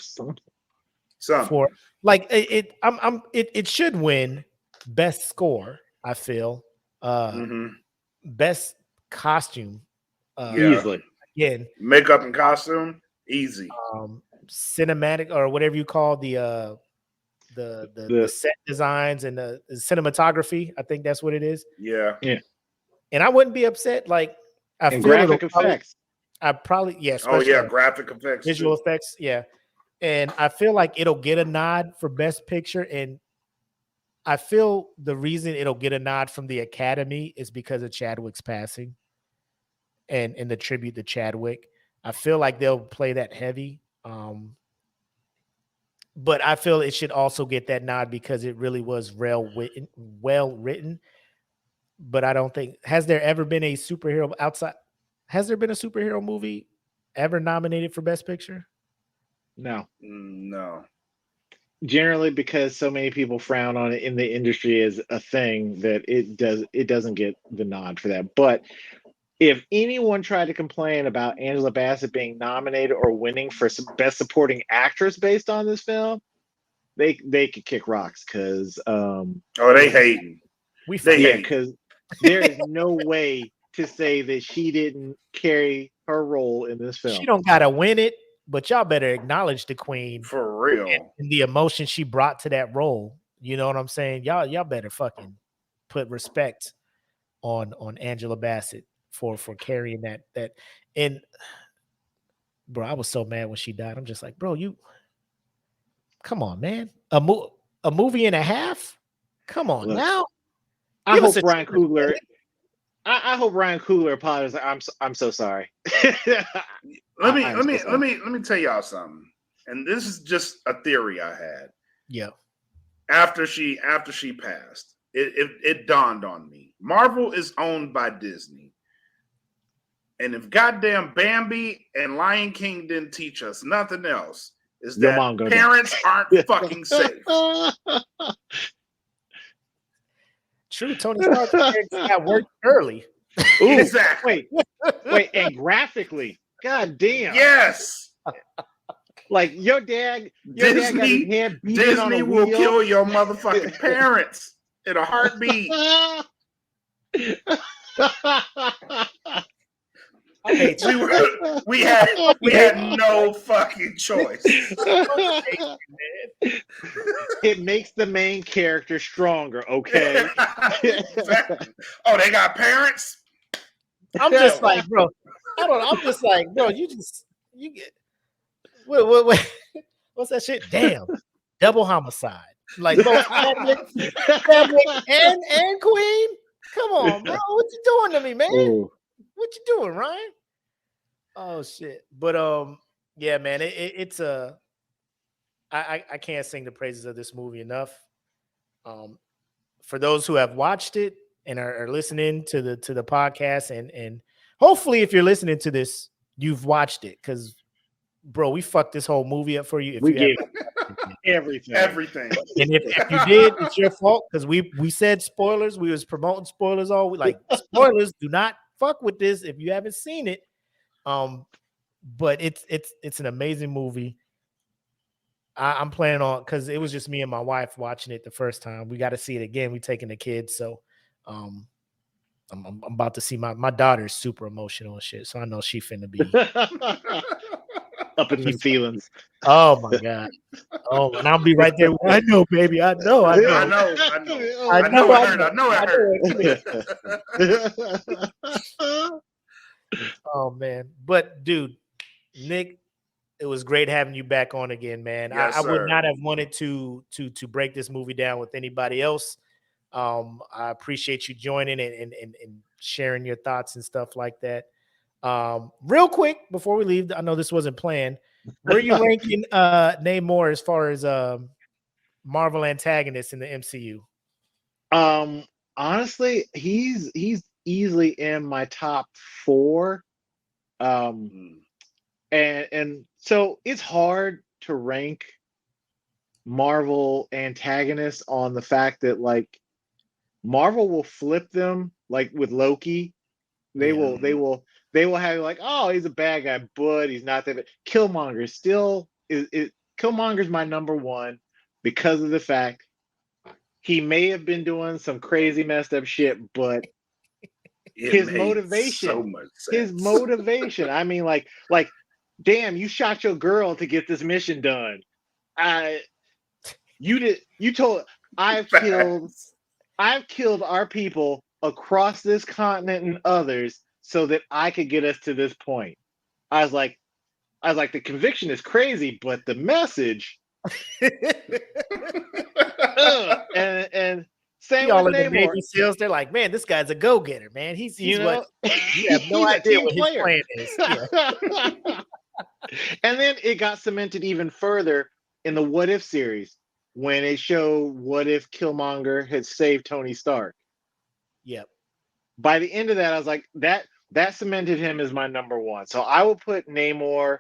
like it should win best score, I feel. Best costume, easily. Again, makeup and costume, easy. Cinematic or whatever you call the set designs and the cinematography. I think that's what it is. Yeah. And I wouldn't be upset. Like I feel graphic effects. Graphic effects, visual effects. Yeah, and I feel like it'll get a nod for best picture. And I feel the reason it'll get a nod from the Academy is because of Chadwick's passing and the tribute to Chadwick. I feel like they'll play that heavy. But I feel it should also get that nod because it really was well written. But I don't think, has there ever been a superhero outside? Has there been a superhero movie ever nominated for Best Picture? No. Generally, because so many people frown on it in the industry as a thing that it doesn't get the nod for that. But if anyone tried to complain about Angela Bassett being nominated or winning for some Best Supporting Actress based on this film, they could kick rocks because they hating. Because there is no way to say that she didn't carry her role in this film. She don't gotta win it, but y'all better acknowledge the queen for real and the emotion she brought to that role. You know what I'm saying? Y'all better fucking put respect on Angela Bassett for carrying that. And bro, I was so mad when she died. I'm just like, bro, come on, man. A movie and a half? Come on. Look, now. I Give us hope a Ryan trailer, Coogler. man. I hope Ryan Coogler apologizes. I'm so sorry. Let me I'm so sorry. let me tell y'all something. And this is just a theory I had. Yeah. After she passed, it dawned on me. Marvel is owned by Disney. And if goddamn Bambi and Lion King didn't teach us nothing else, is Your that mom go parents aren't fucking safe. True. Tony Stark's parents got work early. Ooh, Exactly. wait, and graphically, god damn. Yes. Like your dad got his head beaten on Disney a will wheel. kill your motherfucking parents in a heartbeat. I hate you. We had no fucking choice. It makes the main character stronger, okay? Exactly. Oh, they got parents? I'm just like, bro. I'm just like, bro. You get wait. What's that shit? Damn, double homicide. Like both family and queen. Come on, bro. What you doing to me, man? Ooh. What you doing, Ryan? Oh shit. But yeah, man. It's a. I can't sing the praises of this movie enough. For those who have watched it and are listening to the podcast, and hopefully, if you're listening to this, you've watched it, because, bro, we fucked this whole movie up for you. If We you gave haven't. everything. And if you did, it's your fault, because we said spoilers. We was promoting spoilers all week. Like, spoilers, do not fuck with this if you haven't seen it. But it's an amazing movie. I'm planning on, because it was just me and my wife watching it the first time. We got to see it again. We taking the kids, so I'm about to see my daughter's super emotional and shit. So I know she finna be Up in the feelings. Oh my god. Oh, and I'll be right there. I know, baby. I know. I know it. Oh man. But dude, Nick, it was great having you back on again, man. Yes, I would sir. not have wanted to break this movie down with anybody else. I appreciate you joining and sharing your thoughts and stuff like that. Real quick before we leave, I know this wasn't planned. Where are you ranking Namor as far as Marvel antagonists in the MCU? Honestly, he's easily in my top 4. And so it's hard to rank Marvel antagonists on the fact that, like, Marvel will flip them, like with Loki. They will have, like, oh, he's a bad guy, but he's not that bad. Killmonger still is Killmonger's my number 1 because of the fact he may have been doing some crazy messed up shit, but his motivation, so much sense. his motivation. I mean, like, damn, you shot your girl to get this mission done. I've killed our people across this continent and others so that I could get us to this point. I was like, the conviction is crazy, but the message. And same with in the Namor. Navy SEALs, they're like, man, this guy's a go-getter, man. He's You know, you have no idea what his plan is. Yeah. And then it got cemented even further in the What If series when it showed what if Killmonger had saved Tony Stark. Yep. By the end of that, I was like, that cemented him as my number 1. So I will put Namor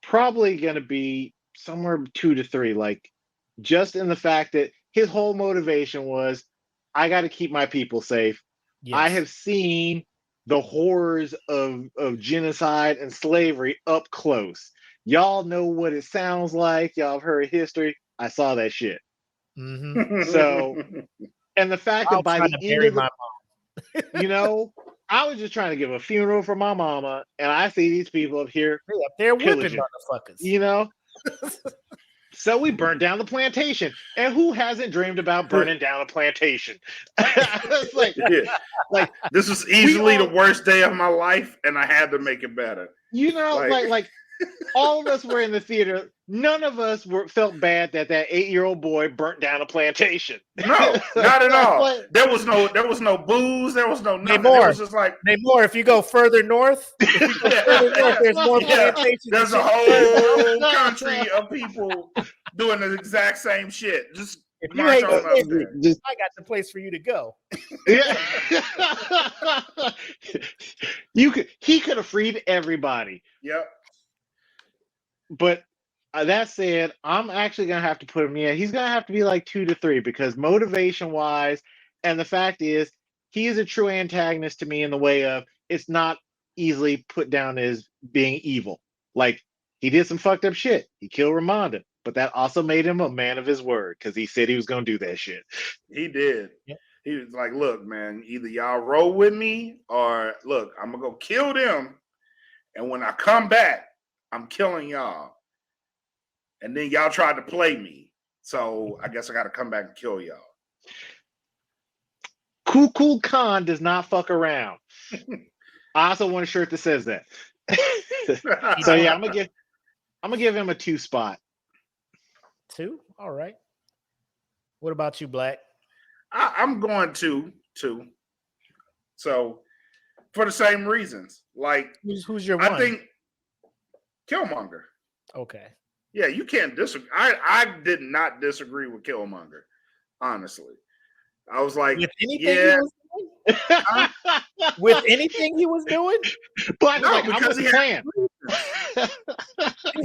probably going to be somewhere 2 to 3, like, just in the fact that his whole motivation was, I got to keep my people safe. Yes. I have seen the horrors of genocide and slavery up close. Y'all know what it sounds like. Y'all have heard history. I saw that shit. Mm-hmm. So, and the fact that by the end of the, you know, I was just trying to give a funeral for my mama, and I see these people up here. They're whipping motherfuckers. You know? So we burned down the plantation. And who hasn't dreamed about burning down a plantation? It's like, this was easily the worst day of my life, and I had to make it better. You know, like all of us were in the theater. None of us felt bad that 8-year-old boy burnt down a plantation. No, not at all. What? There was no booze. There was no nothing. Namor. It was just like Namor, if you go further north, there's more plantations. There's a whole country of people doing the exact same shit. Just if you march hate on up there. slavery, I got the place for you to go. Yeah. He could have freed everybody. Yep. But that said, I'm actually gonna have to put him. Yeah, he's gonna have to be like 2 to 3 because motivation wise, and the fact is, he is a true antagonist to me in the way of it's not easily put down as being evil. Like he did some fucked up shit. He killed Ramonda, but that also made him a man of his word because he said he was gonna do that shit. He did. Yep. He was like, "Look, man, either y'all roll with me or look, I'm gonna go kill them, and when I come back, I'm killing y'all." And then y'all tried to play me, so I guess I got to come back and kill y'all. Cool Khan does not fuck around. I also want a shirt that says that. So yeah, I'm gonna give him a 2 spot. 2? All right. What about you, Black? I'm going to. So for the same reasons, like Who's your one? I think Killmonger. Okay. Yeah, you can't disagree. I did not disagree with Killmonger, honestly. I was like, With anything yeah, he was doing? With anything he was doing? Black no, like, because I'm he plan.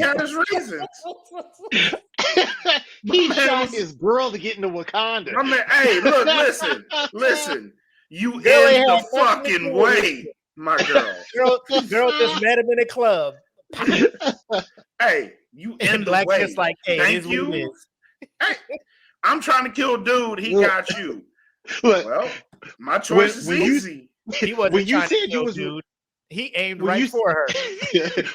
had his reasons. He Man, shot was- his girl to get into Wakanda. I mean, hey, look, listen. You Girl ain't in the had nothing to fucking do with way, my girl. Girl just met him in a club. Hey, you in And the Black way. just like, hey, Thank it is what it you. is. Hey, I'm trying to kill dude. He got you. Look, Well, my choice is when you- easy. He wasn't when you trying to said you kill was- dude. He aimed when right you- for her.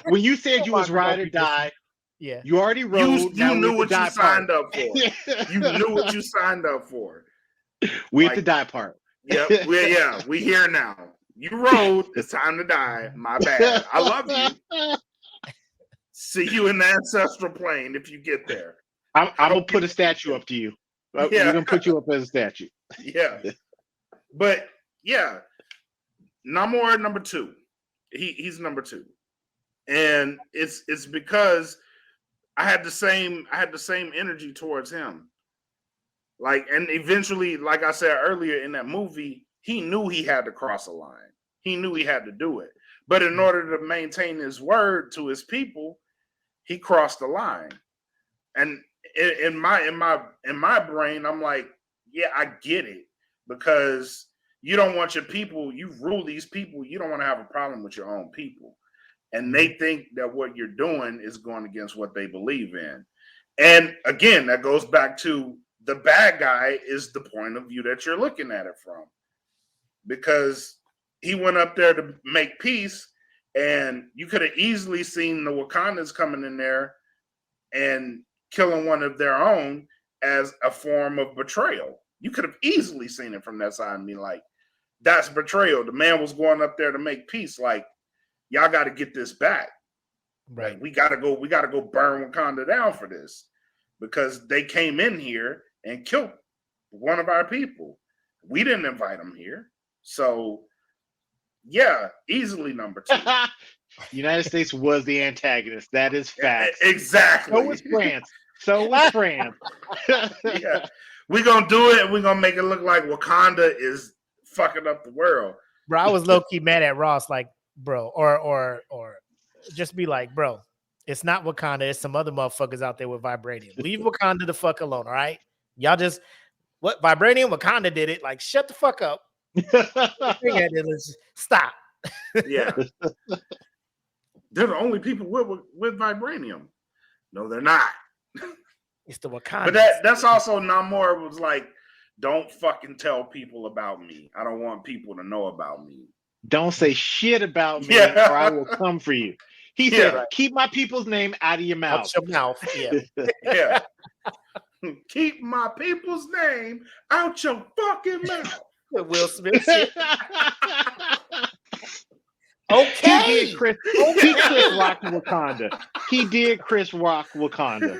when you said you was Killmonger ride don't or be die, Yeah. you already rode. You knew what you signed up for. Yeah. You knew what you signed up for. We at Like- the die part. Yep. We here now. You rode. It's time to die. My bad. I love you. See you in the ancestral plane if you get there. I'm gonna put a statue up to you. Yeah. We're gonna put you up as a statue. Yeah. But yeah, Namor number 2. He's number 2. And it's because I had the same energy towards him. Like, and eventually, like I said earlier in that movie, he knew he had to cross a line. He knew he had to do it. But in order to maintain his word to his people, he crossed the line. And in my brain, I'm like, yeah, I get it. Because you don't want your people, you rule these people, you don't want to have a problem with your own people. And they think that what you're doing is going against what they believe in. And again, that goes back to the bad guy is the point of view that you're looking at it from. Because he went up there to make peace, and you could have easily seen the Wakandans coming in there and killing one of their own as a form of betrayal. You could have easily seen it from that side and be like, that's betrayal. The man was going up there to make peace. Like, y'all got to get this back. Right. Like, we gotta go burn Wakanda down for this. Because they came in here and killed one of our people. We didn't invite them here. So, yeah, easily number 2. United States was the antagonist. That is fact. Exactly. So was France. So was France. Yeah. We're going to do it, and we're going to make it look like Wakanda is fucking up the world. Bro, I was low-key mad at Ross, like, bro, or just be like, bro, it's not Wakanda, it's some other motherfuckers out there with vibranium. Leave Wakanda the fuck alone, all right? Y'all just what vibranium Wakanda did it, like shut the fuck up. Stop. Yeah. They're the only people with vibranium. No, they're not. It's the Wakanda. But that's also Namor was like, don't fucking tell people about me. I don't want people to know about me. Don't say shit about me, Yeah. or I will come for you. He said, keep my people's name out of your mouth. Out your mouth. Yeah. Yeah. Keep my people's name out your fucking mouth. Will Smith shit. Okay. He Chris Rock Wakanda. He did Chris Rock Wakanda.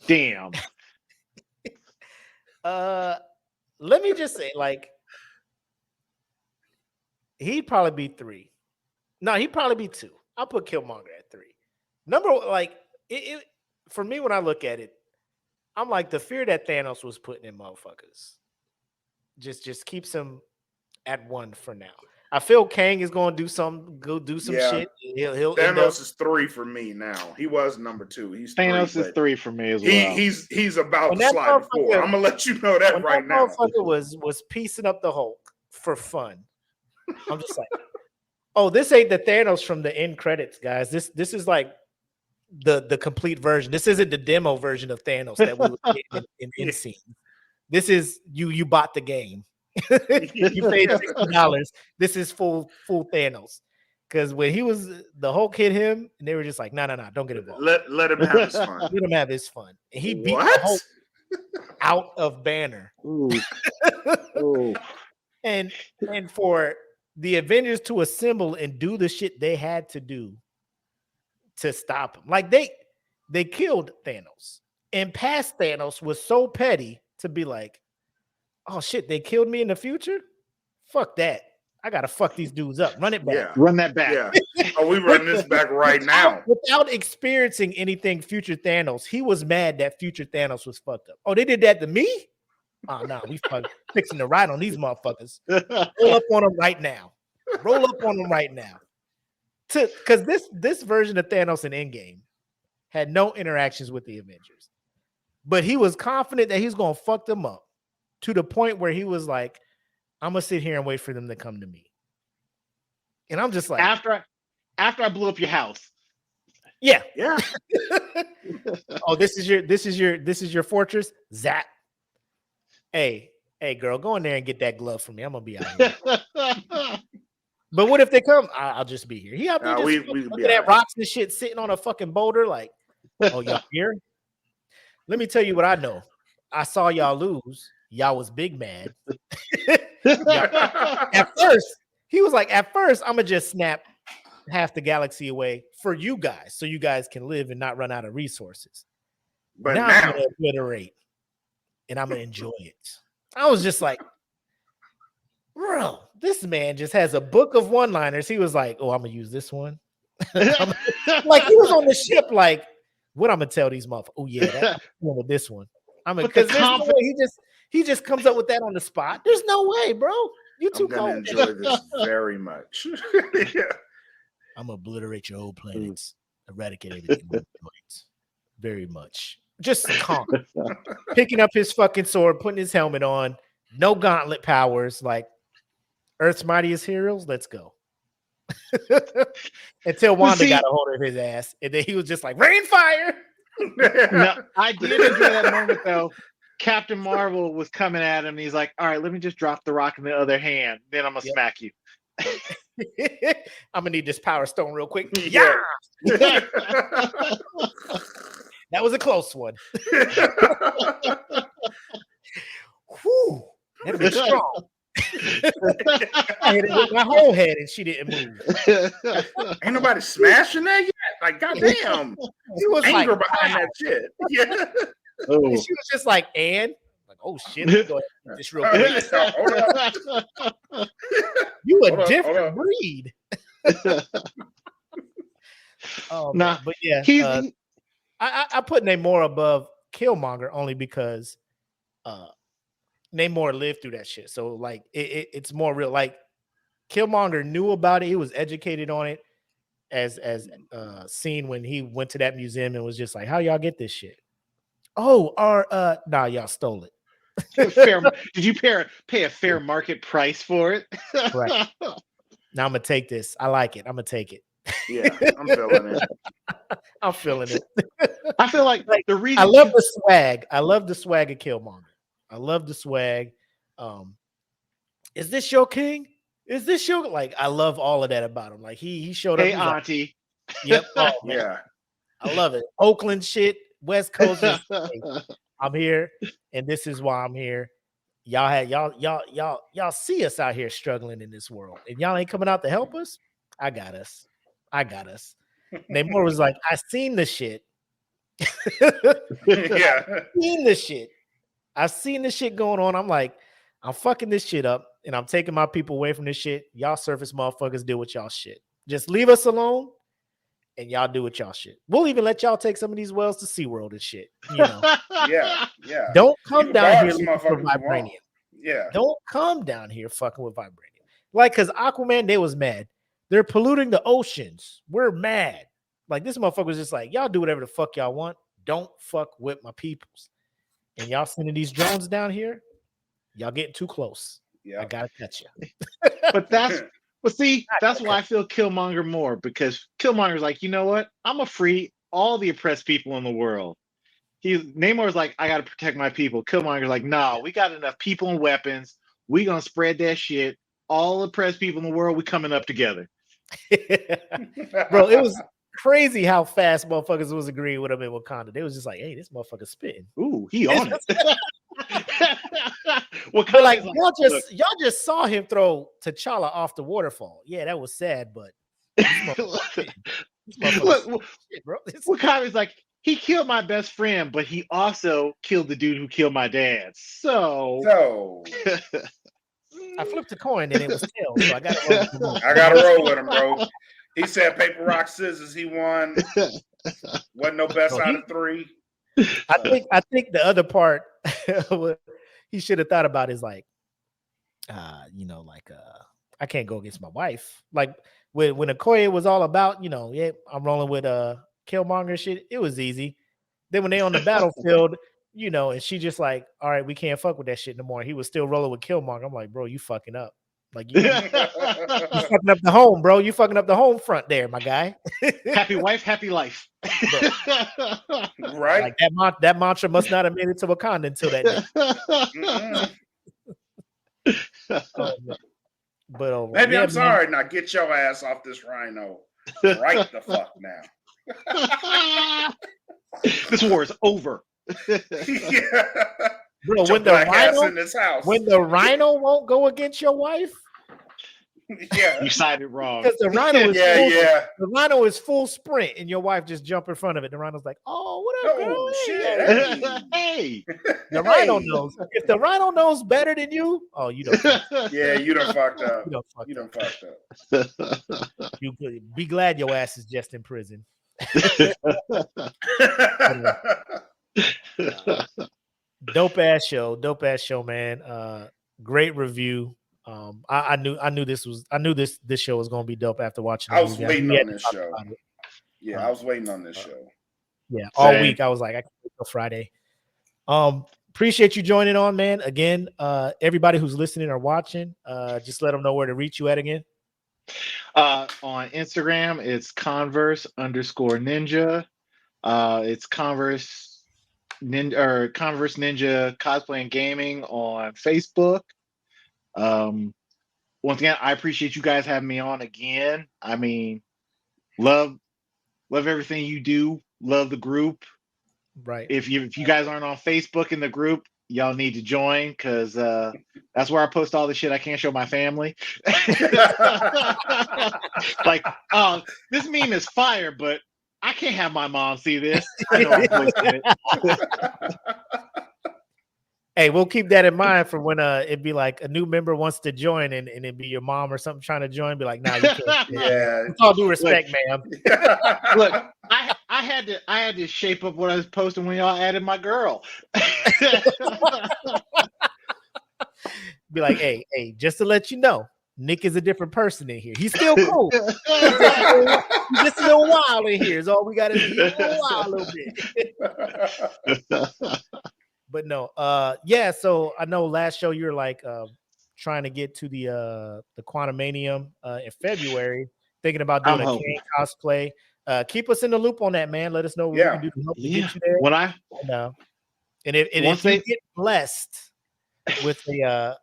Damn. Let me just say, like, he'd probably be 3. No, he'd probably be 2. I'll put Killmonger at 3. For me, when I look at it, I'm like, the fear that Thanos was putting in motherfuckers just keeps him at 1 for now. I feel Kang is going to do some shit. He'll end up. Thanos is 3 for me now. He was number 2. He's Thanos 3, is 3 for me as well. He's about to slide to 4. I'm gonna let you know that right now. That motherfucker was piecing up the Hulk for fun. I'm just like, oh, this ain't the Thanos from the end credits, guys. This is like the complete version. This isn't the demo version of Thanos that we would get in end scene. This is you bought the game. You paid $60. This is full Thanos. Because when the Hulk hit him, and they were just like, no, don't get involved. Let him have his fun. Let him have his fun. And he beat the Hulk out of Banner. Ooh. Ooh. And for the Avengers to assemble and do the shit they had to do to stop him. Like they killed Thanos. And past Thanos was so petty to be like, oh shit, they killed me in the future? Fuck that. I gotta fuck these dudes up. Run it back. Yeah. Run that back. Yeah. Oh, we run this back right now. Without experiencing anything future Thanos, he was mad that future Thanos was fucked up. Oh, they did that to me? Oh no, we fixing to ride on these motherfuckers. Roll up on them right now. Roll up on them right now. Because this version of Thanos in Endgame had no interactions with the Avengers. But he was confident that he's gonna fuck them up to the point where he was like, I'm gonna sit here and wait for them to come to me. And I'm just like, after I blew up your house. Yeah. Yeah. Oh, this is your fortress? Zap. Hey, girl, go in there and get that glove for me. I'm gonna be out here. But what if they come? I'll just be here. He out there just looking at rocks and shit, sitting on a fucking boulder, like, oh, y'all here? Let me tell you what I know. I saw y'all lose. Y'all was big mad. At first, he was like, at first, I'm gonna just snap half the galaxy away for you guys, so you guys can live and not run out of resources. But now I'm gonna obliterate, and I'm gonna enjoy it. I was just like, bro, this man just has a book of one-liners. He was like, oh, I'm gonna use this one. Like he was on the ship, like, what I'm gonna tell these motherfuckers? Oh yeah, that's with this one. I'm gonna because no he just comes up with that on the spot. There's no way, bro. You too cold. I'm gonna enjoy this very much. Yeah. I'm gonna obliterate your old planets, eradicate everything very much. Just calm. Picking up his fucking sword, putting his helmet on, no gauntlet powers, like Earth's mightiest heroes. Let's go. Until Wanda got a hold of his ass, and then he was just like, rain fire. No, I did enjoy that moment though. Captain Marvel was coming at him, and he's like, all right, let me just drop the rock in the other hand, then I'm gonna smack you. I'm gonna need this power stone real quick. Yeah. That was a close one. Whew, that was strong. I hit it with my whole head and she didn't move. Ain't nobody smashing that yet. Like, goddamn. He was anger like, behind that shit. Yeah. Oh. And she was just like, and like, oh shit, let's go ahead and this real quick. You a different breed. Nah, but yeah, I put Namor above Killmonger only because Namor lived through that shit. So like it's more real. Like Killmonger knew about it. He was educated on it as seen when he went to that museum and was just like, how y'all get this shit? Oh, nah, y'all stole it. Did you pay a fair market price for it? Right. Now I'm gonna take this. I like it. I'm gonna take it. Yeah, I'm feeling it. I'm feeling it. I feel like the reason I love the swag. I love the swag of Killmonger. I love the swag. Is this your king? Is this your like? I love all of that about him. Like he showed up. Hey, auntie. Like, yep. Oh, yeah. I love it. Oakland shit. West Coast. I'm here, and this is why I'm here. y'all see us out here struggling in this world, and y'all ain't coming out to help us. I got us. Namor was like, I seen the shit. Yeah. I've seen the shit going on. I'm like, I'm fucking this shit up, and I'm taking my people away from this shit. Y'all surface motherfuckers deal with y'all shit. Just leave us alone, and y'all do with y'all shit. We'll even let y'all take some of these wells to SeaWorld and shit. You know, Yeah. don't You come can down borrow here some looking for motherfuckers you want. vibranium. Yeah. Don't come down here fucking with vibranium. Like, because Aquaman, they was mad. They're polluting the oceans. We're mad. Like, this motherfucker was just like, y'all do whatever the fuck y'all want. Don't fuck with my peoples. And y'all sending these drones down here, y'all getting too close. Yeah. I gotta catch you. But that's why I feel Killmonger more, because Killmonger's like, you know what? I'm gonna free all the oppressed people in the world. Namor's like, I gotta protect my people. Killmonger's like, no, we got enough people and weapons. We gonna spread that shit. All oppressed people in the world, we coming up together. Bro, it was crazy how fast motherfuckers was agreeing with him in Wakanda. They was just like, hey, this motherfucker's spitting. Ooh, he on it. But like, y'all just saw him throw T'Challa off the waterfall. Yeah, that was sad, but this motherfucker shit, bro. Wakanda's like, he killed my best friend, but he also killed the dude who killed my dad. So I flipped a coin and it was tails, so I got to roll. I got to roll with him, bro. He said paper, rock, scissors. He won. Wasn't no best out of three. I think the other part he should have thought about is like, I can't go against my wife. Like when Okoye was all about, yeah, I'm rolling with Killmonger shit. It was easy. Then when they on the battlefield, and she just like, all right, we can't fuck with that shit no more. He was still rolling with Killmonger. I'm like, bro, you fucking up. Like you fucking up the home, bro. You fucking up the home front there, my guy. Happy wife, happy life. Right? Like that mantra must not have made it to Wakanda until that day. But maybe yeah, I'm sorry. Now get your ass off this rhino right the fuck now. This war is over. Yeah. Bro, when the rhino won't go against your wife, yeah, you sided wrong. because the rhino is the rhino is full sprint, and your wife just jump in front of it. The rhino's like, "Oh, what up, girl? Oh shit! Hey, the rhino knows. If the rhino knows better than you, oh, you don't. Yeah, you done fucked up. You done fucked up. You could be glad your ass is just in prison. Dope ass show, man. Great review. I knew this show was gonna be dope after watching. I was waiting on this show. Yeah, I was waiting on this show. Yeah, all week I was like, I can't wait till Friday. Appreciate you joining on, man. Again, everybody who's listening or watching, just let them know where to reach you at again. On Instagram, it's Converse_Ninja. It's Converse Ninja Cosplay and Gaming on Facebook. Once again, I appreciate you guys having me on again. I mean, love everything you do. Love the group. Right. If you guys aren't on Facebook in the group, y'all need to join, because that's where I post all the shit I can't show my family. Like, oh, this meme is fire, but I can't have my mom see this. I know I'm posting it. Hey, we'll keep that in mind for when it'd be like a new member wants to join and it'd be your mom or something trying to join. Be like, nah, you can't. Yeah. With all due respect, ma'am. Look, I had to shape up what I was posting when y'all added my girl. Be like, hey, just to let you know, Nick is a different person in here. He's still cool. He's just a little wild in here. Is all we got to do. A little bit. But no, yeah. So I know last show you were like trying to get to the Quantumanium in February, thinking about doing a Kane cosplay. Keep us in the loop on that, man. Let us know what we can do to help to get you there. When I and if you get blessed with the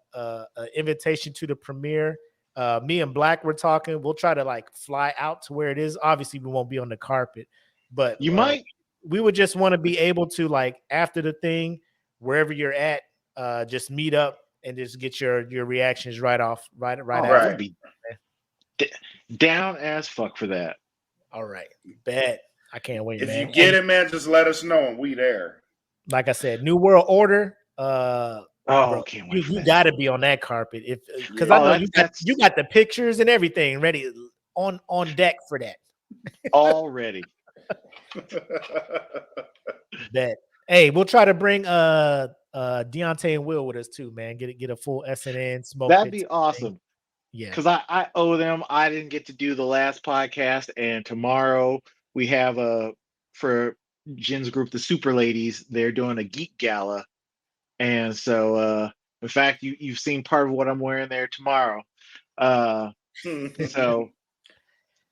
invitation to the premiere, me and Black were talking. We'll try to like fly out to where it is. Obviously, we won't be on the carpet, but you might. We would just want to be able to, like, after the thing, wherever you're at, just meet up and just get your reactions right off, right Oh, after. I Right. would be down as fuck for that. All right, bet. I can't wait, If man. you get it, man, just let us know and we there. Like I said, New World Order. Oh, can't wait for You that. got to be on that carpet because Yeah. I know that's you got the pictures and everything ready on deck for that. already. Bet. Hey, we'll try to bring Deontay and Will with us too, man. Get a full SNN smoke. That'd pit be type thing. awesome. Yeah. Because I owe them. I didn't get to do the last podcast, and tomorrow we have for Jen's group, the Super Ladies. They're doing a geek gala, and so in fact, you've seen part of what I'm wearing there tomorrow.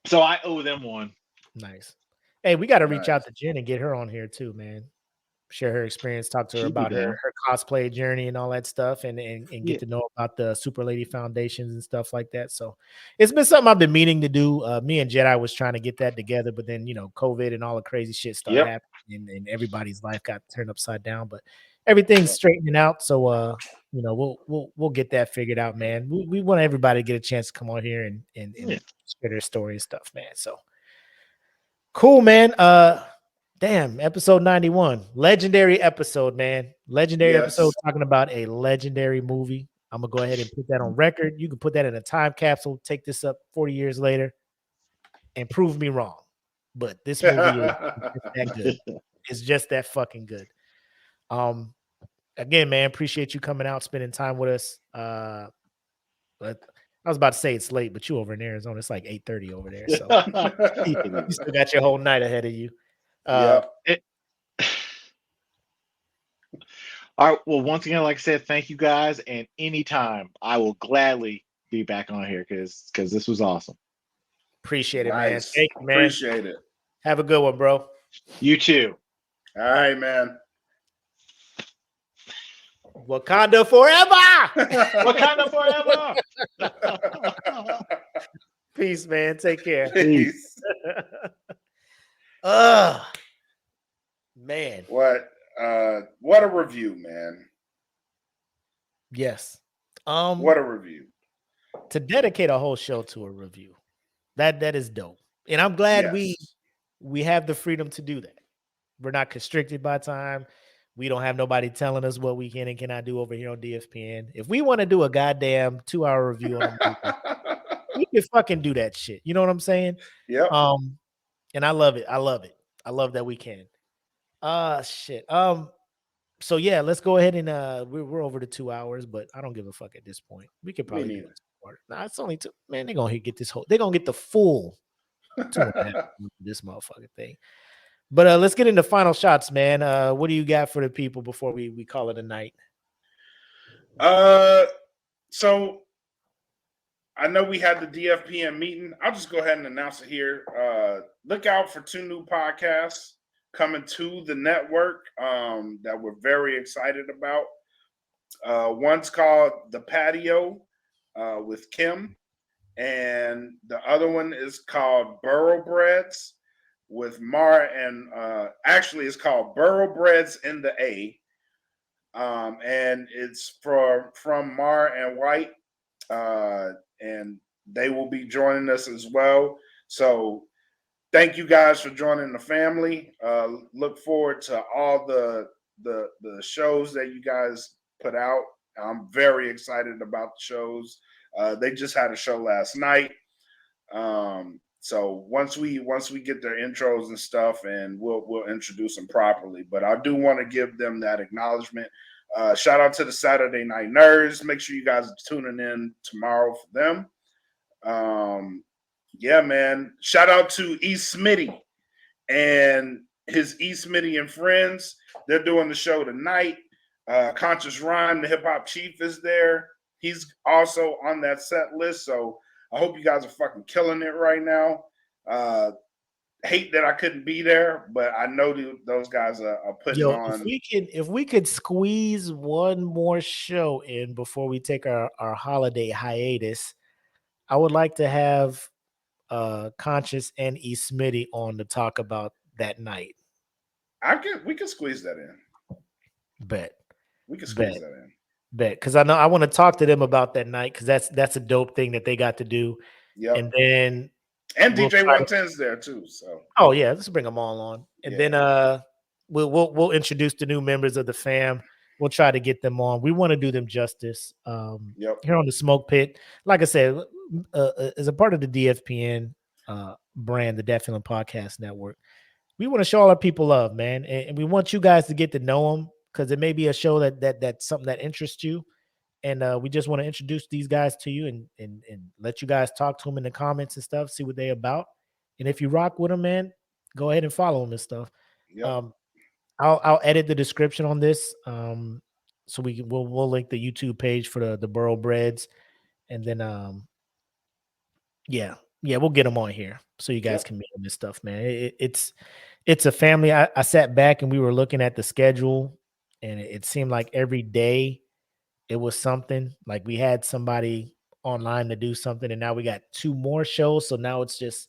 So I owe them one. Nice. Hey, we got to reach Nice. out to Jen and get her on here too, man. Share her experience, talk to her She'd be about her down. cosplay journey and all that stuff, and Yeah. get to know about the Super Lady Foundations and stuff like that. So it's been something I've been meaning to do. Me and Jedi was trying to get that together, but then COVID and all the crazy shit started Yep. happening, and everybody's life got turned upside down. But everything's straightening out. So we'll get that figured out, man. We want everybody to get a chance to come on here and Yeah. share their story and stuff, man. So cool, man. Damn, episode 91. Legendary episode, man. Legendary Yes. episode talking about a legendary movie. I'm going to go ahead and put that on record. You can put that in a time capsule, take this up 40 years later, and prove me wrong. But this movie is that good. It's just that fucking good. Again, man, appreciate you coming out, spending time with us. But I was about to say it's late, but you over in Arizona, it's like 8:30 over there. So you still got your whole night ahead of you. Yep. All right. Well, once again, like I said, thank you guys. And anytime, I will gladly be back on here because this was awesome. Appreciate it, man. Nice. Thank you, man. Appreciate it. Have a good one, bro. You too. All right, man. Wakanda forever. Wakanda forever. Peace, man. Take care. Peace. Man. What a review, man. Yes. What a review. To dedicate a whole show to a review. That is dope. And I'm glad we have the freedom to do that. We're not constricted by time. We don't have nobody telling us what we can and cannot do over here on DFPN. If we want to do a goddamn 2-hour review on a movie, we can fucking do that shit. You know what I'm saying? Yep. And I love it. I love it. I love that we can. Shit. So yeah, let's go ahead and we're over to 2 hours, but I don't give a fuck at this point. We could probably do it. Nah, it's only 2. Man, they're gonna get this whole. They're gonna get the full 2.5 this motherfucking thing. But let's get into final shots, man. What do you got for the people before we call it a night? So I know we had the DFPN meeting. I'll just go ahead and announce it here. Look out for 2 new podcasts coming to the network that we're very excited about. One's called The Patio with Kim, and the other one is called Burrowbreads with Mar, and actually it's called Burrowbreads in the A, and it's from Mar and White, and they will be joining us as well. So thank you guys for joining the family. Look forward to all the shows that you guys put out. I'm very excited about the shows. They just had a show last night. So once we get their intros and stuff, and we'll introduce them properly. But I do want to give them that acknowledgement. Shout out to the Saturday Night Nerds. Make sure you guys are tuning in tomorrow for them. Yeah, man. Shout out to E. Smitty and his E. Smitty and friends. They're doing the show tonight. Conscious Rhyme, the hip hop chief, is there. He's also on that set list. So I hope you guys are fucking killing it right now. Hate that I couldn't be there, but I know those guys are putting on. If we could squeeze one more show in before we take our holiday hiatus, I would like to have Conscious and E. Smitty on to talk about that night. We can squeeze that in. Bet. We can squeeze that in. Bet, because I know I want to talk to them about that night because that's a dope thing that they got to do. Yep. And then And we'll DJ try to- 110's there too. So oh yeah, let's bring them all on. And Yeah. then we'll introduce the new members of the fam. We'll try to get them on. We want to do them justice. Yep. Here on the Smoke Pit, like I said, as a part of the DFPN brand, the Deaf Feeling Podcast Network, we want to show all our people love, man, and we want you guys to get to know them because it may be a show that's something that interests you, and we just want to introduce these guys to you and let you guys talk to them in the comments and stuff, see what they about, and if you rock with them, man, go ahead and follow them and stuff. Yep. I'll edit the description on this, so we'll link the YouTube page for the Burrow Breads, and then yeah, we'll get them on here so you guys Yep. can meet them and stuff, man. It's a family. I sat back and we were looking at the schedule, and it seemed like every day it was something. Like we had somebody online to do something, and now we got 2 more shows. So now it's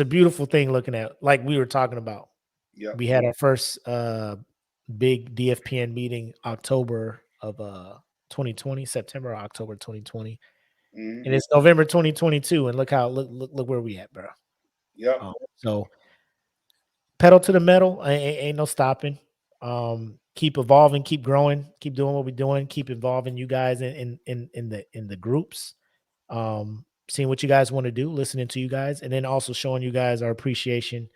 a beautiful thing looking at, like we were talking about. Yep. We had our first big DFPN meeting October of 2020, September or October 2020. Mhm. And it's November 2022, and look where we at, bro. Yep. So pedal to the metal, ain't no stopping. Keep evolving, keep growing, keep doing what we're doing, keep involving you guys in the groups. Seeing what you guys want to do, listening to you guys, and then also showing you guys our appreciation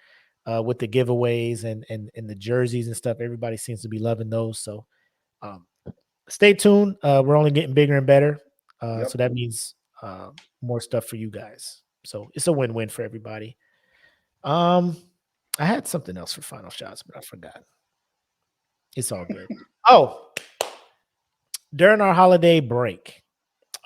with the giveaways and the jerseys and stuff. Everybody seems to be loving those. So stay tuned. We're only getting bigger and better. Yep. So that means more stuff for you guys. So it's a win-win for everybody. I had something else for final shots, but I forgot. It's all good. Oh, during our holiday break,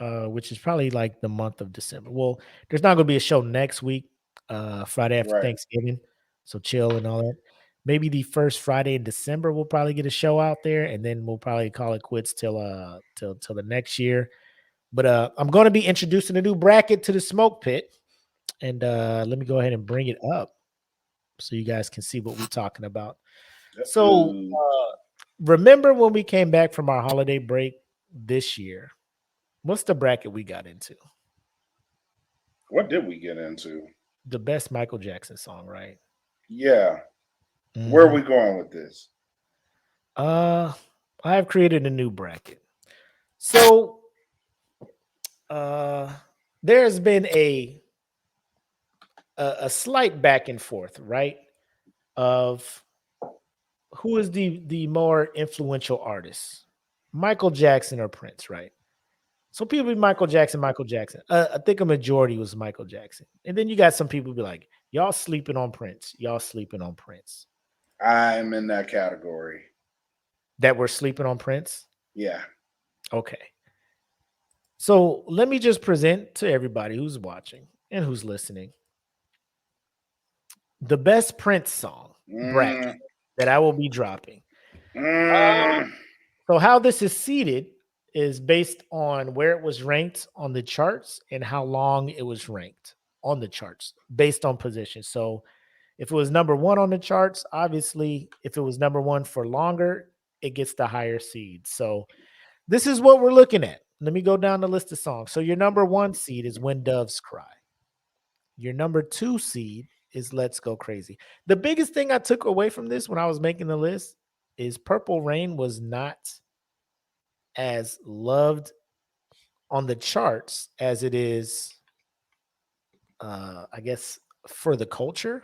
which is probably like the month of December. Well, there's not going to be a show next week, Friday after Right. Thanksgiving. So chill and all that. Maybe the first Friday in December, we'll probably get a show out there, and then we'll probably call it quits till the next year. But I'm going to be introducing a new bracket to the Smoke Pit, and let me go ahead and bring it up so you guys can see what we're talking about. So remember when we came back from our holiday break this year? What's the bracket we got into? What did we get into? The best Michael Jackson song, right? Yeah. Where are we going with this? I have created a new bracket. So there's been a slight back and forth, right? Of who is the more influential artist, Michael Jackson or Prince, right? So people be Michael Jackson. I think a majority was Michael Jackson. And then you got some people be like, y'all sleeping on Prince. I'm in that category. That we're sleeping on Prince? Yeah. Okay. So let me just present to everybody who's watching and who's listening the best Prince song bracket that I will be dropping. So how this is seated is based on where it was ranked on the charts and how long it was ranked on the charts based on position. So if it was number 1 on the charts, obviously, if it was number 1 for longer, it gets the higher seed. So this is what we're looking at. Let me go down the list of songs. So your number 1 seed is When Doves Cry. Your number 2 seed is Let's Go Crazy. The biggest thing I took away from this when I was making the list is Purple Rain was not as loved on the charts as it is, I guess, for the culture,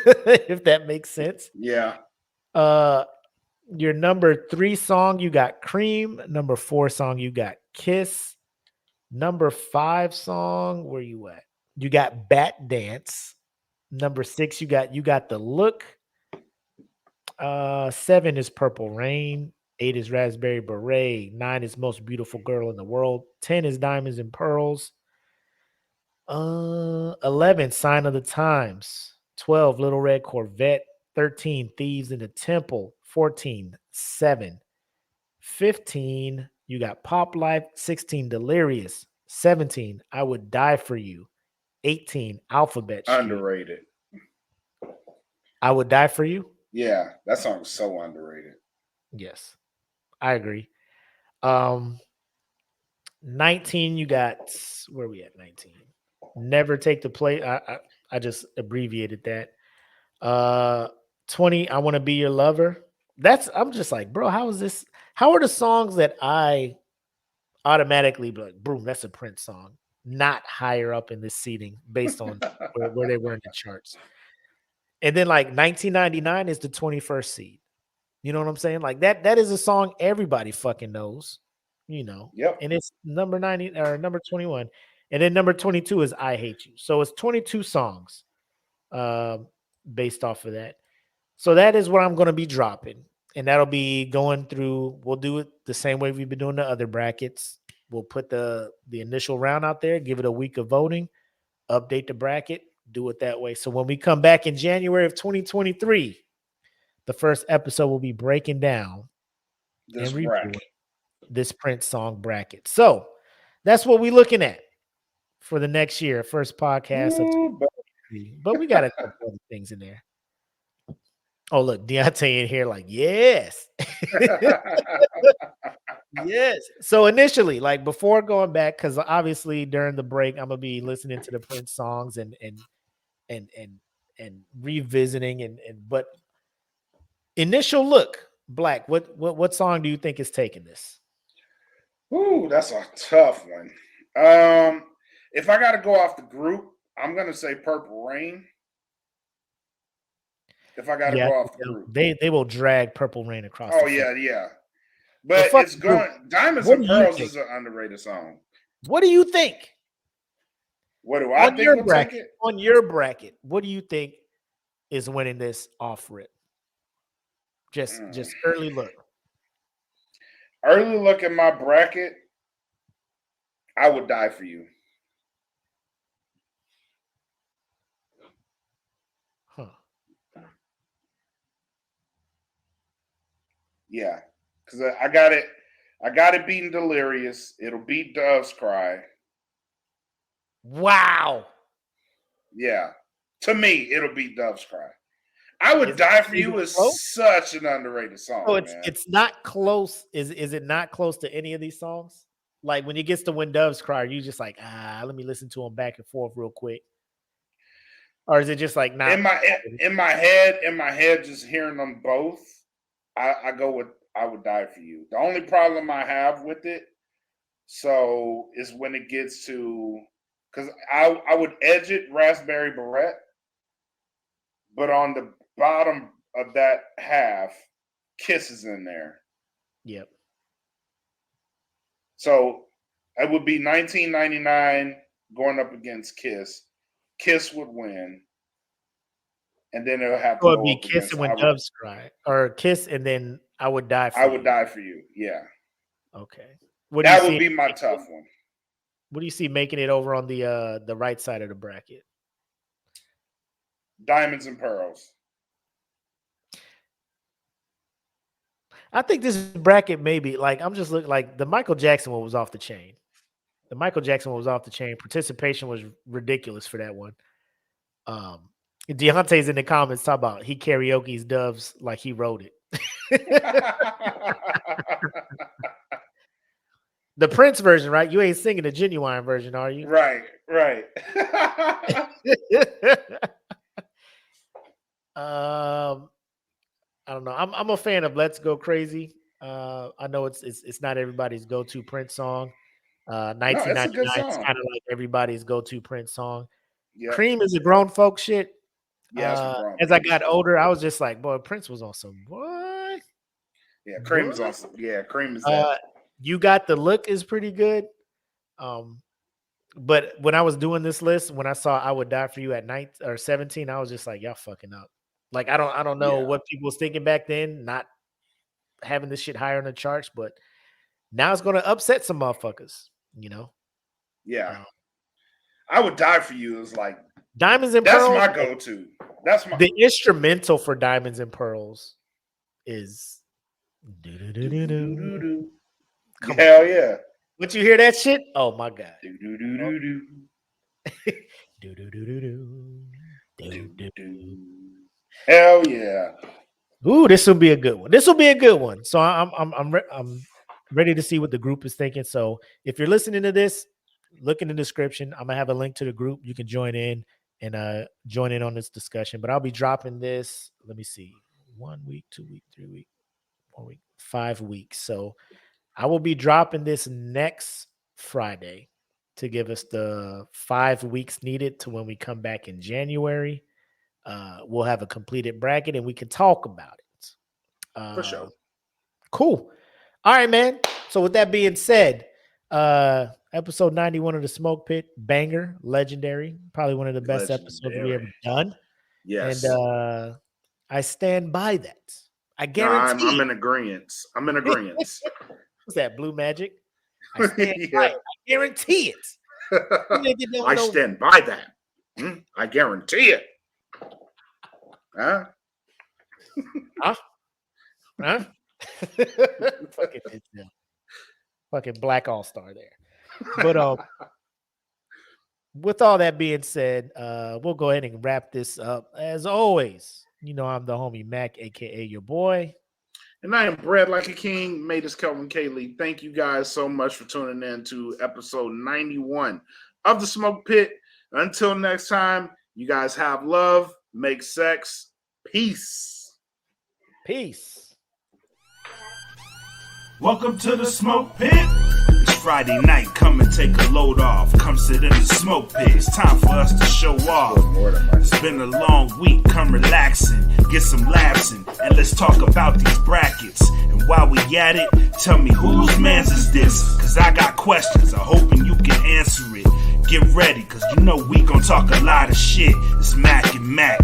if that makes sense. Yeah. Your number 3 song, you got Cream. Number 4 song, you got Kiss. Number 5 song, where you at? You got Bat Dance. Number 6, you got The Look. 7 is Purple Rain. 8 is Raspberry Beret. 9 is Most Beautiful Girl in the World. 10 is Diamonds and Pearls. 11, Sign of the Times. 12, Little Red Corvette. 13, Thieves in the Temple. 14, 7. 15, you got Pop Life. 16, Delirious. 17, I Would Die for You. 18, Alphabet Street. Underrated. I Would Die for You. Yeah, that song's so underrated. Yes. I agree. 19, you got where we at 19? Never take the play. I just abbreviated that. 20, I want to be your lover. I'm just like, bro, how is this? How are the songs that I automatically be like, boom, that's a Prince song, not higher up in this seating based on where they were in the charts? And then like 1999 is the 21st seed. You know what I'm saying? Like that is a song everybody fucking knows, Yep. and it's number 90 or number 21. And then number 22 is I Hate You. So it's 22 songs based off of that. So that is what I'm going to be dropping. And that'll be going through. We'll do it the same way we've been doing the other brackets. We'll put the initial round out there, give it a week of voting, update the bracket, do it that way. So when we come back in January of 2023, the first episode will be breaking down This and reviewing bracket. this Prince song bracket. So that's what we're looking at for the next year, first podcast of 2023. But we got a couple other things in there. Oh, look, Deontay in here like, yes. Yes. So initially, like before going back, because obviously during the break, I'm gonna be listening to the Prince songs and revisiting and but initial look, Black, what song do you think is taking this? Ooh, that's a tough one. If I got to go off the group, I'm gonna say Purple Rain. If I got to go off the group, they will drag Purple Rain across. Oh yeah. But it's going. Diamonds and Pearls is an underrated song. What do you think? What do I think will take it? On your bracket, what do you think is winning this off rip? Just early look. Early look at my bracket. I Would Die For You. Huh. Yeah. Because I got it beating Delirious. It'll beat Dove's Cry. Wow. Yeah. To me, it'll beat Dove's Cry. I Would Die For You is such an underrated song. So it's not close. Is it not close to any of these songs? Like when it gets to When Doves Cry, you just like, let me listen to them back and forth real quick. Or is it just like not in my head, just hearing them both, I go with I Would Die For You. The only problem I have with it, is when it gets to, because I would edge it Raspberry Beret, but on the bottom of that half, Kiss is in there. Yep. So it would be 1999 going up against Kiss. Kiss would win. And then it'll have to it'd be Kiss and When Doves Cry. Or Kiss and then I Would Die For You. I Would Die For You, yeah. Okay. That would be my tough one. What do you see making it over on the right side of the bracket? Diamonds and Pearls. I think this bracket maybe like I'm just looking like the Michael Jackson one was off the chain. The Michael Jackson one was off the chain. Participation was ridiculous for that one. Deontay's in the comments talking about he karaoke's Doves like he wrote it. The Prince version, right? You ain't singing the genuine version, are you? Right. I don't know. I'm a fan of Let's Go Crazy. I know it's not everybody's go-to Prince song. 1999 is kind of like everybody's go-to Prince song. Yep. Cream is a grown folk shit. Yeah, as I got older, I was just like, boy, Prince was on some what? Yeah, Cream is awesome. Yeah, Cream is that. You Got the Look is pretty good. But when I was doing this list, when I saw I Would Die For You at 19 or 17, I was just like, y'all fucking up. Like I don't know what people was thinking back then, not having this shit higher in the charts, but now it's gonna upset some motherfuckers, Yeah. I Would Die For You is like Diamonds and Pearls. That's my go-to. The instrumental for Diamonds and Pearls is hell yeah. Once you hear that shit, oh my god. Hell yeah. Ooh, this will be a good one. This will be a good one. So I'm ready to see what the group is thinking. So if you're listening to this, look in the description. I'm gonna have a link to the group. You can join in and join in on this discussion. But I'll be dropping this. Let me see. 1 week, 2 week, 3 week, 4 week, 5 weeks. So I will be dropping this next Friday to give us the 5 weeks needed to when we come back in January. We'll have a completed bracket and we can talk about it. For sure. Cool. All right, man. So with that being said, episode 91 of the Smoke Pit, banger, legendary, probably one of the best episodes we ever done. Yes. And I stand by that. I guarantee. I'm in agreement. I'm in agreement. What's that, Blue Magic? I stand by it. I guarantee it. I stand by that. I guarantee it. Huh? Huh? Fucking Black All-Star there. But with all that being said, we'll go ahead and wrap this up. As always, you know I'm the homie Mac, aka your boy. And I am bred like a king. Made this Kelvin Kaylee. Thank you guys so much for tuning in to episode 91 of the Smoke Pit. Until next time, you guys have love, make sex. Peace. Peace. Welcome to the Smoke Pit. It's Friday night, come and take a load off. Come sit in the smoke pit. It's time for us to show off. It's been a long week, come relaxing, get some laughs in, and let's talk about these brackets. And while we at it, tell me whose man's is this? Cause I got questions, I'm hoping you can answer it. Get ready, cause you know we gon' talk a lot of shit. It's Mac and Mac.